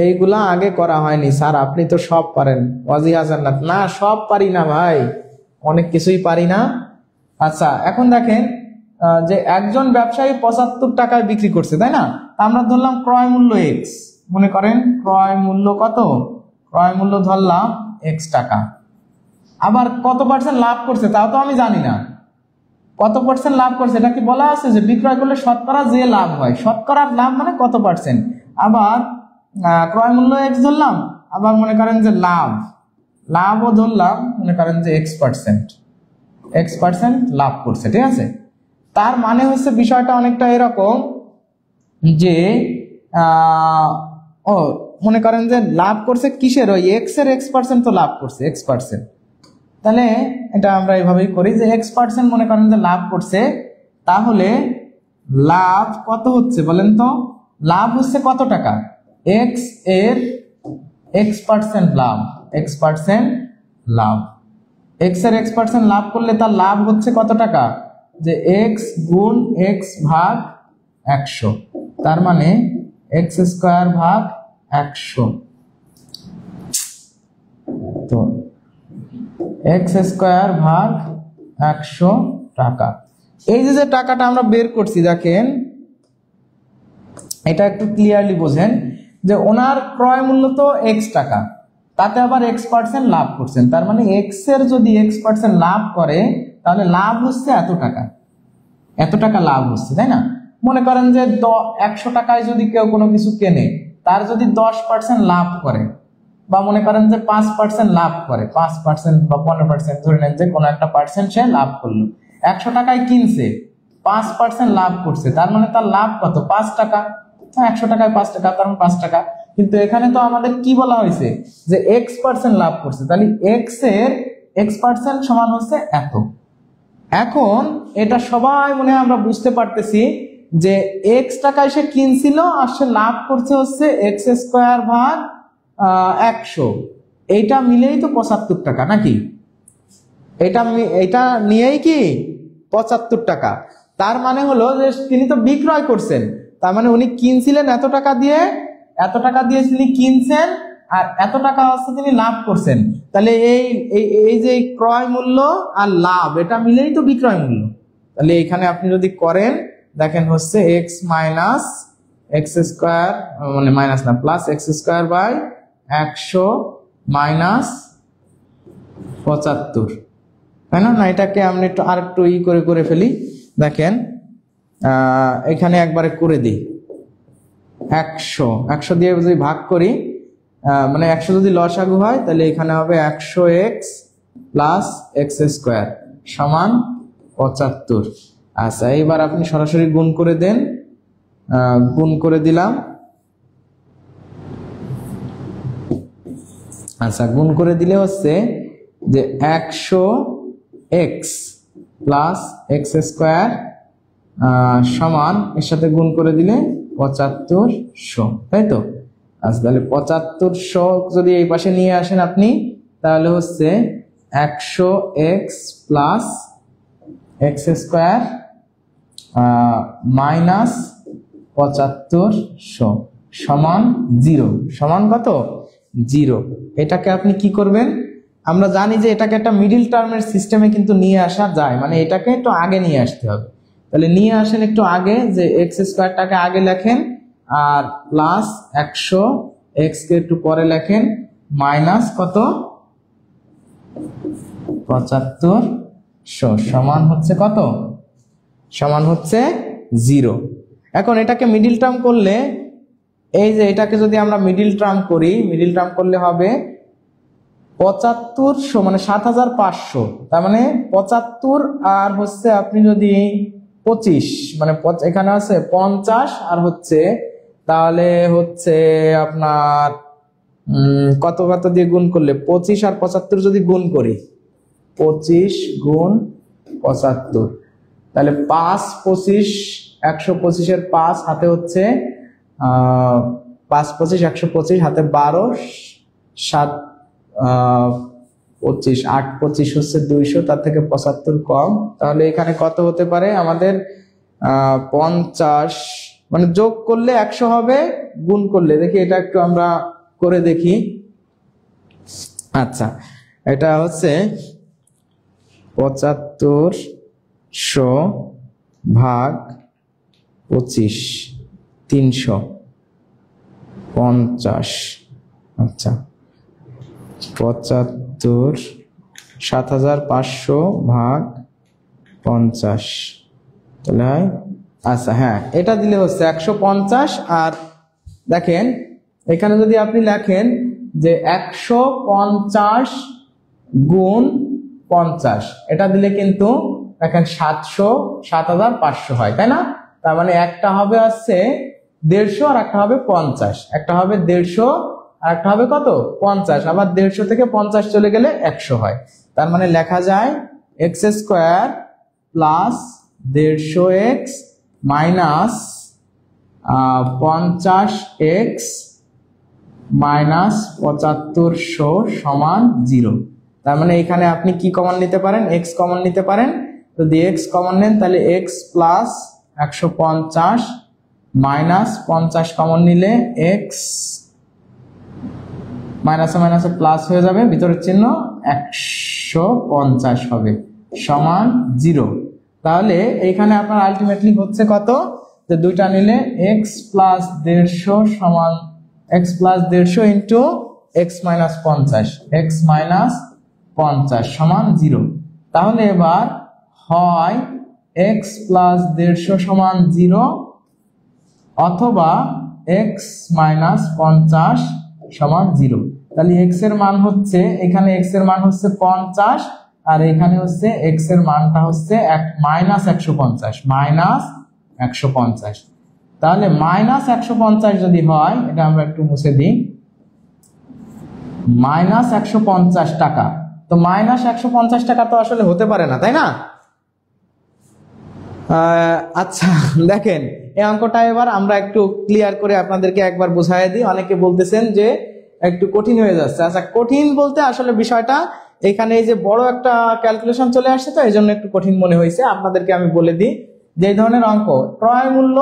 এইগুলা আগে করা হয়নি। স্যার আপনি তো সব পারেন, ওয়াজিহা জান্নাত। না সব পারি না ভাই, অনেক কিছুই পারি না। আচ্ছা এখন দেখেন যে একজন ব্যবসায়ী 75 টাকায় বিক্রি করছে, তাই না? আমরা ধরলাম ক্রয় মূল্য এক্স, মনে করেন ক্রয় মূল্য কত? ক্রয় মূল্য ধরলাম এক্স টাকা, আবার কত পার্সেন্ট লাভ করছে তাও তো আমি জানি না, কত পার্সেন্ট লাভ করছে এটা কি বলা আছে যে বিক্রয় করলে শতকরা যে লাভ হয়, শতকরার লাভ মানে কত পার্সেন্ট। আবার ক্রয় মূল্য এক্স ধরলাম, আবার মনে করেন যে লাভও ধরলাম মনে করেন যে x% লাভ করছে, ঠিক আছে। তার মানে হচ্ছে বিষয়টা অনেকটা এরকম যে মনে করেন যে লাভ করছে কিসের, ওই এক্স এর x% তো লাভ করছে x%, তাহলে এটা আমরা এইভাবেই করি যে x% মনে করেন যে লাভ করছে, তাহলে লাভ কত হচ্ছে বলেন তো, লাভ হচ্ছে কত টাকা, x এর x% লাভ, x এর x% লাভ করলে তার লাভ হচ্ছে কত টাকা, যে x গুণ x ভাগ 100, তার মানে x² ভাগ 100, তো x² ভাগ 100 টাকা। এই যে টাকাটা আমরা বের করছি দেখেন, এটা একটু ক্লিয়ারলি বোঝেন যে ওনার ক্রয় মূল্য তো x টাকা, তাতে আবার x% লাভ করছেন, তার মানে x এর যদি x% লাভ করে তাহলে লাভ হচ্ছে এত টাকা লাভ হচ্ছে, তাই না। মনে করেন যে 100 টাকায় যদি কেউ কোনো কিছু কেনে, তার যদি 10% লাভ করে, বা মনে করেন যে 5% লাভ করে, 5% বা 15% ধরে নেন যে কোনো একটা পার্সেন্ট সে লাভ করলো, 100 টাকায় কিনছে, 5% লাভ করছে, তার মানে তার লাভ কত, 5 টাকা। 100 টাকায় 5 টাকা, তার মানে 5 টাকা। কিন্তু এখানে তো আমাদের কি বলা হয়েছে যে x% লাভ করছে, তাহলে x এর x% সমান হচ্ছে এত। এখন এটা সবাই মনে হয় আমরা বুঝতে পারতেছি যে x টাকায় সে কিনছিল আর সে লাভ করছে হচ্ছে x² ভাগ 100, এইটা মিলেই তো 75 টাকা নাকি, এটা নিয়েই কি 75 টাকা। তার মানে হলো যে তিনি তো বিক্রয় করছেন, তার মানে উনি কিনছিলেন এত টাকা দিয়ে তিনি কিনছেন, আর এত টাকা হচ্ছে তিনি লাভ করছেন, তাহলে এই যে ক্রয় মূল্য আর লাভ এটা মিলেই তো বিক্রয় মূল্য। তাহলে এখানে আপনি যদি করেন দেখেন হচ্ছে x মাইনাস x² মানে মাইনাস না প্লাস x² বাই 100 মাইনাস 75, তাই না। এটাকে আমি একটু আরেকটু করে ফেলি, দেখেন এখানে একবারে করে দিই, 100 দিয়ে যদি ভাগ করি, মানে 100 যদি লসাগু হয় তাহলে এখানে হবে 100x প্লাস x² সমান 75। আচ্ছা, এইবার আপনি সরাসরি গুণ করে দেন, গুণ করে দিলাম। আচ্ছা, গুণ করে দিলে হচ্ছে যে 100x প্লাস x² সমান, এর সাথে গুণ করে দিলে 7500, তাই তো। আচ্ছা, তাহলে 7500 যদি এই পাশে নিয়ে আসেন আপনি, তাহলে হচ্ছে 100x প্লাস x² মাইনাস 7500 সমান 0, সমান কত 0। এটাকে আপনি কি করবেন, আমরা জানি যে এটাকে একটা মিডিল টার্মের সিস্টেমে কিন্তু নিয়ে আসা যায়, মানে এটাকে একটু আগে নিয়ে আসতে হবে। তাহলে নিয়ে আসেন একটু আগে, যে x² আগে লেখেন, আর প্লাস 100x কে একটু পরে লেখেন, মাইনাস কত 7500 সমান হচ্ছে কত, সমান হচ্ছে 0। এখন এটাকে মিডিল টার্ম করলে, এই যে এটাকে যদি আমরা মিডিল টার্ম করি, মিডিল টার্ম করলে হবে 7500 মানে 7500, তার মানে 75 আর হচ্ছে আপনি যদি 25 মানে এখানে আছে 50 আর হচ্ছে, তাহলে হচ্ছে আপনার কত দিয়ে গুণ করলে, 25 আর 75 যদি গুণ করি, 25 গুণ 75, তাহলে 5 25 125 এর 5 হাতে হচ্ছে 5 25 125 হাতে 12 7 25 8 25 হচ্ছে 200, তার থেকে 75 কম, তাহলে এখানে কত হতে পারে আমাদের 50 মানে যোগ করলে 100 হবে, গুণ করলে দেখি এটা একটু আমরা করে দেখি। আচ্ছা, এটা হচ্ছে 7500 ভাগ 25 350। আচ্ছা, 75 7500 ভাগ 50 তাহলে হয়, আচ্ছা হ্যাঁ এটা দিলে হচ্ছে 150। আর দেখেন এখানে যদি আপনি লেখেন যে 150 গুণ 50, এটা দিলে কিন্তু দেখেন 7500 হয়, তাই না? তার মানে একটা হবে আসছে 150 আর একটা হবে 50, একটা হবে 150 আর একটা হবে কত 50, আবার 150 থেকে 50 চলে গেলে 100 হয়। তার মানে লেখা যায় x square plus 150x minus 50x minus 7500 সমান 0। তার মানে এখানে আপনি কি কমন নিতে পারেন, x কমন নিতে পারেন। যদি x কমন নেন তাহলে x প্লাস 150 মাইনাস 50 কমন নিলে x মাইনাসে মাইনাসে প্লাস হয়ে যাবে, ভিতরের চিহ্ন 150 হবে সমান 0। তাহলে এইখানে আপনার আলটিমেটলি হচ্ছে কত, যে দুইটা নিলে x প্লাস 150 সমান x plus 150 into x minus 50, x minus 50 সমান 0। তাহলে এবার হয় x প্লাস 150 সমান 0 অথবা x মাইনাস 50 সমান 0। তাহলে x এর মান হচ্ছে, এখানে x এর মান হচ্ছে 50 আর এখানে হচ্ছে x এর মানটা হচ্ছে মাইনাস 150, মাইনাস 150। তাহলে মাইনাস 150 যদি হয়, এটা আমরা একটু মুছে দিই, মাইনাস 150 টাকা। তো মাইনাস 150 টাকা তো আসলে হতে পারে না, তাই না? আচ্ছা দেখেন এই অঙ্কটা এবার আমরা একটু ক্লিয়ার করে আপনাদেরকে একবার বুঝাই দিই। অনেকে বলতেছেন যে একটু কঠিন হয়ে যাচ্ছে। আচ্ছা কঠিন বলতে আসলে বিষয়টা এখানে এই যে বড় একটা ক্যালকুলেশন চলে আসছে, তো এই জন্য একটু কঠিন মনে হয়েছে। আপনাদেরকে আমি বলে দিই যে এই ধরনের অঙ্ক, ক্রয় মূল্য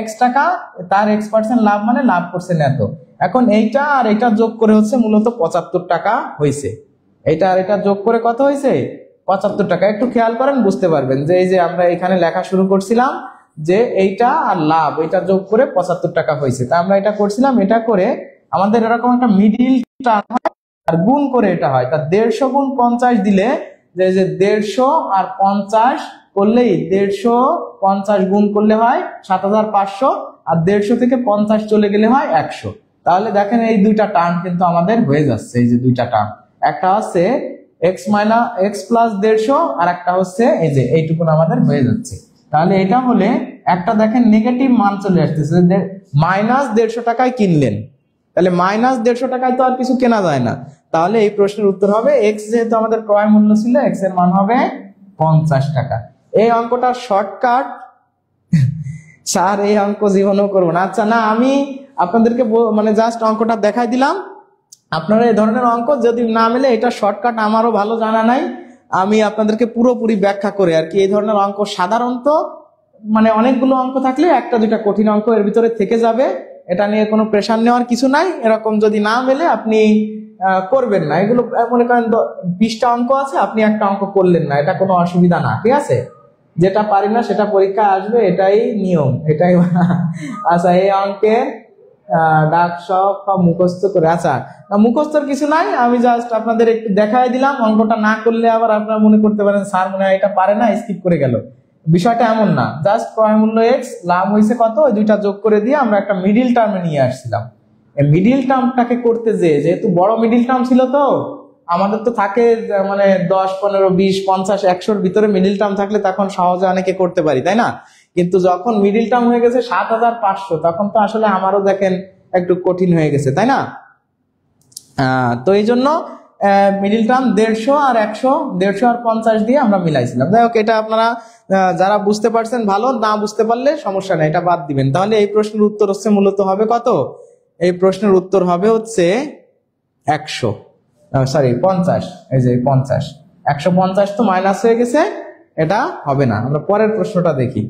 x টাকা, তার x% লাভ মানে লাভ করছেন এত। এখন এইটা আর এটা যোগ করে হচ্ছে মূলত 75 টাকা হয়েছে। এইটা আর এটা যোগ করে কত হয়েছে 75 টাকা। একটু খেয়াল করেন বুঝতে পারবেন যে এই যে আমরা এখানে লেখা শুরু করছিলাম যে এইটা আর লাভ এটা যোগ করে 75 টাকা হয়েছে। তা আমরা এটা করছিলাম, এটা করে আমাদের এরকম একটা মিডিল টার্ম হয় আর গুণ করে এটা হয়। তা 150 গুণ 50 দিলে যে 150 আর 50 করলেই 150 গুণ করলে হয় 7500 আর 150 থেকে 50 চলে গেলে হয় 100। তাহলে দেখেন এই দুইটা টার্ম কিন্তু আমাদের হয়ে যাচ্ছে। এই যে দুইটা টার্ম, একটা হচ্ছে x মাইনাস x প্লাস 150 আর একটা হচ্ছে এই যে এইটুকুন আমাদের হয়ে যাচ্ছে। তাহলে এটা হলে একটা দেখেন নেগেটিভ মান চলে আসতেছে, মাইনাস 150 টাকায় কিনলেন, তাহলে মাইনাস 150 টাকায় তো আর কিছু কেনা যায় না। তাহলে এই প্রশ্নের উত্তর হবে x, যেহেতু আমাদের ক্রয় মূল্য ছিল x এর মান হবে 50 টাকা। এই অঙ্কটা শর্টকাট স্যার, এই অঙ্ক জীবনেও করবো না। আচ্ছা না, আমি আপনাদেরকে মানে জাস্ট অঙ্কটা দেখাই দিলাম। আপনারা এই ধরনের অঙ্ক যদি না মেলে, এটা শর্টকাট আমারও ভালো জানা নাই, আমি আপনাদেরকে পুরোপুরি ব্যাখ্যা করে আর কি। এই ধরনের অঙ্ক সাধারণত মানে অনেকগুলো অঙ্ক থাকলে একটা দুটা কঠিন অঙ্ক এর ভিতরে থেকে যাবে, এটা নিয়ে কোনো প্রেশার নেওয়ার কিছু নাই। এরকম যদি না মেলে আপনি করবেন না। এগুলো মনে করেন 20টা অঙ্ক আছে, আপনি একটা অঙ্ক করলেন না, এটা কোনো অসুবিধা না, ঠিক আছে? যেটা পারি না সেটা পরীক্ষা আসবে, এটাই নিয়ম, এটাই। আচ্ছা এই অঙ্কের ডাক সব মুখস্থ করে, আচ্ছা মুখস্থর কিছু নাই, আমি জাস্ট আপনাদের একটু দেখাই দিলাম। অঙ্কটা না করলে আবার আপনারা মনে করতে পারেন স্যার মনে হয় এটা পারে না, স্কিপ করে গেল। বিষয়টা এমন না, জাস্ট ক্রয় মূল্য x, লাভ হয়েছে কত, ওই দুইটা যোগ করে দিয়ে আমরা একটা মিডিল টার্মে নিয়ে আসছিলাম। এই মিডিল টার্মটাকে করতে যেহেতু বড় মিডিল টার্ম ছিল, তো আমাদের তো থাকে মানে 10, 15, 20, 50, 100-র ভিতরে মিডিল টার্ম থাকলে তখন সহজে অনেকে করতে পারি, তাই না? কিন্তু যখন মিডিল টার্ম হয়ে গেছে 7500, তখন তো আসলে আমারও দেখেন একটু কঠিন হয়ে গেছে, তাই না? তো এই জন্য মিডিল টার্ম 150 আর 100, 150 আর 50 দিয়ে আমরা মিলাইছিলাম। যাই হোক, এটা আপনারা যারা বুঝতে পারছেন ভালো, না বুঝতে পারলে সমস্যা নেই, এটা বাদ দিবেন। তাহলে এই প্রশ্নের উত্তর হচ্ছে মূলত হবে কত, এই প্রশ্নের উত্তর হবে হচ্ছে 100, সরি 50। এই যে 50, 150 তো মাইনাস হয়ে গেছে, এটা হবে না। আমরা পরের প্রশ্নটা দেখি।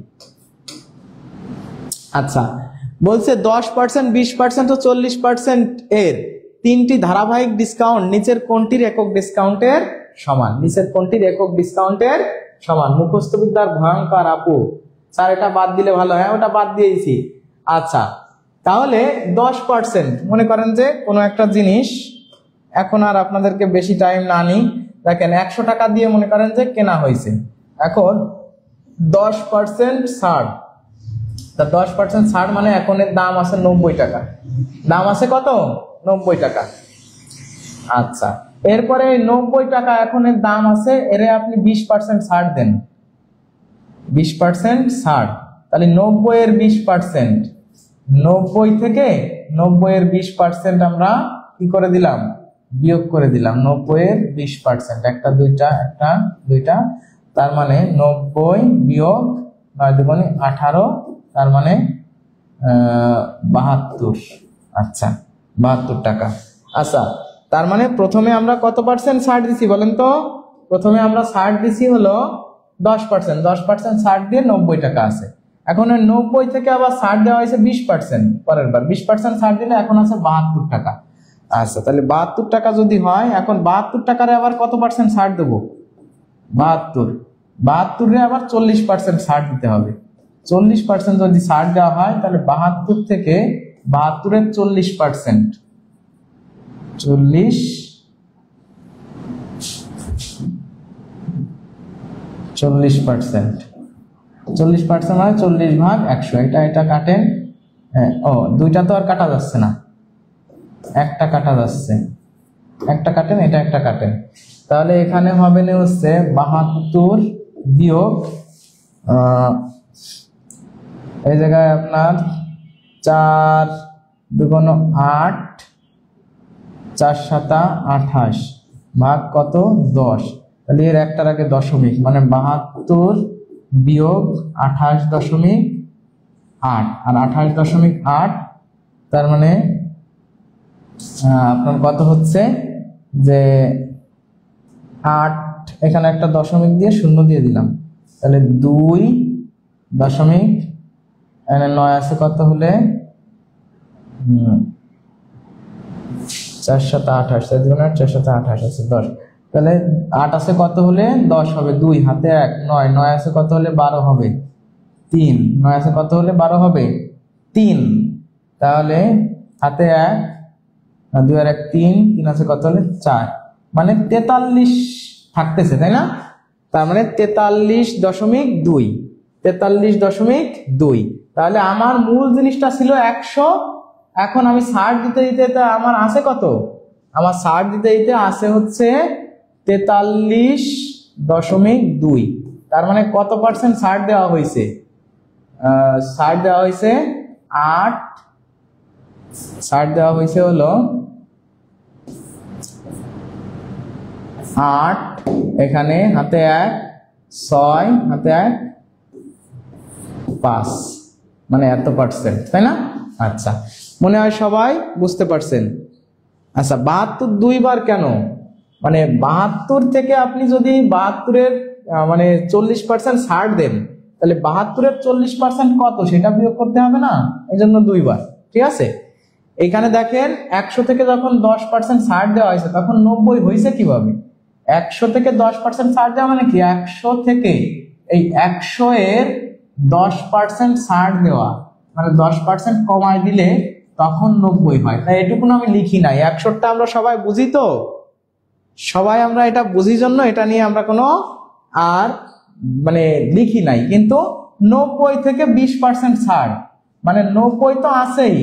আচ্ছা বলছে 10%, 20% ও 40% এর তিনটি ধারাবাহিক ডিসকাউন্ট নিচের কোনটির একক ডিসকাউন্টের সমান? নিচের কোনটির একক ডিসকাউন্টের সমান? মুখস্থ বিদ্যার ভয়ঙ্কর আপু, স্যার এটা বাদ দিলে ভালো। হ্যাঁ ওটা বাদ দিয়েছি। আচ্ছা তাহলে 10%, মনে করেন যে কোনো একটা জিনিস এখন আর আপনাদেরকে বেশি টাইম না নিই, দেখেন 100 টাকা দিয়ে মনে করেন যে কেনা হয়েছে, এখন 10% ছাড়, তা 10% ছাড় মানে এখন এর দাম আছে 90 টাকা, দাম আছে কত? 90 টাকা। আচ্ছা, এরপরে 90 টাকা এখন এর দাম আছে, এর আপনি 20% ছাড় দেন, 20% ছাড়, তাহলে 90 এর 20%, 90 থেকে 90 এর 20% আমরা কি করে দিলাম? বিয়োগ করে দিলাম। 90 এর 20%, একটা দুইটা, তার মানে 90 বিয়োগ 9 দুগুণে 18, তার মানে 72। আচ্ছা, 72 টাকা। আচ্ছা, তার মানে প্রথমে আমরা কত পার্সেন্ট ছাড় দিছি বলেন তো? প্রথমে আমরা ছাড় দিছি হলো 10%, 10% ছাড় দিয়ে 90 টাকা আছে। এখন ওই 90 থেকে আবার ছাড় দেওয়া হয়েছে 20%, পরের বার 20% ছাড় দিলে এখন আছে 72 টাকা। আচ্ছা, তাহলে 72 টাকা যদি হয়, এখন 72 টাকারে আবার কত পার্সেন্ট ছাড় দেবো? 72 রে আবার 40% ছাড় দিতে হবে। 40% যদি ছাড় দেওয়া হয়, তাহলে 72 থেকে 72 এর 40%, 40% মানে 40 ভাগ 100, এটা কাটেন। ও, দুইটা তো আর কাটা যাচ্ছে না, একটা কাটা যাচ্ছে, একটা কাটেন, এটা একটা কাটেন, তাহলে এখানে হবে না হচ্ছে 72 বিয়োগ এই জায়গায় আপনার 4 দুগুণ 8, 4 7 28 ভাগ কত? 10, তাহলে এর একটার আগে দশমিক, মানে 72 বিয়োগ 28.8, আর 28.8, তার মানে আপনার কত হচ্ছে যে 8, এখানে একটা দশমিক দিয়ে 0 দিয়ে দিলাম, তাহলে 2 দশমিক, এখানে 9 আছে কত হলে 4 7 28, 4 7 28 আছে 10, তাহলে 8 আছে কত হলে 10 হবে, 2 হাতে 1, 9, 9 আছে কত হলে 12 হবে 3, 9 আছে কত হলে 12 হবে 3, তাহলে হাতে 1, 2 আর 1 3, 3 আছে কত হলে 4, মানে 43 থাকতেছে, তাই না? তার মানে 43.2, 43.2। তাহলে আমার মূল জিনিসটা ছিল 100, এখন আমি ছাড় দিতে দিতে আমার আছে কত? আমার ছাড় দিতে দিতে আছে হচ্ছে 43.2, তার মানে কত পার্সেন্ট ছাড় দেওয়া হয়েছে? ছাড় দেওয়া হয়েছে 8, ছাড় দেওয়া হয়েছে হলো 8, এখানে হাতে 1, 6 হাতে 1, 5, মানে এত পার্সেন্ট, তাই না? আচ্ছা, মনে হয় সবাই বুঝতে পারছেন। আচ্ছা, 72 দুইবার কেন? মানে 72 থেকে আপনি যদি 72 এর মানে 40% ছাড় দেন, তাহলে 72 এর 40% কত সেটা বিয়োগ করতে হবে না, এই জন্য দুইবার। ঠিক আছে, এখানে দেখেন 100 থেকে যখন 10% ছাড় দেওয়া হয়েছে তখন 90 হয়েছে কিভাবে? 100 থেকে 10% ছাড় দেওয়া মানে কি? 100 থেকে এই 100 এর 10% ছাড় দেওয়া, মানে 10% কমায় দিলে তখন 90 হয়। তাই এটুকুন আমি লিখি নাই, 100টা আমরা সবাই বুঝি, তো সবাই আমরা এটা বুঝি জন্য এটা নিয়ে আমরা কোনো আর মানে লিখি নাই। কিন্তু 90 থেকে 20% ছাড়, মানে 90 তো আছেই,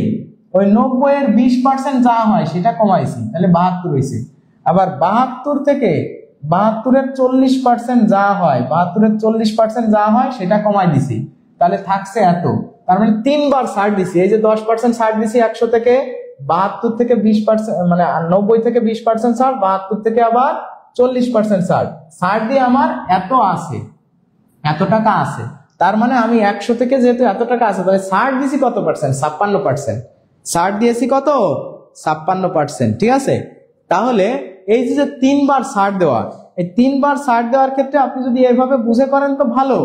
ওই 90 এর 20% যা হয় সেটা কমাইছি, তাহলে 72 হয়েছে। আবার 72 থেকে 72 এর 40% যা হয়, 72 এর 40% যা হয় সেটা কমাই দিছি, তাহলে থাকছে এত। তার মানে 3 বার ছাড় দিছি, এই যে 10% ছাড় দিছি 100 থেকে, 72 থেকে 20%, মানে 90 থেকে 20% ছাড়, 72 থেকে আবার 40% ছাড়, ছাড় দিয়ে আমার এত আছে, এত টাকা আছে। তার মানে আমি 100 থেকে যেহেতু এত টাকা আছে, তাহলে ছাড় দিছি কত পার্সেন্ট? 56%। ছাড় দিয়েছি কত? 56%। ঠিক আছে, তাহলে এই যে 3 বার ছাড় দেওয়া, এই 3 বার ছাড় দেওয়ার ক্ষেত্রে আপনি যদি এভাবে বুঝে করেন তো ভালো,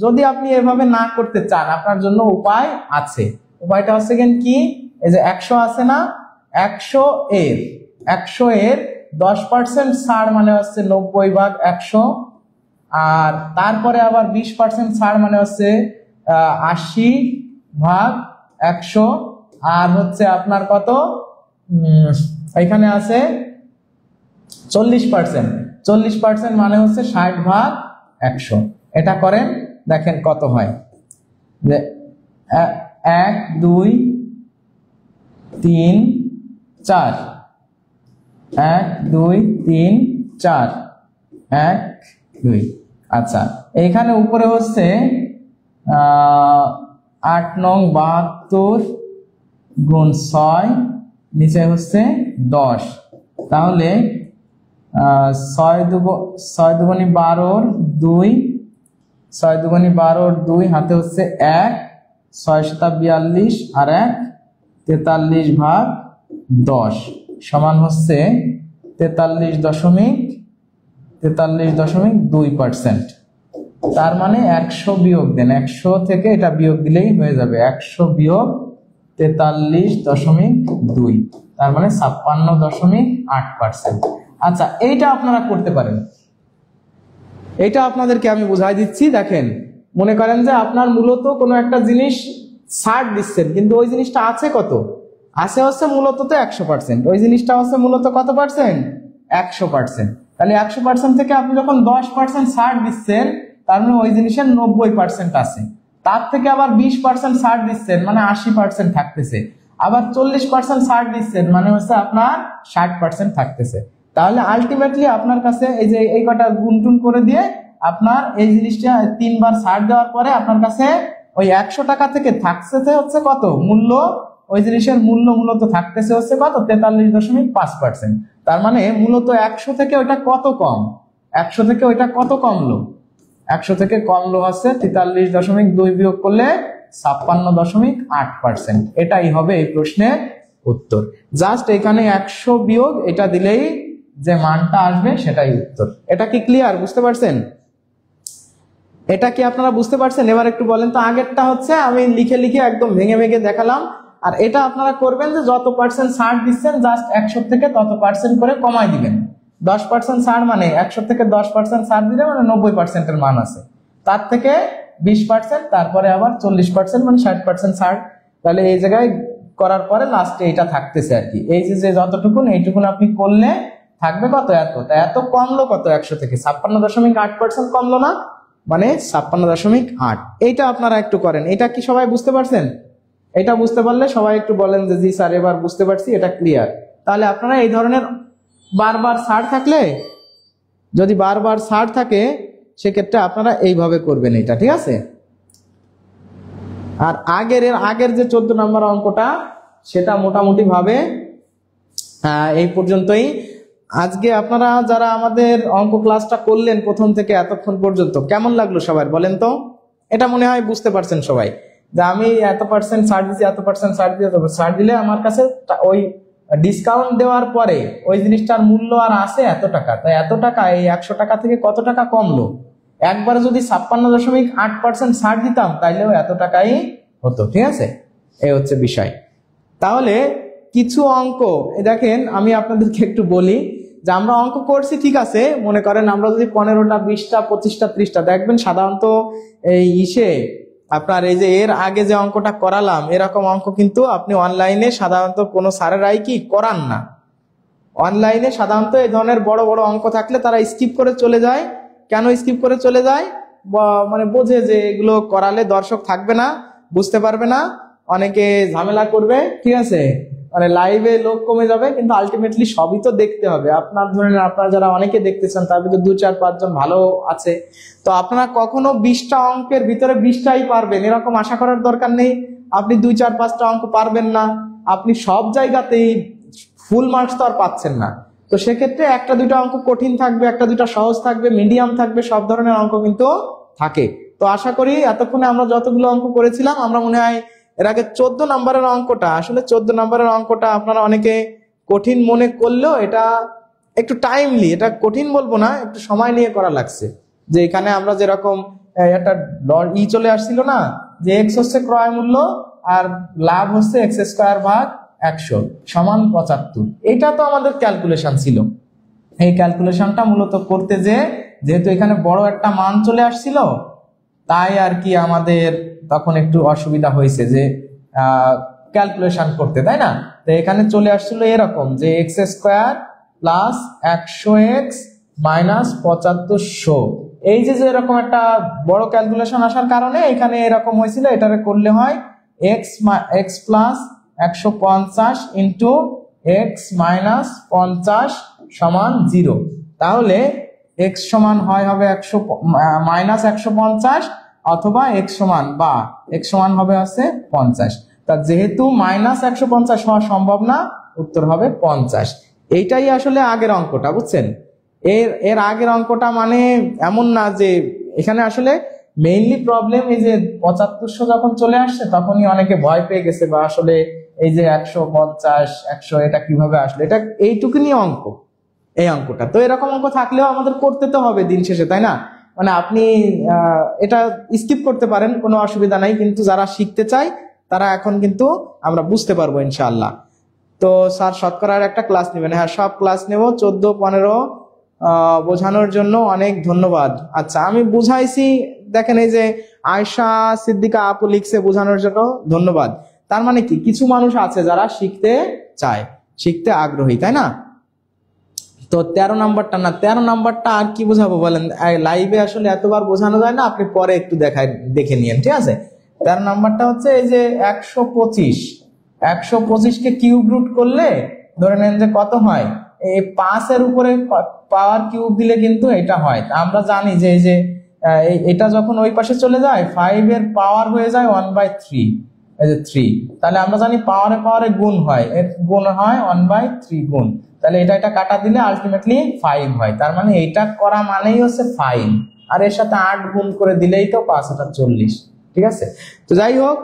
যদি আপনি এভাবে না করতে চান আপনার জন্য উপায় আছে। উপায়টা হচ্ছে কি, এই যে 100 আছে না, 100 এর 10% ছাড় মানে হচ্ছে 90 ভাগ 100, আর তারপরে আবার 20% ছাড় মানে হচ্ছে 80 ভাগ 100, আর হচ্ছে আপনার কত এখানে আছে 40%। 40% মানে হচ্ছে 60/100। এটা করেন, দেখেন কত হয়। যে 1 2 3 4, 1 2 3 4, 1 2। আচ্ছা, এইখানে উপরে হচ্ছে 8 নং 72 গুণ 6, নিচে হচ্ছে 10। তাহলে 6 দুগুণে 12, 2, 6 দুগুণে 12, 2 হাতে হচ্ছে 1, 6 7 42 আর 1 43/10 সমান হচ্ছে 43.2%। তার মানে 100 বিয়োগ দেন, 100 থেকে এটা বিয়োগ দিলেই হয়ে যাবে। 100 বিয়োগ 43.2, তার মানে 56.8%। আচ্ছা, এইটা আপনারা করতে পারেন। এইটা আপনাদেরকে আমি বুঝাই দিচ্ছি। দেখেন, মনে করেন যে আপনার মূলত কোনো একটা জিনিস ছাড় দিচ্ছেন, কিন্তু ওই জিনিসটা আছে কত? আছে হচ্ছে মূলত তো 100%। ওই জিনিসটা হচ্ছে মূলত কত পার্সেন্ট? 100%। তাহলে 100% থেকে আপনি যখন 10% ছাড় দিচ্ছেন, তার মানে ওই জিনিসের 90% আছে। তার থেকে আবার 20% ছাড় দিচ্ছেন, মানে 80% থাকতেছে। আবার 40% ছাড় দিচ্ছেন, মানে হচ্ছে আপনার 60% থাকতেছে। তাহলে আলটিমেটলি আপনার কাছে এই যে এই কটা গুণটুন করে দিয়ে আপনার এই জিনিসটা 3 বার ছাড় দেওয়ার পরে আপনার কাছে ওই 100 টাকা থেকে থাকতেছে হচ্ছে কত মূল্য? ওই জিনিসের মূল্য মূলত থাকতেছে হচ্ছে কত? 43.5%। তার মানে মূলত 100 থেকে ওইটা কত কম? 100 থেকে ওইটা কত কমলো? 100 থেকে কমলো হচ্ছে 43.2 বিয়োগ করলে 56.8%। এটাই হবে এই প্রশ্নের উত্তর। জাস্ট এখানে 100 বিয়োগ এটা দিলেই যে মানটা আসবে সেটাই উত্তর। এটা কি ক্লিয়ার? বুঝতে পারছেন? এটা কি আপনারা বুঝতে পারছেন? এবার একটু বলেন তো। আগেরটা হচ্ছে আমি লিখে লিখে একদম ভেঙে ভেঙে দেখালাম, আর এটা আপনারা করবেন যে যত পার্সেন্ট ছাড় দিচ্ছেন জাস্ট 100 থেকে তত পার্সেন্ট করে কমাই দিবেন। 10% ছাড় মানে 100 থেকে 10% ছাড় দিলে মানে 90% মান আছে, তার থেকে 20%, তারপরে আবার 40% মানে 60% ছাড়। তাহলে এই জায়গায় করার পরে লাস্টে এটা থাকতেছে আর কি। এই যে যতটুকুন এইটুকুন আপনি করলে থাকবে কত? এত কমলো কত? 100 থেকে 56.8% কমলো না, মানে 56.8। এইটা আপনারা একটু করেন। এটা কি সবাই বুঝতে পারছেন? এটা বুঝতে পারলে সবাই একটু বলেন যে জি স্যার এবার বুঝতে পারছি, এটা ক্লিয়ার। তাহলে আপনারা এই ধরনের বারবার ছাড় থাকলে, যদি বারবার ছাড় থাকে সেক্ষেত্রে আপনারা এইভাবে করবেন এটা, ঠিক আছে? আর আগের যে 14 নম্বর অঙ্কটা সেটা মোটামুটি ভাবে এই পর্যন্তই। আজকে আপনারা যারা আমাদের অঙ্ক ক্লাসটা করলেন প্রথম থেকে এতক্ষণ পর্যন্ত, কেমন লাগলো সবার বলেন তো? এটা মনে হয় বুঝতে পারছেন সবাই যে আমি এত পার্সেন্ট ছাড় দিচ্ছি, এত পার্সেন্ট ছাড় দিয়ে ছাড় দিলে আমার কাছে ওই ডিসকাউন্ট দেওয়ার পরে ওই জিনিসটার মূল্য আর আছে এত টাকা। তাই এত টাকা এই 100 টাকা থেকে কত টাকা কমলো? একবারে যদি 56.8% ছাড় দিতাম তাইলেও এত টাকাই হতো, ঠিক আছে? এই হচ্ছে বিষয়। তাহলে কিছু অঙ্ক দেখেন, আমি আপনাদেরকে একটু বলি যে আমরা অঙ্ক করছি ঠিক আছে, মনে করেন আমরা যদি 15টা 20টা 25টা 30টা, দেখবেন সাধারণত এই আপনার এই যে এর আগে যে অঙ্কটা করালাম এরকম অঙ্ক কিন্তু আপনি অনলাইনে সাধারণত কোনো স্যারেরাই কি করান না। অনলাইনে সাধারণত এই ধরনের বড় বড় অঙ্ক থাকলে তারা স্কিপ করে চলে যায়। কেন স্কিপ করে চলে যায়? মানে বোঝে যে এগুলো করালে দর্শক থাকবে না, বুঝতে পারবে না, অনেকে ঝামেলা করবে, ঠিক আছে, মানে লাইভে লোক কমে যাবে। কিন্তু আলটিমেটলি সবই তো দেখতে হবে। আপনার ধরেন আপনারা যারা অনেকে দেখতেছেন তার ভিতরে 2 4 5 জন ভালো আছে, তো আপনারা কখনো 20টা অঙ্কের ভিতরে 20টাই পারবেন এরকম আশা করার দরকার নেই। আপনি 2 4 5টা অঙ্ক পারবেন না, আপনি সব জায়গাতেই ফুল মার্কস তো আর পাচ্ছেন না। তো সেক্ষেত্রে 1টা 2টা অঙ্ক কঠিন থাকবে, 1টা 2টা সহজ থাকবে, মিডিয়াম থাকবে, সব ধরনের অঙ্ক কিন্তু থাকে। তো আশা করি এতক্ষণে আমরা যতগুলো অঙ্ক করেছিলাম, আমরা মনে হয় এর আগে 14 নম্বরের অঙ্কটা, আসলে 14 নম্বরের অঙ্কটা আপনারা অনেকে কঠিন মনে করলেও এটা একটু টাইমলি, এটা কঠিন বলবো না, একটু সময় নিয়ে করা লাগছে। যে এখানে আমরা যেরকম একটা চলে আসছিল না, যে এক্স হচ্ছে ক্রয় মূল্য আর লাভ হচ্ছে x² / 100 সমান 75। এটা তো আমাদের ক্যালকুলেশন ছিল। এই ক্যালকুলেশনটা মূলত করতে যেহেতু এখানে বড় একটা মান চলে আসছিল, তাই আর কি আমাদের তখন একটু অসুবিধা হয়েছে যে ক্যালকুলেশন করতে, তাই না? তো এখানে চলে আসছিল এরকম যে x² প্লাস 100x মাইনাস 7500। এই যে এরকম একটা বড় ক্যালকুলেশন আসার কারণে এখানে এরকম হয়েছিল, এটারে করলে হয় x plus 150 into x minus 50 সমান 0। তাহলে x সমান হবে 100 মাইনাস 150 অথবা x সমান বা x সমান হবে আছে 50। তা যেহেতু মাইনাস 150 হওয়া সম্ভব না, উত্তর হবে 50। এইটাই আসলে আগের অঙ্কটা, বুঝছেন? এর আগের অঙ্কটা মানে এমন না যে এখানে আসলে মেইনলি প্রবলেম এই যে 7500 যখন চলে আসছে তখনই অনেকে ভয় পেয়ে গেছে, বা আসলে এই যে 150 100 এটা কিভাবে আসলো, এটা এইটুকুনি অঙ্ক, এই অঙ্কটা। তো এরকম অঙ্ক থাকলেও আমাদের করতে তো হবে দিন শেষে, তাই না? মানে আপনি এটা স্কিপ করতে পারেন, কোনো অসুবিধা নাই, কিন্তু যারা শিখতে চায় তারা এখন কিন্তু আমরা বুঝতে পারবো ইনশাআল্লাহ। তো স্যার শতকরার একটা ক্লাস নেবেন? হ্যাঁ, সব ক্লাস নেব। 14 15 বোঝানোর জন্য অনেক ধন্যবাদ। আচ্ছা, আমি বুঝাইছি, দেখেন এই যে আয়শা সিদ্দিকা আপু লিখছে বোঝানোর জন্য ধন্যবাদ। তার মানে কি, কিছু মানুষ আছে যারা শিখতে চায়, শিখতে আগ্রহী, তাই না? তো 13 নাম্বারটা না, 13 নাম্বারটা আর কি বোঝাবো বলেন, লাইভে আসলে এতবার বোঝানো যায় না, আপনি পরে একটু দেখে নিয়েন, ঠিক আছে? 13 নাম্বারটা হচ্ছে এই যে 125 কে কিউব রুট করলে ধরে নেন যে কত হয়, এই 5 এর উপরে পাওয়ার কিউব দিলে কিন্তু এটা হয়। আমরা জানি যে এই যে এটা যখন ওই পাশে চলে যায় 5 এর পাওয়ার হয়ে যায় 1/3, এই যে 3। তাহলে আমরা জানি পাওয়ারে গুণ হয়, এর গুণ হয় 1/3 গুণ, তাহলে এটা কাটা দিলে আলটিমেটলি 5 হয়। তার মানে এইটা করা মানেই হচ্ছে 5, আর এর সাথে 8 গুণ করে দিলেই তো 540, ঠিক আছে? তো যাই হোক,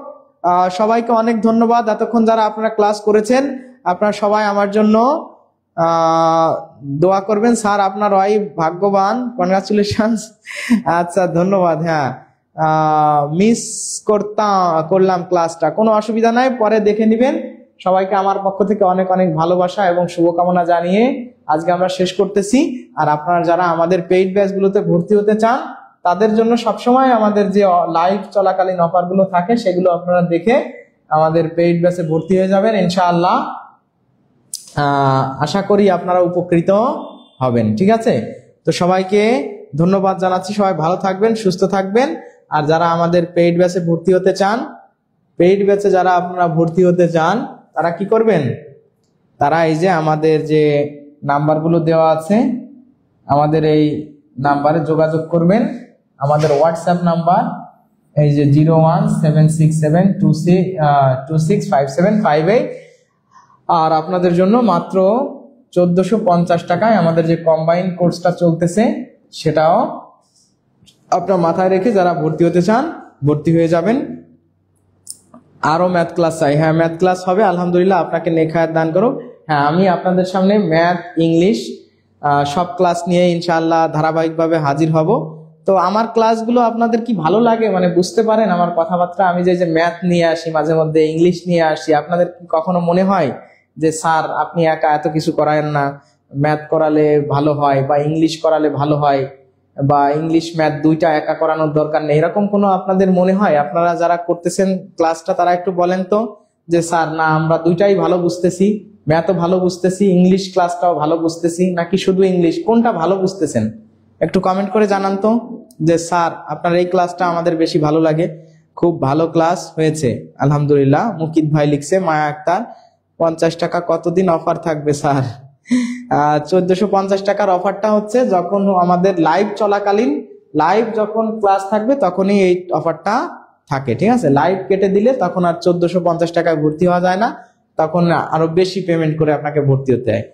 সবাইকে অনেক ধন্যবাদ এতক্ষণ যারা আপনারা ক্লাস করেছেন। আপনারা সবাই আমার জন্য দোয়া করবেন। স্যার আপনার ওয়াইফ ভাগ্যবান, কনগ্রাচুলেশনস। আচ্ছা, ধন্যবাদ। হ্যাঁ, মিস করলাম ক্লাসটা, কোনো অসুবিধা নাই, পরে দেখে নিবেন। সবাইকে আমার পক্ষ থেকে অনেক অনেক ভালোবাসা এবং শুভকামনা জানিয়ে আজকে আমরা শেষ করতেছি। আর আপনারা যারা আমাদের পেইড ব্যাচগুলোতে ভর্তি হতে চান তাদের জন্য সবসময় আমাদের যে লাইভ চলাকালীন অফারগুলো থাকে সেগুলো আপনারা দেখে আমাদের পেইড ব্যাচে ভর্তি হয়ে যাবেন ইনশাআল্লাহ। আশা করি আপনারা উপকৃত হবেন, ঠিক আছে? তো সবাইকে ধন্যবাদ জানাচ্ছি, সবাই ভালো থাকবেন, সুস্থ থাকবেন। আর যারা আমাদের পেইড ব্যাচে ভর্তি হতে চান, পেইড ব্যাচে যারা আপনারা ভর্তি হতে চান তারা কি করবেন, তারা এই যে আমাদের যে নাম্বারগুলো দেওয়া আছে আমাদের এই নাম্বারে যোগাযোগ করবেন। আমাদের হোয়াটসঅ্যাপ নাম্বার এই যে 01776265758। আর আপনাদের জন্য মাত্র 1450 টাকায় আমাদের যে কম্বাইন কোর্সটা চলতেছে সেটাও আপনার মাথায় রেখে যারা ভর্তি হতে চান ভর্তি হয়ে যাবেন। আরো ম্যাথ ক্লাস চাই? হ্যাঁ, ম্যাথ ক্লাস হবে আলহামদুলিল্লাহ, আপনাকে নেখায়াত দান করো। হ্যাঁ, আমি আপনাদের সামনে ম্যাথ, ইংলিশ সব ক্লাস নিয়ে ইনশাআল্লাহ ধারাবাহিকভাবে হাজির হব। তো আমার ক্লাসগুলো আপনাদের কি ভালো লাগে, মানে বুঝতে পারেন আমার কথাবার্তা? আমি যে ম্যাথ নিয়ে আসি, মাঝে মধ্যে ইংলিশ নিয়ে আসি, আপনাদের কি কখনো মনে হয় যে স্যার আপনি একা এত কিছু করায়েন না, ম্যাথ করালে ভালো হয় বা ইংলিশ করালে ভালো হয়, বা ইংলিশ ম্যাথ দুইটা একা করানোর দরকার নেই, এরকম কোনো আপনাদের মনে হয়? আপনারা যারা করতেছেন ক্লাসটা তারা একটু বলেন তো যে স্যার না, আমরা দুইটাই ভালো বুঝতেছি, ম্যাথও ভালো বুঝতেছি, ইংলিশ ক্লাসটাও ভালো বুঝতেছি, নাকি শুধু ইংলিশ, কোনটা ভালো বুঝতেছেন? একটু কমেন্ট করে জানান তো যে স্যার আপনার এই ক্লাসটা আমাদের বেশি ভালো লাগে, খুব ভালো ক্লাস হয়েছে আলহামদুলিল্লাহ। মুকিত ভাই লিখছে, মায়া আক্তার 50 টাকা কতদিন অফার থাকবে স্যার? 1450 টাকার অফারটা হচ্ছে যখন আমাদের লাইভ চলাকালীন, লাইভ যখন ক্লাস থাকবে তখনই এই অফারটা থাকে, ঠিক আছে? লাইভ কেটে দিলে তখন আর 1450 টাকায় ভর্তি হওয়া যায় না, তখন আরো বেশি পেমেন্ট করে আপনাকে ভর্তি হতে হয়।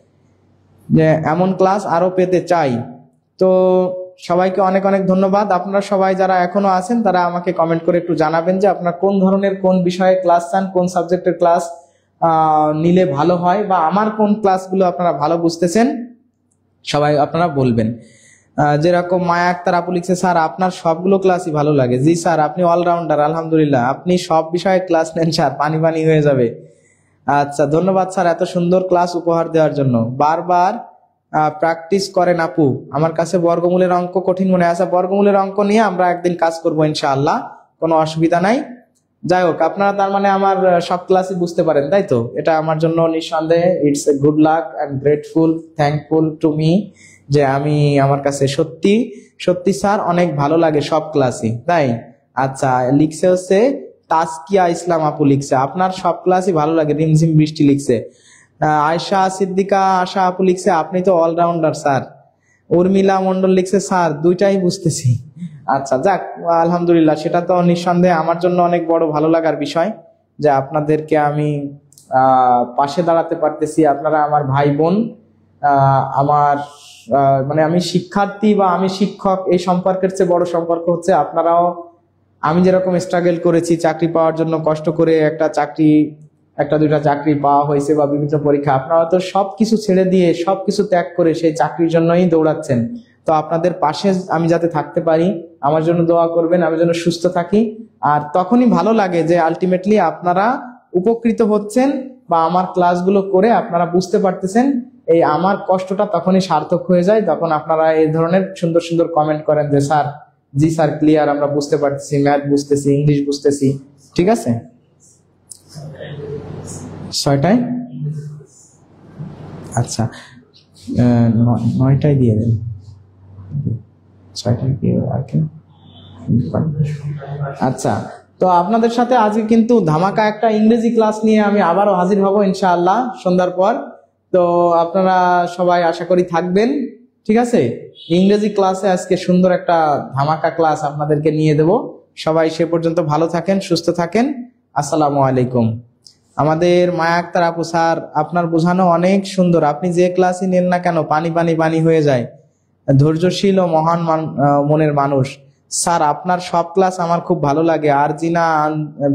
যে এমন ক্লাস আরো পেতে চাই। তো সবাইকে অনেক অনেক ধন্যবাদ। আপনারা সবাই যারা এখনো আছেন তারা আমাকে কমেন্ট করে একটু জানাবেন যে আপনারা কোন ধরনের, কোন বিষয়ে ক্লাস চান, কোন সাবজেক্টের ক্লাস নিলে ভালো হয়, বা আমার কোন ক্লাসগুলো আপনারা ভালো বুঝতেছেন সবাই আপনারা বলবেন। যেরকম মায়া আক্তার আপু লিখছে, স্যার আপনার সবগুলো ক্লাসই ভালো লাগে। জি স্যার, আপনি অলরাউন্ডার আলহামদুলিল্লাহ, আপনি সব বিষয়ে ক্লাস নেন স্যার, পানি পানি হয়ে যাবে। আচ্ছা, ধন্যবাদ স্যার এত সুন্দর ক্লাস উপহার দেওয়ার জন্য। বারবার প্র্যাকটিস করেন আপু, আমার কাছে বর্গমূলের অঙ্ক কঠিন মনে আছে। বর্গমূলের অঙ্ক নিয়ে আমরা একদিন কাজ করবো ইনশাআল্লাহ, কোনো অসুবিধা নাই। যাই হোক, আপনারা তার মানে আমার সব ক্লাসই বুঝতে পারেন, তাই তো? এটা আমার জন্য নিঃসন্দেহে it's a good luck and grateful, thankful to me, যে আমি আমার কাছে সত্যি সত্যি স্যার অনেক ভালো লাগে সব ক্লাসই, তাই? আচ্ছা, লিখছে হচ্ছে তাসকিয়া ইসলাম আপু লিখছে আপনার সব ক্লাসই ভালো লাগে, রিমঝিম বৃষ্টি লিখছে। আয়শা সিদ্দিকা আশা আপু লিখছে আপনি তো অলরাউন্ডার স্যার। উর্মিলা মন্ডল লিখছে স্যার দুইটাই বুঝতেছি। আচ্ছা, যাক, আলহামদুলিল্লাহ, সেটা তো নিঃসন্দেহে আমার জন্য অনেক বড় ভালো লাগার বিষয় যে আপনাদেরকে আমি পাশে দাঁড়াতে পারতেছি। আপনারা আমার ভাই বোন, আমার মানে আমি শিক্ষার্থী বা আমি শিক্ষক, এই সম্পর্কের চেয়ে বড় সম্পর্ক হচ্ছে আপনারাও আমি যেরকম স্ট্রাগল করেছি চাকরি পাওয়ার জন্য, কষ্ট করে একটা দুইটা চাকরি পাওয়া হয়েছে বা বিভিন্ন পরীক্ষা, আপনারা তো সবকিছু ছেড়ে দিয়ে সবকিছু ত্যাগ করে সেই চাকরির জন্যই দৌড়াচ্ছেন। তো আপনাদের পাশে আমি যাতে থাকতে পারি, আমার জন্য দোয়া করবেন, আমি যেন সুস্থ থাকি। আর তখনই ভালো লাগে যে আলটিমেটলি আপনারা উপকৃত হচ্ছেন বা আমার ক্লাসগুলো করে আপনারা বুঝতে পারতেছেন, এই আমার কষ্টটা তখনই সার্থক হয়ে যায়। তখন আপনারা এই ধরনের সুন্দর সুন্দর কমেন্ট করেন যে স্যার, জি স্যার ক্লিয়ার, আমরা বুঝতে পারতেছি, ম্যাথ বুঝতেছি, ইংলিশ বুঝতেছি। ঠিক আছে, 6টায়? আচ্ছা, 9টায় দিয়ে দেন, 6টায় দিয়ে আর কি। আচ্ছা, তো আপনাদের সাথে আজকে কিন্তু ধামাকা একটা ইংরেজি ক্লাস নিয়ে আমি আবারও হাজির হব ইনশাআল্লাহ সন্ধ্যার পর। তো আপনারা সবাই আশা করি থাকবেন, ঠিক আছে? ইংরেজি ক্লাসে আজকে সুন্দর একটা ধামাকা ক্লাস আপনাদেরকে নিয়ে দেব। সবাই সে পর্যন্ত ভালো থাকেন, সুস্থ থাকেন। আসসালামু আলাইকুম। আমাদের মায়া আক্তার আপু, স্যার আপনার বোঝানো অনেক সুন্দর, আপনি যে ক্লাসই নেন না কেন পানি পানি পানি হয়ে যায়, ধৈর্যশীল ও মহান মনের মানুষ। স্যার আপনার সব ক্লাস আমার খুব ভালো লাগে। আর জিনা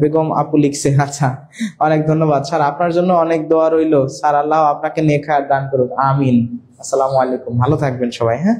বেগম আপু লিখছে। আচ্ছা, অনেক ধন্যবাদ স্যার, আপনার জন্য অনেক দোয়া রইল। স্যার আল্লাহ আপনাকে নেক হায়াত দান করুক, আমিন। আসসালামু আলাইকুম, ভালো থাকবেন সবাই। হ্যাঁ।